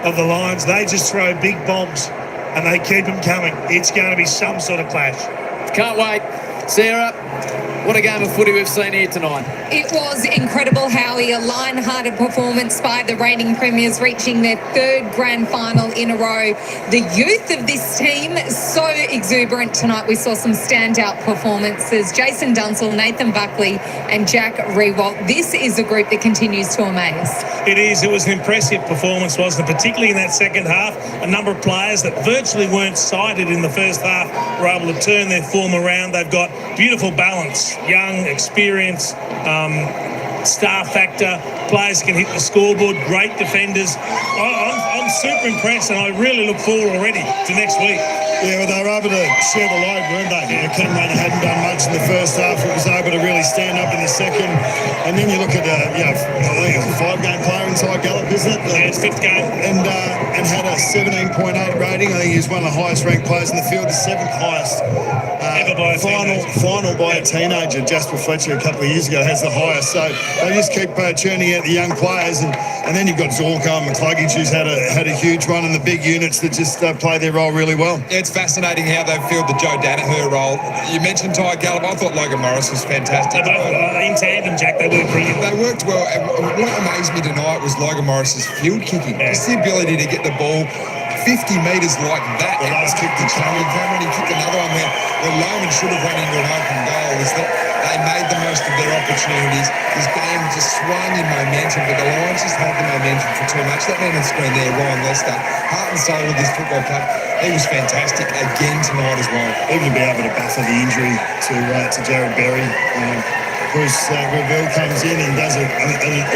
of the Lions. They just throw big bombs and they keep them coming. It's going to be some sort of clash. Can't wait. Sarah, what a game of footy we've seen here tonight. It was incredible, Howie. A lion-hearted performance by the reigning premiers, reaching their third grand final in a row. The youth of this team, so exuberant tonight. We saw some standout performances. Jason Dunsell, Nathan Buckley and Jack Rewalt. This is a group that continues to amaze. It is. It was an impressive performance, wasn't it? Particularly in that second half. A number of players that virtually weren't sighted in the first half were able to turn their form around. They've got beautiful balance. Young, experience, star factor, players can hit the scoreboard, great defenders. I'm super impressed, and I really look forward already to next week. Yeah, well, they were able to share the load, weren't they? Ken Runner hadn't done much in the first half. It was able to really stand up in the second. And then you look at, I think it's a 5-game player inside Gallup, isn't it? Yeah, it's 5th game. And had a 17.8 rating. I think he's one of the highest ranked players in the field, the 7th highest. Ever by a final by a teenager. Jasper Fletcher a couple of years ago has the highest. So they just keep churning out the young players. And then you've got Zorko and McCluggage, who's had a huge run in the big units that just play their role really well. Yeah, it's fascinating how they've filled the Joe Danaher role. You mentioned Ty Gallup. I thought Logan Morris was fantastic. They're both in tandem, Jack. They worked brilliant. They worked well. And what amazed me tonight was Logan Morris's field kicking. Yeah. Just the ability to get the ball 50 metres like that. The last kick to Charlie Cameron, he kicked another one where Loman should have run into an open goal. Is that they made the most of their opportunities. This game just swung in momentum, but the Lions just had the momentum for too much. That man on screen there, Ryan Lester, heart and soul of this football club. He was fantastic again tonight as well. Even to be able to buffer the injury to Jared Berry. Bruce Reville comes in and does an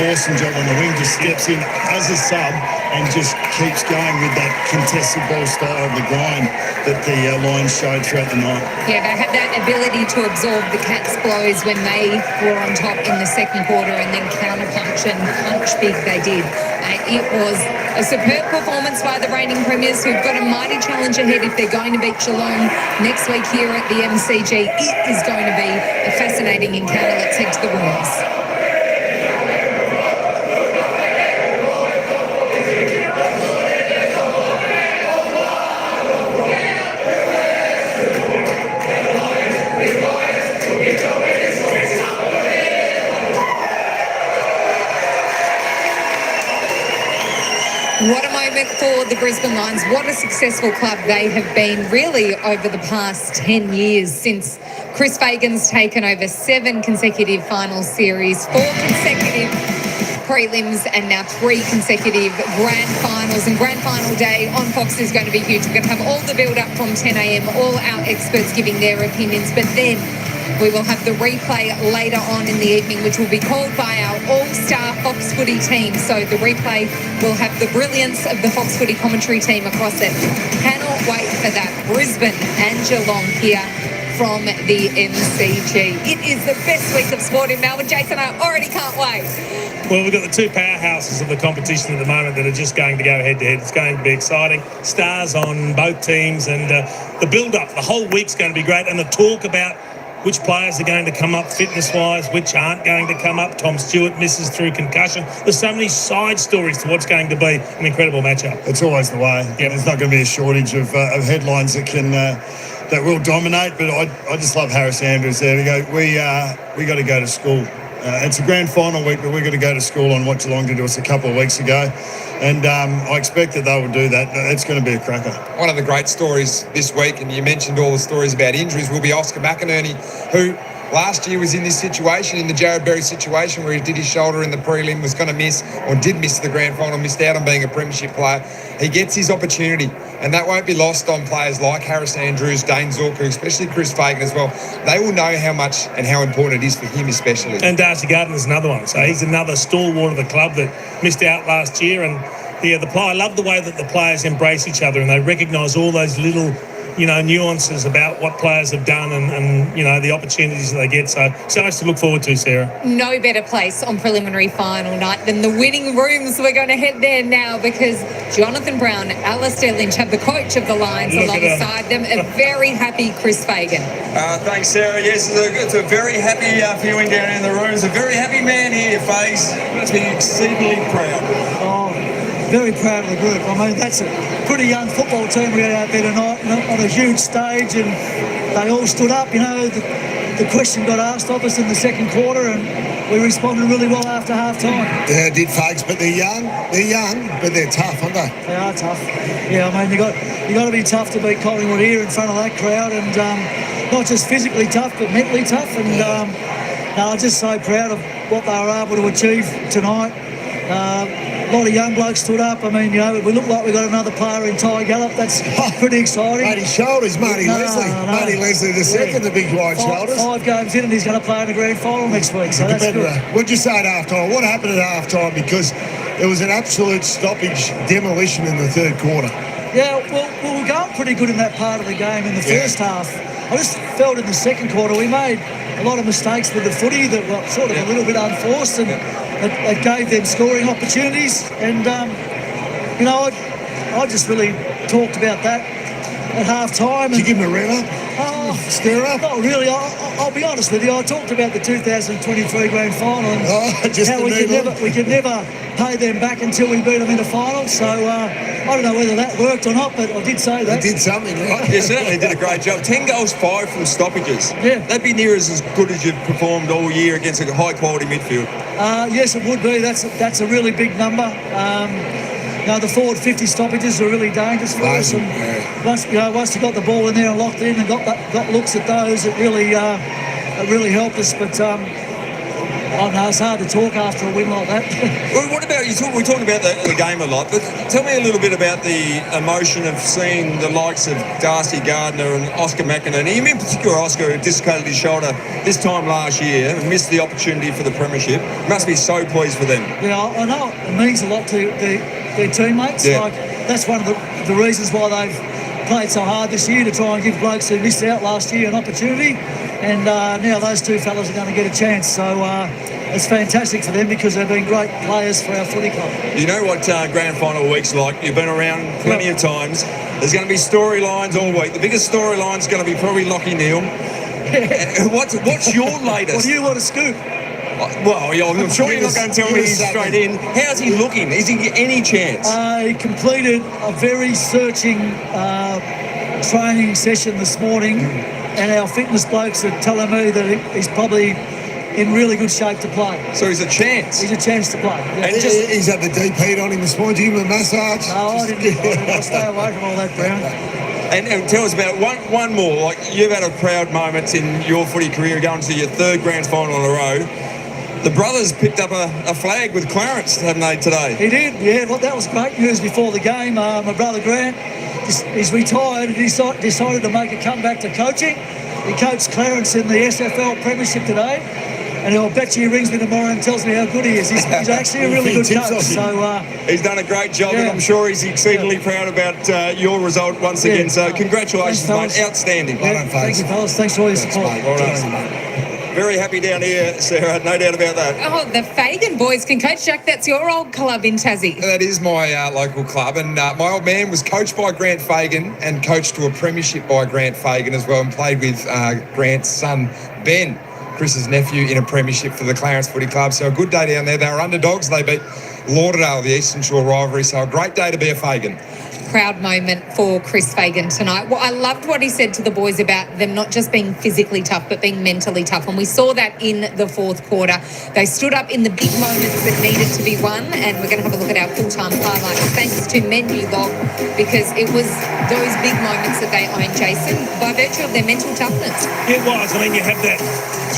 awesome job on the wing, just steps in as a sub and just keeps going with that contested ball style of the grind that the Lions showed throughout the night. Yeah, they had that ability to absorb the Cats' blows when they were on top in the second quarter and then counterpunch and punch big they did. It was a superb performance by the reigning premiers, who've got a mighty challenge ahead if they're going to beat Geelong next week here at the MCG. It is going to be a fascinating encounter. Let's head to the rules. What a moment for the Brisbane Lions. What a successful club they have been really over the past 10 years since Chris Fagan's taken over 7 consecutive final series, 4 consecutive prelims and now 3 consecutive grand finals. And grand final day on Fox is going to be huge. We're going to have all the build-up from 10 a.m, all our experts giving their opinions. But then we will have the replay later on in the evening, which will be called by our all-star Fox Footy team. So the replay will have the brilliance of the Fox Footy commentary team across it. Cannot wait for that. Brisbane and Geelong here from the MCG. It is the best week of sport in Melbourne. Jason, I already can't wait. Well, we've got the 2 powerhouses of the competition at the moment that are just going to go head-to-head. It's going to be exciting. Stars on both teams, and the build-up, the whole week's going to be great. And the talk about which players are going to come up fitness-wise, which aren't going to come up. Tom Stewart misses through concussion. There's so many side stories to what's going to be an incredible matchup. It's always the way. Yeah, there's not going to be a shortage of headlines that can that will dominate. But I just love Harris Andrews there. We got to go to school. It's a grand final week, but we're going to go to school on what Geelong did to us a couple of weeks ago. And I expect that they will do that. It's going to be a cracker. One of the great stories this week, and you mentioned all the stories about injuries, will be Oscar McInerney, who last year was in this situation, in the Jared Berry situation, where he did his shoulder in the prelim, was going to miss, or did miss the grand final, missed out on being a premiership player. He gets his opportunity, and that won't be lost on players like Harris Andrews, Dane Zorko, especially Chris Fagan as well. They will know how much and how important it is for him especially. And Darcy Gardner's another one. So he's another stalwart of the club that missed out last year. And I love the way that the players embrace each other and they recognise all those little nuances about what players have done and the opportunities that they get. So much to look forward to, Sarah. No better place on preliminary final night than the winning rooms. We're going to head there now because Jonathan Brown, Alistair Lynch have the coach of the Lions alongside them. A very happy Chris Fagan. Thanks, Sarah. Yes, it's a very happy feeling down in the room. It's a very happy man here, Faze. Must be exceedingly proud. Very proud of the group. I mean, that's a pretty young football team we had out there tonight on a huge stage, and they all stood up. The question got asked of us in the second quarter, and we responded really well after half-time. Yeah, did, folks, but they're young, but they're tough, aren't they? They are tough. Yeah, I mean, you got to be tough to beat Collingwood here in front of that crowd, and not just physically tough, but mentally tough. And I'm just so proud of what they were able to achieve tonight. A lot of young blokes stood up. I mean, we look like we got another player in Ty Gallop. That's pretty exciting. Mate, his shoulders, Marty Leslie. No. Marty Leslie the second, the big wide shoulders. 5 games in and he's going to play in the grand final next week, so that's good. What'd you say at half-time? What happened at half-time? Because it was an absolute stoppage, demolition in the third quarter. Yeah, well, we were going pretty good in that part of the game in the first half. I just felt in the second quarter we made a lot of mistakes with the footy that were sort of a little bit unforced, and it gave them scoring opportunities. And, I just really talked about that at half-time. Did you give him a rev up? Stir up? Not really. I'll be honest with you. I talked about the 2023 grand final and how we could never pay them back until we beat them in the final. So I don't know whether that worked or not, but I did say that. You did something, right? You certainly did a great job. 10 goals, 5 from stoppages. Yeah. That'd be near as good as you've performed all year against a high-quality midfield. Yes, it would be. That's a really big number. The forward 50 stoppages are really dangerous for us. And once you got the ball in there and locked in and got looks at those, it really helped us. But I know it's hard to talk after a win like that. Well, what about we talk about the game a lot, but tell me a little bit about the emotion of seeing the likes of Darcy Gardner and Oscar McInerney. In particular, Oscar, who dislocated his shoulder this time last year and missed the opportunity for the premiership. Must be so pleased for them. Yeah, I know it means a lot to their teammates. Yeah. Like, that's one of the reasons why they've played so hard this year, to try and give blokes who missed out last year an opportunity. And now those two fellas are going to get a chance. So it's fantastic for them because they've been great players for our footy club. You know what grand final week's like. You've been around plenty of times. There's going to be storylines all week. The biggest storyline's going to be probably Lockie Neal. What's your latest? Well, do you want a scoop? Well, I'm sure you're not going to tell me he's straight in. How's he looking? Is he any chance? He completed a very searching training session this morning, and our fitness blokes are telling me that he's probably in really good shape to play. So he's a chance? He's a chance to play. Yeah. And he's had the deep heat on him this morning. Did you give him a massage? No, I didn't. I'll stay away from all that, Brown. And tell us about one more. Like, you've had a proud moment in your footy career going to your third grand final in a row. The brothers picked up a flag with Clarence, haven't they, today? He did, yeah. Well, that was great news before the game. My brother Grant, he's retired and he decided to make a comeback to coaching. He coached Clarence in the SFL Premiership today, and I'll bet you he rings me tomorrow and tells me how good he is. He's actually a really good coach. So he's done a great job, and I'm sure he's exceedingly proud about your result once again. So congratulations, mate. Outstanding. Yeah, thank you, fellas. Thanks for all your support. Well done. Very happy down here, Sarah, no doubt about that. Oh, the Fagan boys can coach. Jack, that's your old club in Tassie. That is my local club, and my old man was coached by Grant Fagan and coached to a premiership by Grant Fagan as well, and played with Grant's son, Ben, Chris's nephew, in a premiership for the Clarence Footy Club. So a good day down there. They were underdogs. They beat Lauderdale, the Eastern Shore rivalry, so a great day to be a Fagan. Proud moment for Chris Fagan tonight. Well, I loved what he said to the boys about them not just being physically tough, but being mentally tough. And we saw that in the fourth quarter. They stood up in the big moments that needed to be won. And we're going to have a look at our full-time highlights. Thanks to Menu Log, because it was those big moments that they owned, Jason, by virtue of their mental toughness. It was. I mean, you have that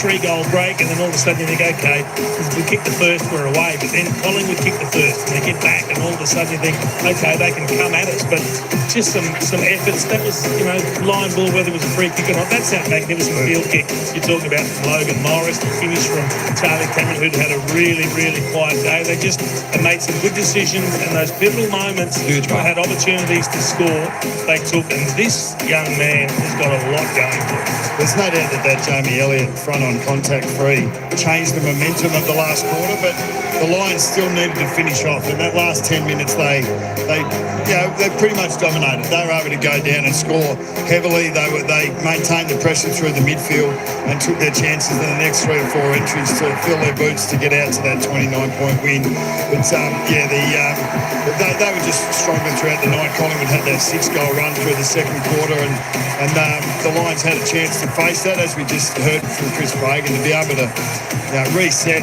3-goal break, and then all of a sudden you think, okay, we kicked the first, we're away. But then Collingwood kicked the first, and they get back, and all of a sudden you think, okay, they can come at us. But just some efforts. That was, line ball, whether it was a free kick or not. That's that magnificent field kick you're talking about from Logan Morris. The finish from Charlie Cameron, who'd had a really, really quiet day. They just made some good decisions, and those pivotal moments where they had opportunities to score, they took. And this young man has got a lot going for him. There's no doubt that Jamie Elliott front on contact free changed the momentum of the last quarter, but the Lions still needed to finish off. In that last 10 minutes, they pretty much dominated. They were able to go down and score heavily. They maintained the pressure through the midfield and took their chances in the next 3 or 4 entries to fill their boots to get out to that 29-point win. But they were just stronger throughout the night. Collingwood had that 6-goal run through the second quarter, and the Lions had a chance to face that, as we just heard from Chris Fagan, to be able to reset,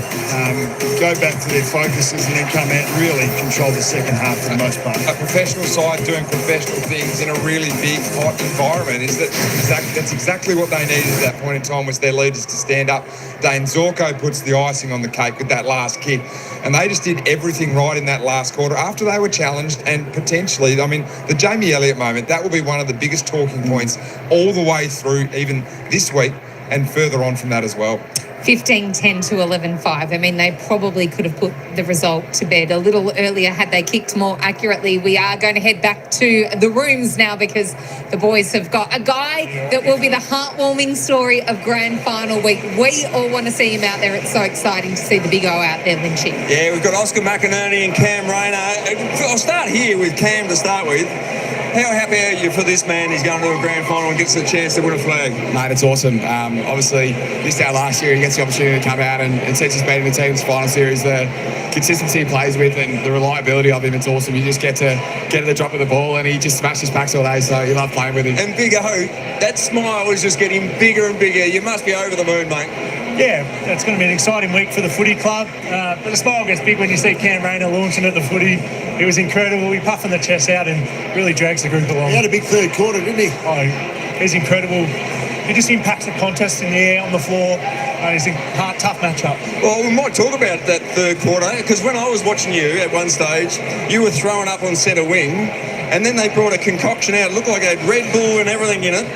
go back to their focuses, and then come out and really control the second half for the most part. A professional side doing professional things in a really big, hot environment that's exactly what they needed at that point in time, was their leaders to stand up. Dane Zorko puts the icing on the cake with that last kick, and they just did everything right in that last quarter after they were challenged. And potentially, the Jamie Elliott moment, that will be one of the biggest talking points all the way through, even this week and further on from that as well. 15-10 to 11-5. I mean, they probably could have put the result to bed a little earlier had they kicked more accurately. We are going to head back to the rooms now, because the boys have got a guy that will be the heartwarming story of grand final week. We all want to see him out there. It's so exciting to see the big O out there, Lynchy. Yeah, we've got Oscar McInerney and Cam Rayner. I'll start here with Cam to start with. How happy are you for this man? He's going to a grand final and gets the chance to win a flag. Mate, it's awesome. Obviously, missed out last year. He gets the opportunity to come out and sets his beat in the team's final series. The consistency he plays with and the reliability of him, it's awesome. You just get to the drop of the ball, and he just smashes packs all day, so you love playing with him. And Big O, that smile is just getting bigger and bigger. You must be over the moon, mate. Yeah, it's going to be an exciting week for the footy club. But the smile gets big when you see Cam Rayner launching at the footy. It was incredible. He puffing the chest out and really drags the group along. He had a big third quarter, didn't he? Oh, he's incredible. He just impacts the contest in the air, on the floor. It's a hard, tough matchup. Well, we might talk about that third quarter, because when I was watching you at one stage, you were throwing up on centre wing, and then they brought a concoction out. It looked like it had Red Bull and everything in it.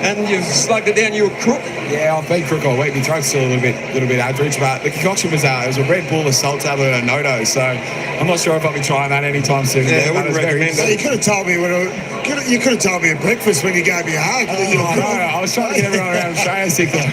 And you've slugged it down. You were crook. Yeah, I've been crook all week. My throat's still a little bit average, but the concoction was it was a Red Bull, a salt tablet, and a Noto. So I'm not sure if I'll be trying that anytime soon. Yeah, I wouldn't recommend it. You could have told me you could have told me at breakfast when you gave me a hug. I was trying to get everyone around Australia sick there.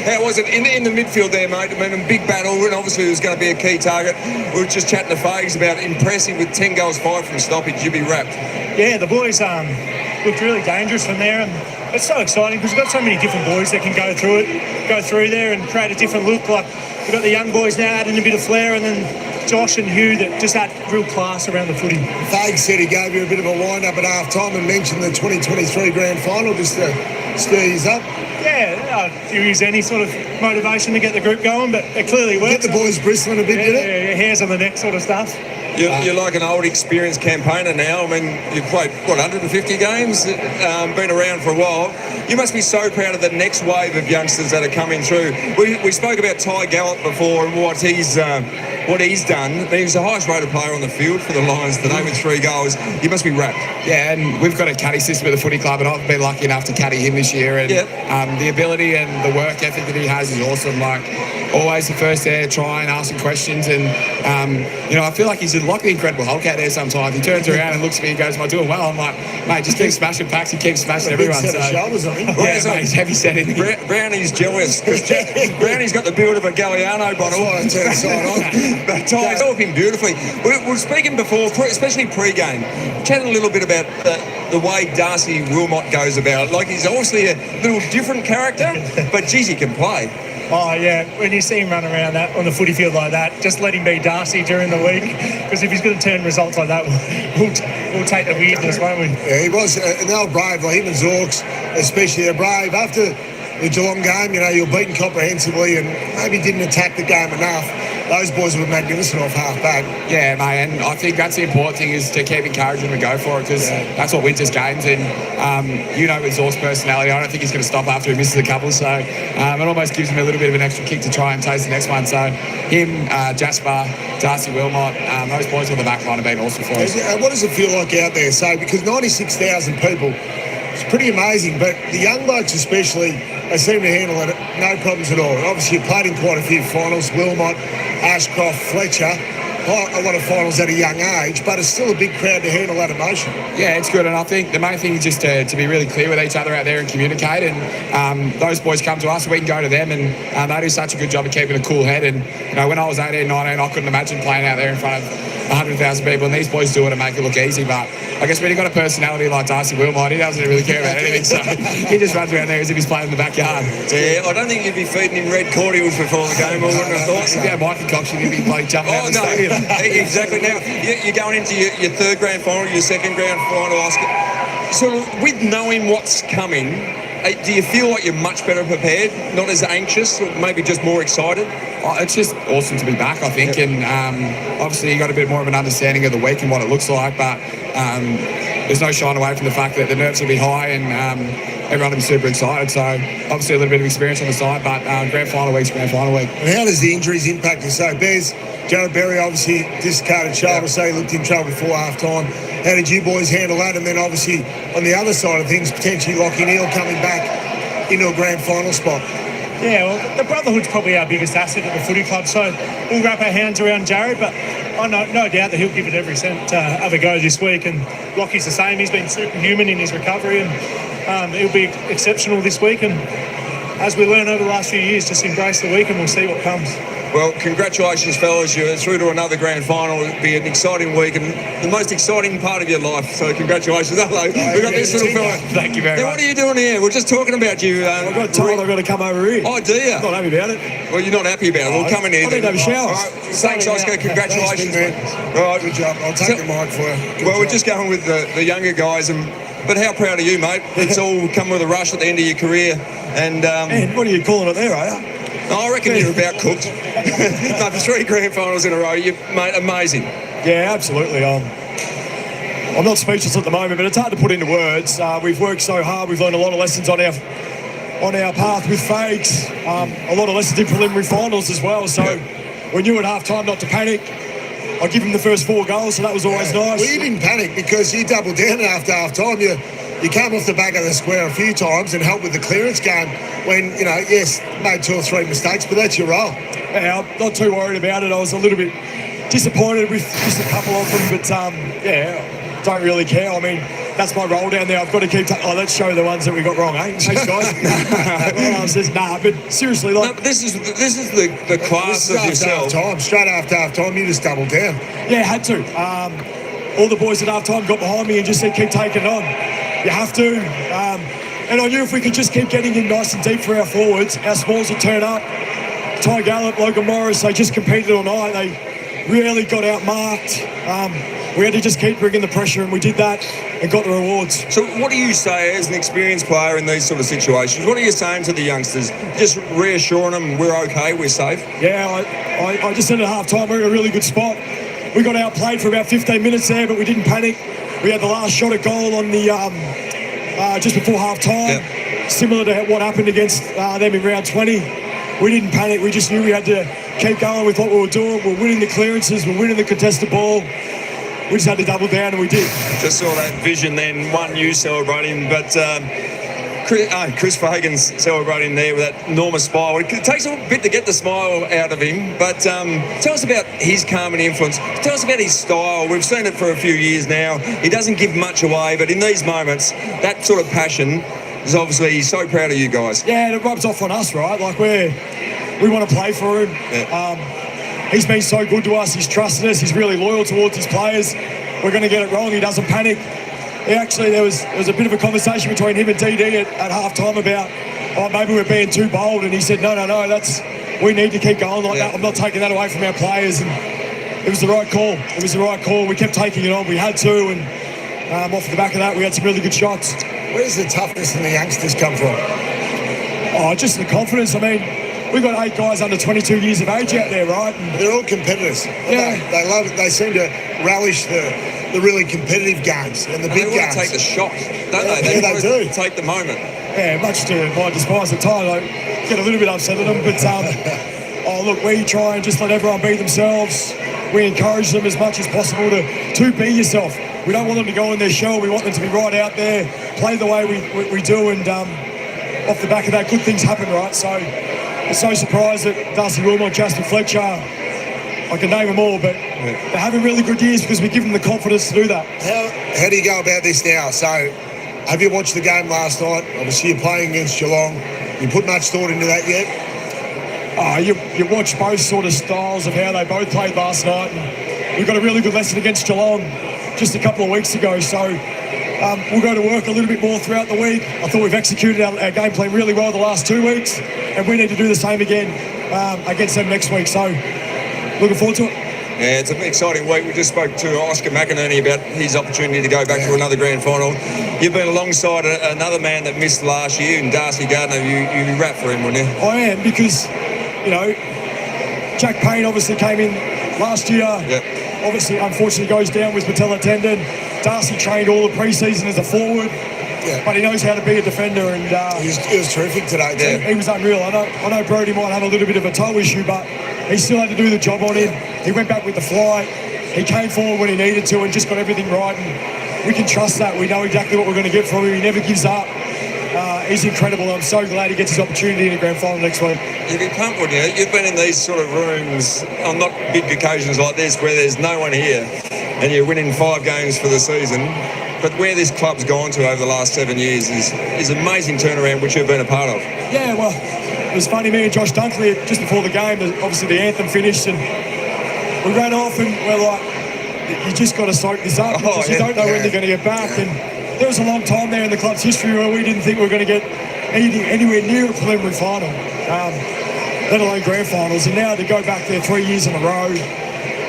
How was it in the midfield there, mate? I mean, a big battle, and obviously there was going to be a key target. We were just chatting to Fags about impressive with 10 goals 5 from stoppage. You'd be wrapped. Yeah, the boys looked really dangerous from there, and it's so exciting because we've got so many different boys that can go through there and create a different look. Like, we've got the young boys now adding a bit of flair, and then Josh and Hugh that just add real class around the footy. Fags said he gave you a bit of a wind-up at half-time and mentioned the 2023 grand final just to stir you up. Yeah, you use any sort of motivation to get the group going, but it clearly works. Get the boys bristling a bit, did it? Yeah, hairs on the neck sort of stuff. You're like an old, experienced campaigner now. I mean, you've played, 150 games, been around for a while. You must be so proud of the next wave of youngsters that are coming through. We spoke about Ty Gallup before and what he's done. He was the highest rated player on the field for the Lions today with 3 goals. You must be wrapped. Yeah, and we've got a caddy system at the footy club, and I've been lucky enough to caddy him this year. And the ability and the work ethic that he has is awesome. Like, always the first there, trying, asking questions, and I feel like he's like the Incredible Hulk out there sometimes. He turns around and looks at me and goes, "Am I doing well?" I'm like, "Mate, just keep smashing packs. He keeps smashing everyone." Big set of shoulders on him. Yeah, mate, he's heavy set in. Brownie's jealous because Brownie's got the build of a Galliano bottle. But Ty's talking beautifully. We're speaking before, especially pre-game, chatting a little bit about the way Darcy Wilmot goes about it. Like, he's obviously a little different character, but geez, he can play. Oh, yeah, when you see him run around that on the footy field like that, just let him be Darcy during the week, because if he's going to turn results like that, we'll take the weirdness, won't we? Yeah, he was an old brave, like him and Zorks, especially a brave. After the Geelong game, you're beaten comprehensively and maybe didn't attack the game enough. Those boys were magnificent off half-back. Yeah, mate, and I think that's the important thing, is to keep encouraging them to go for it, because that's what wins us games. And, with Zor's personality, I don't think he's going to stop after he misses a couple. So it almost gives him a little bit of an extra kick to try and taste the next one. So him, Jasper, Darcy Wilmot, those boys on the back line have been awesome for us. What does it feel like out there? So, because 96,000 people, it's pretty amazing, but the young blokes especially, they seem to handle it no problems at all. Obviously, you've played in quite a few finals, Wilmot, Ashcroft, Fletcher, a lot of finals at a young age, but it's still a big crowd to handle that emotion. Yeah, it's good, and I think the main thing is just to be really clear with each other out there and communicate, and those boys come to us, we can go to them, and they do such a good job of keeping a cool head. And when I was 18, 19, I couldn't imagine playing out there in front of 100,000 people, and these boys do it and make it look easy. But I guess when you've got a personality like Darcy Wilmot, he doesn't really care about anything, so he just runs around there as if he's playing in the backyard. Yeah, I don't think you'd be feeding him red cordials before the game. I wouldn't have thought so. Yeah, my concoction, you'd be bloody jumping out the stadium. Exactly. Now, you're going into your third grand final, your second grand final, Oscar. So with knowing what's coming, do you feel like you're much better prepared, not as anxious, or maybe just more excited? It's just awesome to be back, I think, and obviously you got a bit more of an understanding of the week and what it looks like, but there's no shying away from the fact that the nerves will be high, and everyone will be super excited. So obviously a little bit of experience on the side, but grand final week's grand final week. And how does the injuries impact you? So Bez, Jared Berry obviously discarded shoulder, so he looked in trouble before half-time. How did you boys handle that? And then obviously on the other side of things, potentially Lachie Neale coming back into a grand final spot. Yeah, well, the brotherhood's probably our biggest asset at the footy club, so we'll wrap our hands around Jared, but I know no doubt that he'll give it every cent of a go this week, and Lachie's the same. He's been superhuman in his recovery, and he'll be exceptional this week, and as we learned over the last few years, just embrace the week and we'll see what comes. Well, congratulations, fellas. You're through to another grand final. It'll be an exciting week and the most exciting part of your life. So congratulations. Hello. We've got this little fella. Thank you very much. What are you doing here? We're just talking about you. I got told I've got to come over here. Oh, do you? I'm not happy about it. Well, you're not happy about it. We'll come in here. I need to have a shower. Right. Thanks, Oscar. Congratulations. Thanks, all right, good job. I'll take the mic for you. We're just going with the younger guys, but how proud are you, mate? It's all come with a rush at the end of your career. And what are you calling it there, are you? I reckon you're about cooked. No, for 3 grand finals in a row, mate, amazing. Yeah, absolutely. I'm not speechless at the moment, but it's hard to put into words. We've worked so hard. We've learned a lot of lessons on our path with fakes. A lot of lessons in preliminary finals as well. So we knew at half-time not to panic. I give him the first 4 goals, so that was always nice. Well, you didn't panic because you doubled down after half-time. You came off the back of the square a few times and helped with the clearance game when, yes, made 2 or 3 mistakes, but that's your role. Yeah, I'm not too worried about it. I was a little bit disappointed with just a couple of them, but, don't really care. I mean, that's my role down there. I've got to keep... let's show the ones that we got wrong, eh? Thanks, guys. Says, but seriously, like... No, this is the class of yourself. Straight after half-time, you just doubled down. Yeah, had to. All the boys at half-time got behind me and just said, keep taking it on. You have to. And I knew if we could just keep getting in nice and deep for our forwards, our smalls would turn up. Ty Gallup, Logan Morris, they just competed all night. really got outmarked. We had to just keep bringing the pressure, and we did that and got the rewards. So what do you say as an experienced player in these sort of situations? What are you saying to the youngsters? Just reassuring them we're okay, we're safe? Yeah, I just said at half-time we're in a really good spot. We got outplayed for about 15 minutes there, but we didn't panic. We had the last shot at goal on the just before half-time, similar to what happened against them in round 20. We didn't panic. We just knew we had to keep going with what we were doing. We're winning the clearances. We're winning the contested ball. We just had to double down, and we did. Just saw that vision then, one you celebrating, but Chris Fagan's celebrating there with that enormous smile. It takes a bit to get the smile out of him, but tell us about his calming influence. Tell us about his style. We've seen it for a few years now. He doesn't give much away, but in these moments, that sort of passion is obviously, he's so proud of you guys. Yeah, and it rubs off on us, right? Like we want to play for him. Yeah. He's been so good to us. He's trusted us. He's really loyal towards his players. We're going to get it wrong. He doesn't panic. There was a bit of a conversation between him and DD at half-time about, maybe we're being too bold. And he said, no, we need to keep going like that. I'm not taking that away from our players. And it was the right call. It was the right call. We kept taking it on. We had to. And off the back of that, we had some really good shots. Where's the toughness in the youngsters come from? Just the confidence. I mean, we've got 8 guys under 22 years of age out there, right? And they're all competitors. Yeah. They love it. They seem to relish the really competitive games and the big games. They want to take the shot, don't they? They do. Take the moment. Yeah, much to my despise at times. I get a little bit upset at them, but look, we try and just let everyone be themselves. We encourage them as much as possible to be yourself. We don't want them to go in their shell. We want them to be right out there, play the way we do, and off the back of that, good things happen, right? So I'm so surprised that Darcy Wilmot, Justin Fletcher, I can name them all, but they're having really good years because we give them the confidence to do that. How do you go about this now? So, have you watched the game last night? Obviously, you're playing against Geelong. You put much thought into that yet? You watch both sort of styles of how they both played last night. And we got a really good lesson against Geelong just a couple of weeks ago. So we'll go to work a little bit more throughout the week. I thought we've executed our game plan really well the last 2 weeks, and we need to do the same again against them next week. So looking forward to it. Yeah, it's an exciting week. We just spoke to Oscar McInerney about his opportunity to go back to another grand final. You've been alongside another man that missed last year, and Darcy Gardner. You rap for him, wouldn't you? I am, because, Jack Payne obviously came in last year. Yep. Obviously, unfortunately, goes down with patella tendon. Darcy trained all the pre-season as a forward, but he knows how to be a defender. And he was terrific today. He was unreal. I know Brody might have a little bit of a toe issue, but he still had to do the job on him. He went back with the fly. He came forward when he needed to and just got everything right. And we can trust that. We know exactly what we're going to get from him. He never gives up. He's incredible. I'm so glad he gets his opportunity in the grand final next week. You'd be pumped, wouldn't you? You've been in these sort of rooms on not big occasions like this where there's no one here and you're winning 5 games for the season. But where this club's gone to over the last 7 years is an amazing turnaround, which you've been a part of. Yeah, well, it was funny. Me and Josh Dunkley, just before the game, obviously the anthem finished, and we ran off and we're like, you just got to soak this up. You don't know when you're going to get back. And there was a long time there in the club's history where we didn't think we were going to get anywhere near a preliminary final, let alone grand finals. And now to go back there 3 years in a row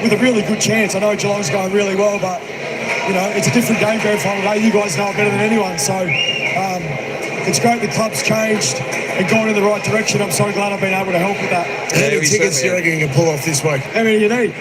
with a really good chance. I know Geelong's going really well, but it's a different game, grand final day. You guys know it better than anyone. So it's great the club's changed and gone in the right direction. I'm so glad I've been able to help with that. How many tickets do you reckon you can pull off this week? How many do you need?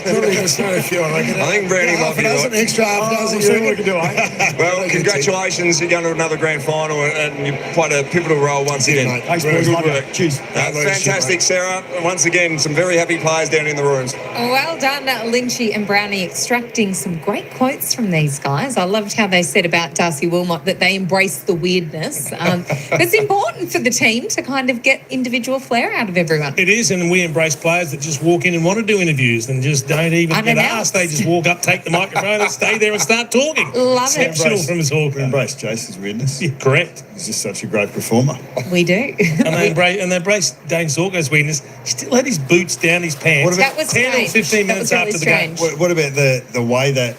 Probably just a few, I reckon. I think Brownie might be an extra half dozen. See what we can do, eh? Well, congratulations. You're going to another grand final and you played a pivotal role once again. Mate. Thanks, boys. Good work. Cheers. Fantastic, Sarah. Once again, some very happy players down in the rooms. Well done, Lynchy and Brownie, extracting some great quotes from these guys. I loved how they said about Darcy Wilmot that they embrace the weirdness. It's important for the team to kind of get individual flair out of everyone. It is, and we embrace players that just walk in and want to do interviews and just don't even get asked. They just walk up, take the microphone and stay there and start talking. Love Exceptional it. from his Hawk. We embrace Jason's weirdness. Yeah, correct. He's just such a great performer. We do. And they embrace Dane Zorko's weirdness. He still had his boots down his pants. That was 10 or 15 minutes really after the game. What about the way that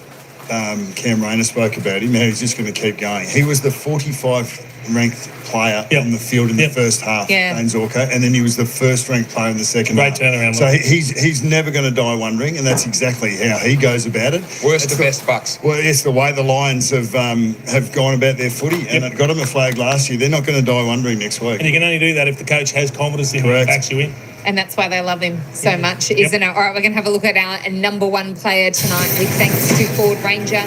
Cam Rayner spoke about him, how he's just going to keep going? He was the 45 ranked player on the field in the first half, Dane Zorko, and then he was the first ranked player in the second half. Great turnaround. So he's never going to die wondering, and that's exactly how he goes about it. Worst to best, Bucks. Well, it's the way the Lions have gone about their footy, and it got them a flag last year. They're not going to die wondering next week. And you can only do that if the coach has confidence in him and backs you in. And that's why they love him so much, isn't it? All right, we're going to have a look at our number one player tonight with thanks to Ford Ranger.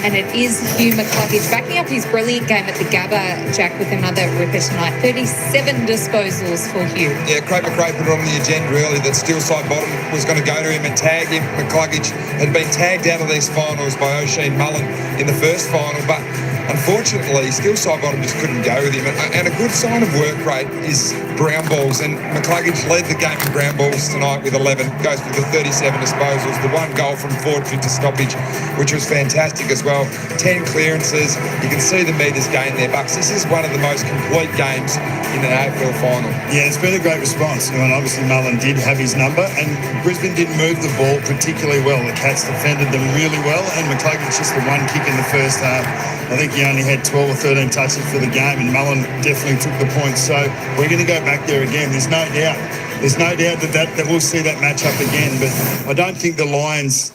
And it is Hugh McCluggage backing up his brilliant game at the Gabba, Jack, with another ripper tonight. 37 disposals for Hugh. Yeah, Craig McRae put it on the agenda early that steel side bottom was going to go to him and tag him. McCluggage had been tagged out of these finals by O'Sheen Mullen in the first final, but unfortunately, steel side bottom just couldn't go with him. And a good sign of work rate is ground balls, and McCluggage led the game in ground balls tonight with 11, goes for the 37 disposals, the one goal from forward 50 stoppage, which was fantastic as well. 10 clearances. You can see the metres gained there, Bucks. This is one of the most complete games in an AFL final. Yeah, it's been a great response. And obviously Mullen did have his number, and Brisbane didn't move the ball particularly well. The Cats defended them really well, and McCluggage just the one kick in the first half. I think he only had 12 or 13 touches for the game, and Mullen definitely took the points. So we're going to go back there again. There's no doubt. There's no doubt that we'll see that match up again. But I don't think the Lions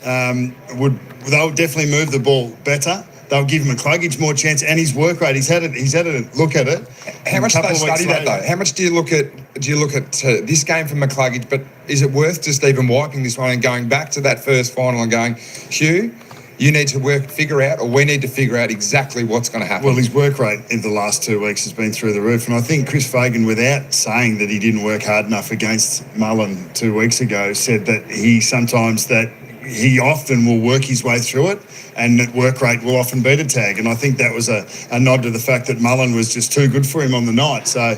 they'll definitely move the ball better. They'll give McCluggage more chance, and his work rate. He's had a look at it. How much do they study that though? How much do you look at this game from McCluggage? But is it worth just even wiping this one and going back to that first final and going, Hugh, you need to figure out, or we need to figure out exactly what's going to happen? Well, his work rate in the last 2 weeks has been through the roof, and I think Chris Fagan, without saying that he didn't work hard enough against Mullen 2 weeks ago, said that he often will work his way through it, and that work rate will often beat a tag. And I think that was a nod to the fact that Mullen was just too good for him on the night. So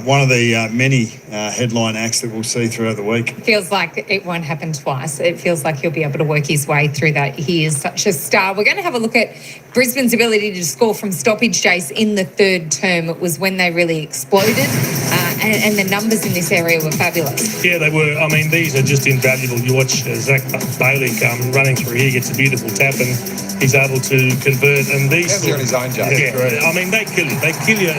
one of the many headline acts that we'll see throughout the week. Feels like it won't happen twice. It feels like he'll be able to work his way through that. He is such a star. We're going to have a look at Brisbane's ability to score from stoppage, Jace, in the third term. It was when they really exploded, and the numbers in this area were fabulous. Yeah, they were. I mean, these are just invaluable. You watch Zach Bailey come running through here, gets a beautiful tap, and he's able to convert. And these on his own, Jay. Yeah, I mean, they kill you. They kill you.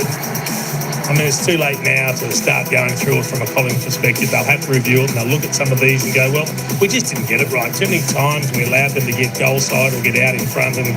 I mean, it's too late now to start going through it from a Collingwood perspective. They'll have to review it, and they'll look at some of these and go, well, we just didn't get it right. Too many times we allowed them to get goal side or get out in front, and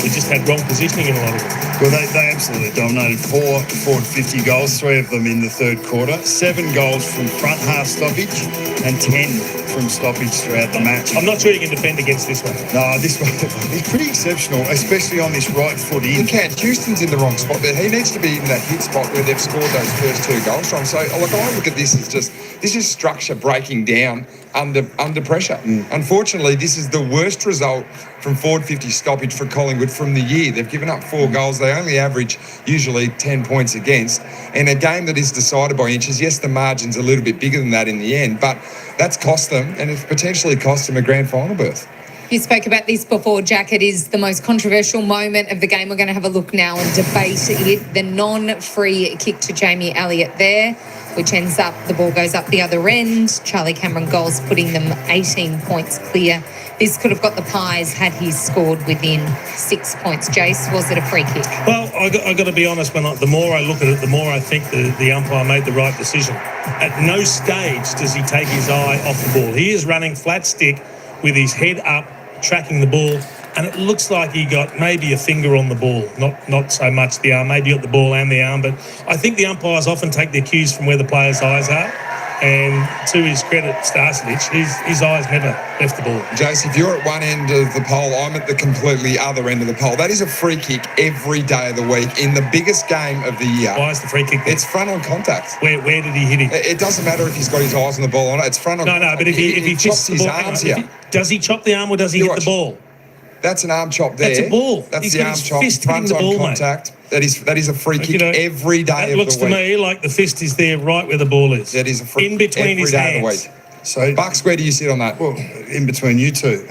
we just had wrong positioning in a lot of it. Well, they absolutely dominated. 4 forward 50 goals, 3 of them in the third quarter, 7 goals from front half stoppage, and 10 from stoppage throughout the match. I'm not sure you can defend against this one. No, this one is pretty exceptional, especially on this right foot in. You can't. Houston's in the wrong spot there. He needs to be in that hit spot where they've scored those first 2 goals from. So, I look at this as this is structure breaking down under pressure. Unfortunately, this is the worst result from forward 50 stoppage for Collingwood from the year. They've given up 4 goals. They only average usually 10 points against. In a game that is decided by inches, yes, the margin's a little bit bigger than that in the end, but that's cost them, and it's potentially cost them a grand final berth. You spoke about this before, Jack. It is the most controversial moment of the game. We're going to have a look now and debate it. The non-free kick to Jamie Elliott there, which ends up, the ball goes up the other end. Charlie Cameron goals, putting them 18 points clear. This could have got the Pies had he scored within 6 points. Jace, was it a free kick? Well, I got to be honest, the more I look at it, the more I think the umpire made the right decision. At no stage does he take his eye off the ball. He is running flat stick with his head up, tracking the ball, and it looks like he got maybe a finger on the ball, not so much the arm, maybe got the ball and the arm, but I think the umpires often take their cues from where the players' eyes are, and to his credit, Starcevich, his eyes never left the ball. Jace, if you're at one end of the pole, I'm at the completely other end of the pole. That is a free kick every day of the week in the biggest game of the year. Why is the free kick? It's front on contact. Where did he hit him? It doesn't matter if he's got his eyes on the ball or not. It's front on. No, but if he chops his arms here, does he chop the arm or does he hit the ball? That's an arm chop there. That's a ball. That's the arm chop. Front on contact. Mate. That is a free kick every day of the week. That looks to me like the fist is there right where the ball is. That is a free in between his hands. So, Bucks, where do you sit on that? Well, in between you two.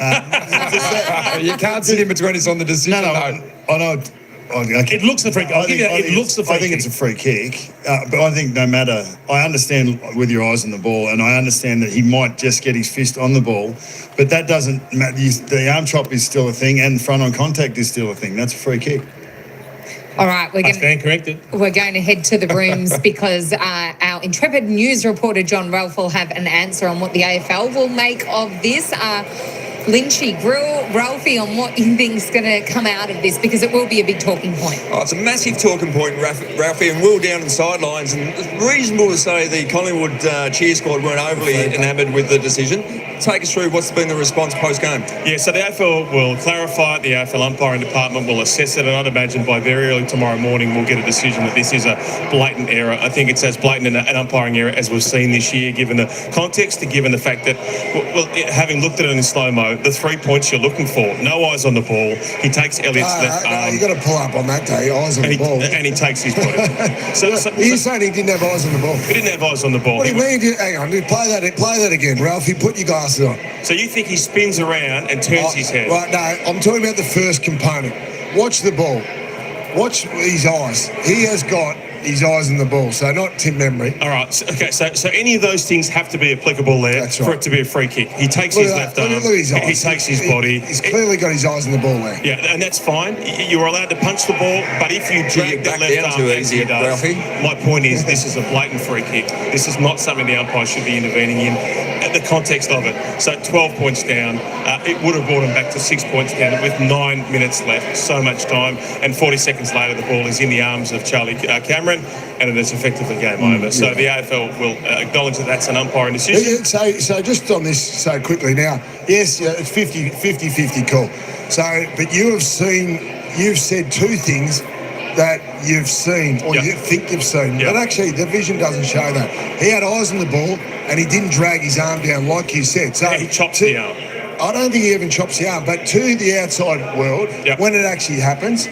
You can't sit in between us on the decision. No. I know. Okay. It looks the free kick. I think it's a free kick, but I think no matter. I understand with your eyes on the ball, and I understand that he might just get his fist on the ball, but that doesn't matter. The arm chop is still a thing, and front on contact is still a thing. That's a free kick. All right, I stand corrected. We're going to head to the rooms because our intrepid news reporter, John Ralph, will have an answer on what the AFL will make of this. Lynchy, grill Ralphie on what you think is going to come out of this, because it will be a big talking point. Oh, it's a massive talking point, Ralphie, and Will down on the sidelines. And it's reasonable to say the Collingwood cheer squad weren't overly enamoured with the decision. Take us through what's been the response post-game. Yeah, so the AFL will clarify it. The AFL umpiring department will assess it, and I'd imagine by very early tomorrow morning we'll get a decision that this is a blatant error. I think it's as blatant an umpiring error as we've seen this year, given the context and given the fact that, well, having looked at it in slow-mo, the 3 points you're looking for, no eyes on the ball. He takes Elliott's left arm. You got to pull up on that day, eyes on the ball. And he takes his body. You're saying he didn't have eyes on the ball? He didn't have eyes on the ball. What do you mean? Hang on, play that again, Ralphie. Put your glasses on. So you think he spins around and turns his head? Right, no, I'm talking about the first component. Watch the ball. Watch his eyes. He has got his eyes on the ball, so not Tim Memory. All right, so any of those things have to be applicable there for it to be a free kick. He takes his left arm, he takes his body. He's clearly got his eyes on the ball there. Yeah, and that's fine. You're allowed to punch the ball, but if you drag that left arm as he does, my point is this is a blatant free kick. This is not something the umpire should be intervening in. The context of it. So 12 points down, it would have brought him back to 6 points down with 9 minutes left, so much time, and 40 seconds later the ball is in the arms of Charlie Cameron, and it is effectively game over. So the AFL will acknowledge that that's an umpiring decision. So just on this so quickly now, yes, it's 50-50 call. So, but you've said two things that you've seen or you think you've seen, but actually the vision doesn't show that. He had eyes on the ball and he didn't drag his arm down like you said. So he chops the arm. I don't think he even chops the arm, but to the outside world, when it actually happens,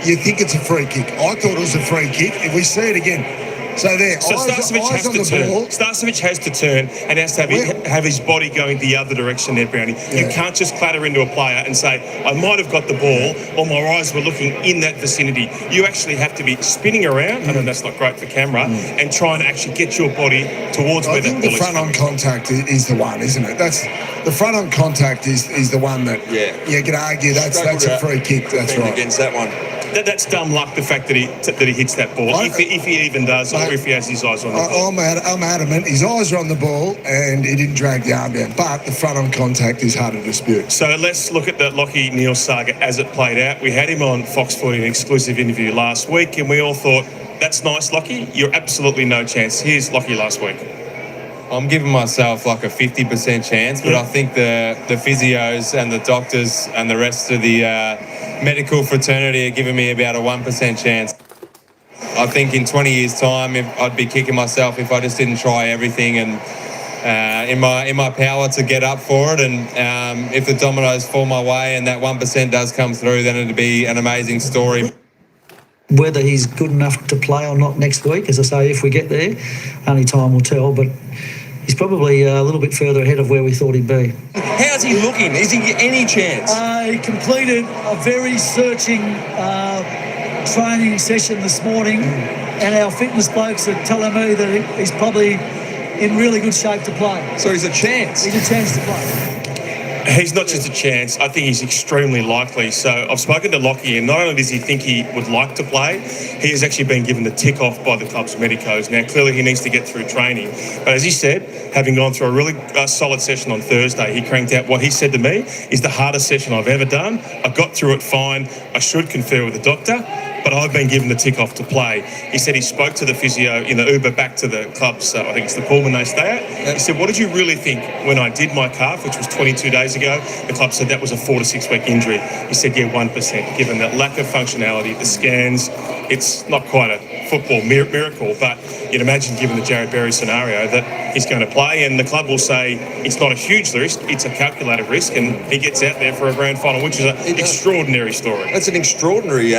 you think it's a free kick. I thought it was a free kick. If we see it again, so there, so Starcevic has to turn. Starcevic has to turn and has to have his body going the other direction there, Brownie. You can't just clatter into a player and say, I might have got the ball or my eyes were looking in that vicinity. You actually have to be spinning around, I know that's not great for camera, and try and actually get your body towards where that ball is. I think the front on contact is the one, isn't it? That's the front on contact is the one that you can argue that's a free kick. That's right. Against that one. That's dumb luck, the fact that he hits that ball, if he even does, or if he has his eyes on the ball. I'm adamant. His eyes are on the ball, and he didn't drag the arm down. But the front on contact is hard to dispute. So let's look at the Lockie Neal saga as it played out. We had him on Fox 40 in an exclusive interview last week, and we all thought, that's nice, Lockie. You're absolutely no chance. Here's Lockie last week. I'm giving myself like a 50% chance, but I think the physios and the doctors and the rest of the medical fraternity are giving me about a 1% chance. I think in 20 years' time, I'd be kicking myself if I just didn't try everything and in my power to get up for it. And if the dominoes fall my way and that 1% does come through, then it'd be an amazing story. Whether he's good enough to play or not next week, as I say, if we get there, only time will tell, but he's probably a little bit further ahead of where we thought he'd be. How's he looking? Is he any chance? He completed a very searching training session this morning, and our fitness blokes are telling me that he's probably in really good shape to play. So he's a chance? He's a chance to play. He's not just a chance. I think he's extremely likely. So I've spoken to Lockie, and not only does he think he would like to play, he has actually been given the tick off by the club's medicos. Now, clearly he needs to get through training. But as he said, having gone through a really solid session on Thursday, he cranked out what he said to me is the hardest session I've ever done. I got through it fine. I should confer with the doctor, but I've been given the tick off to play. He said he spoke to the physio in the Uber back to the club, so I think it's the Pullman they stay at. He said, what did you really think when I did my calf, which was 22 days ago? The club said that was a 4 to 6 week injury. He said, 1%. Given that lack of functionality, the scans, it's not quite a football miracle, but you'd imagine given the Jared Berry scenario that he's going to play, and the club will say it's not a huge risk, it's a calculated risk, and he gets out there for a grand final, which is an extraordinary story. That's an extraordinary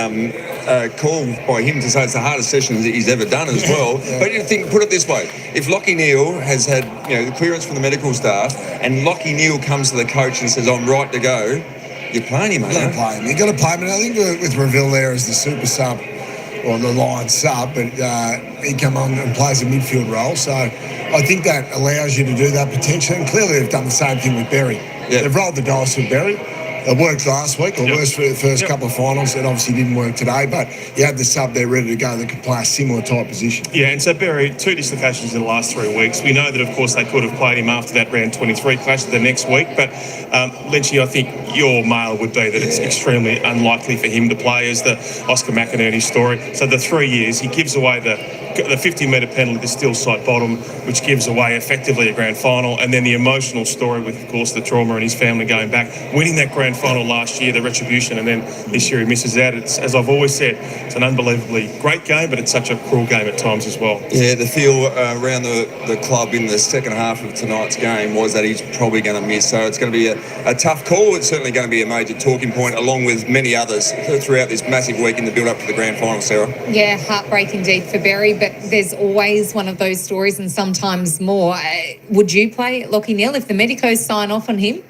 call by him to say it's the hardest session that he's ever done as well. But you think, put it this way, if Lockie Neal has had the clearance from the medical staff and Lockie Neal comes to the coach and says, I'm right to go, you're playing him, mate. You've got to play him. You've got to play him. And I think with Reville there as the super sub, or the line sub, but he come on and plays a midfield role. So I think that allows you to do that potentially. And clearly they've done the same thing with Berry. They've rolled the dice with Berry. It worked last week, or worse for the first couple of finals. It obviously didn't work today, but you had the sub there ready to go that could play a similar type position. Yeah, and so Barry, 2 dislocations in the last 3 weeks. We know that, of course, they could have played him after that round 23 clash the next week, but Lynchy, I think your mail would be that it's extremely unlikely for him to play, as the Oscar McInerney story. So the 3 years, he gives away the 50-metre penalty to Steel Sight Bottom, which gives away effectively a grand final, and then the emotional story with, of course, the trauma and his family going back, winning that grand final last year, the retribution, and then this year he misses out. It's, as I've always said, it's an unbelievably great game, but it's such a cruel game at times as well. Yeah, the feel around the club in the second half of tonight's game was that he's probably going to miss, so it's going to be a tough call. It's certainly going to be a major talking point, along with many others throughout this massive week in the build-up to the grand final, Sarah. Yeah, heartbreak indeed for Barry, but there's always one of those stories, and sometimes more. Would you play Lachie Neale if the medicos sign off on him?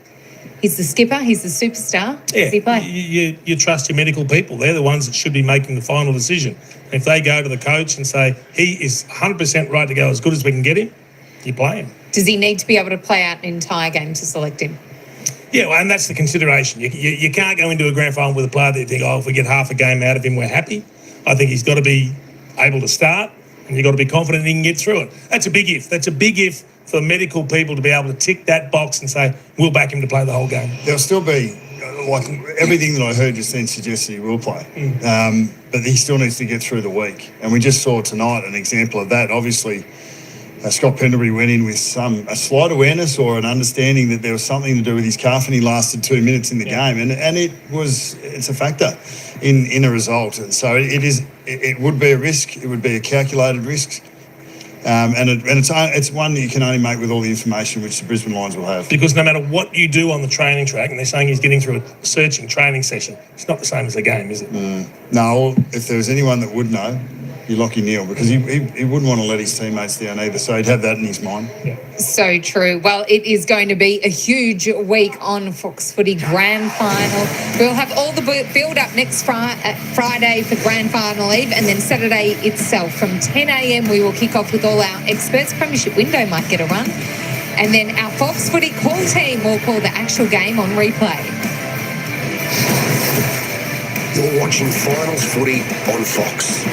He's the skipper, he's the superstar. Yeah, does he play? You trust your medical people. They're the ones that should be making the final decision. If they go to the coach and say, he is 100% right to go as good as we can get him, you play him. Does he need to be able to play out an entire game to select him? Yeah, well, and that's the consideration. You can't go into a grand final with a player that you think, if we get half a game out of him, we're happy. I think he's got to be able to start, and you've got to be confident he can get through it. That's a big if. That's a big if for medical people to be able to tick that box and say, we'll back him to play the whole game. There'll still be, like, everything that I heard just then suggests he will play. But he still needs to get through the week. And we just saw tonight an example of that. Obviously, Scott Pendlebury went in with a slight awareness or an understanding that there was something to do with his calf, and he lasted 2 minutes in the game. And it's a factor in a result. And so it would be a risk. It would be a calculated risk. And it's one that you can only make with all the information which the Brisbane Lions will have. Because no matter what you do on the training track, and they're saying he's getting through a searching training session, it's not the same as a game, is it? No, if there was anyone that would know, you're Lachie Neale, because he wouldn't want to let his teammates down either, so he'd have that in his mind. So true. Well, it is going to be a huge week on Fox Footy Grand Final. We'll have all the build-up next Friday for Grand Final Eve, and then Saturday itself. From 10 a.m, we will kick off with all our experts. Premiership window might get a run. And then our Fox Footy call team will call the actual game on replay. You're watching Finals Footy on Fox.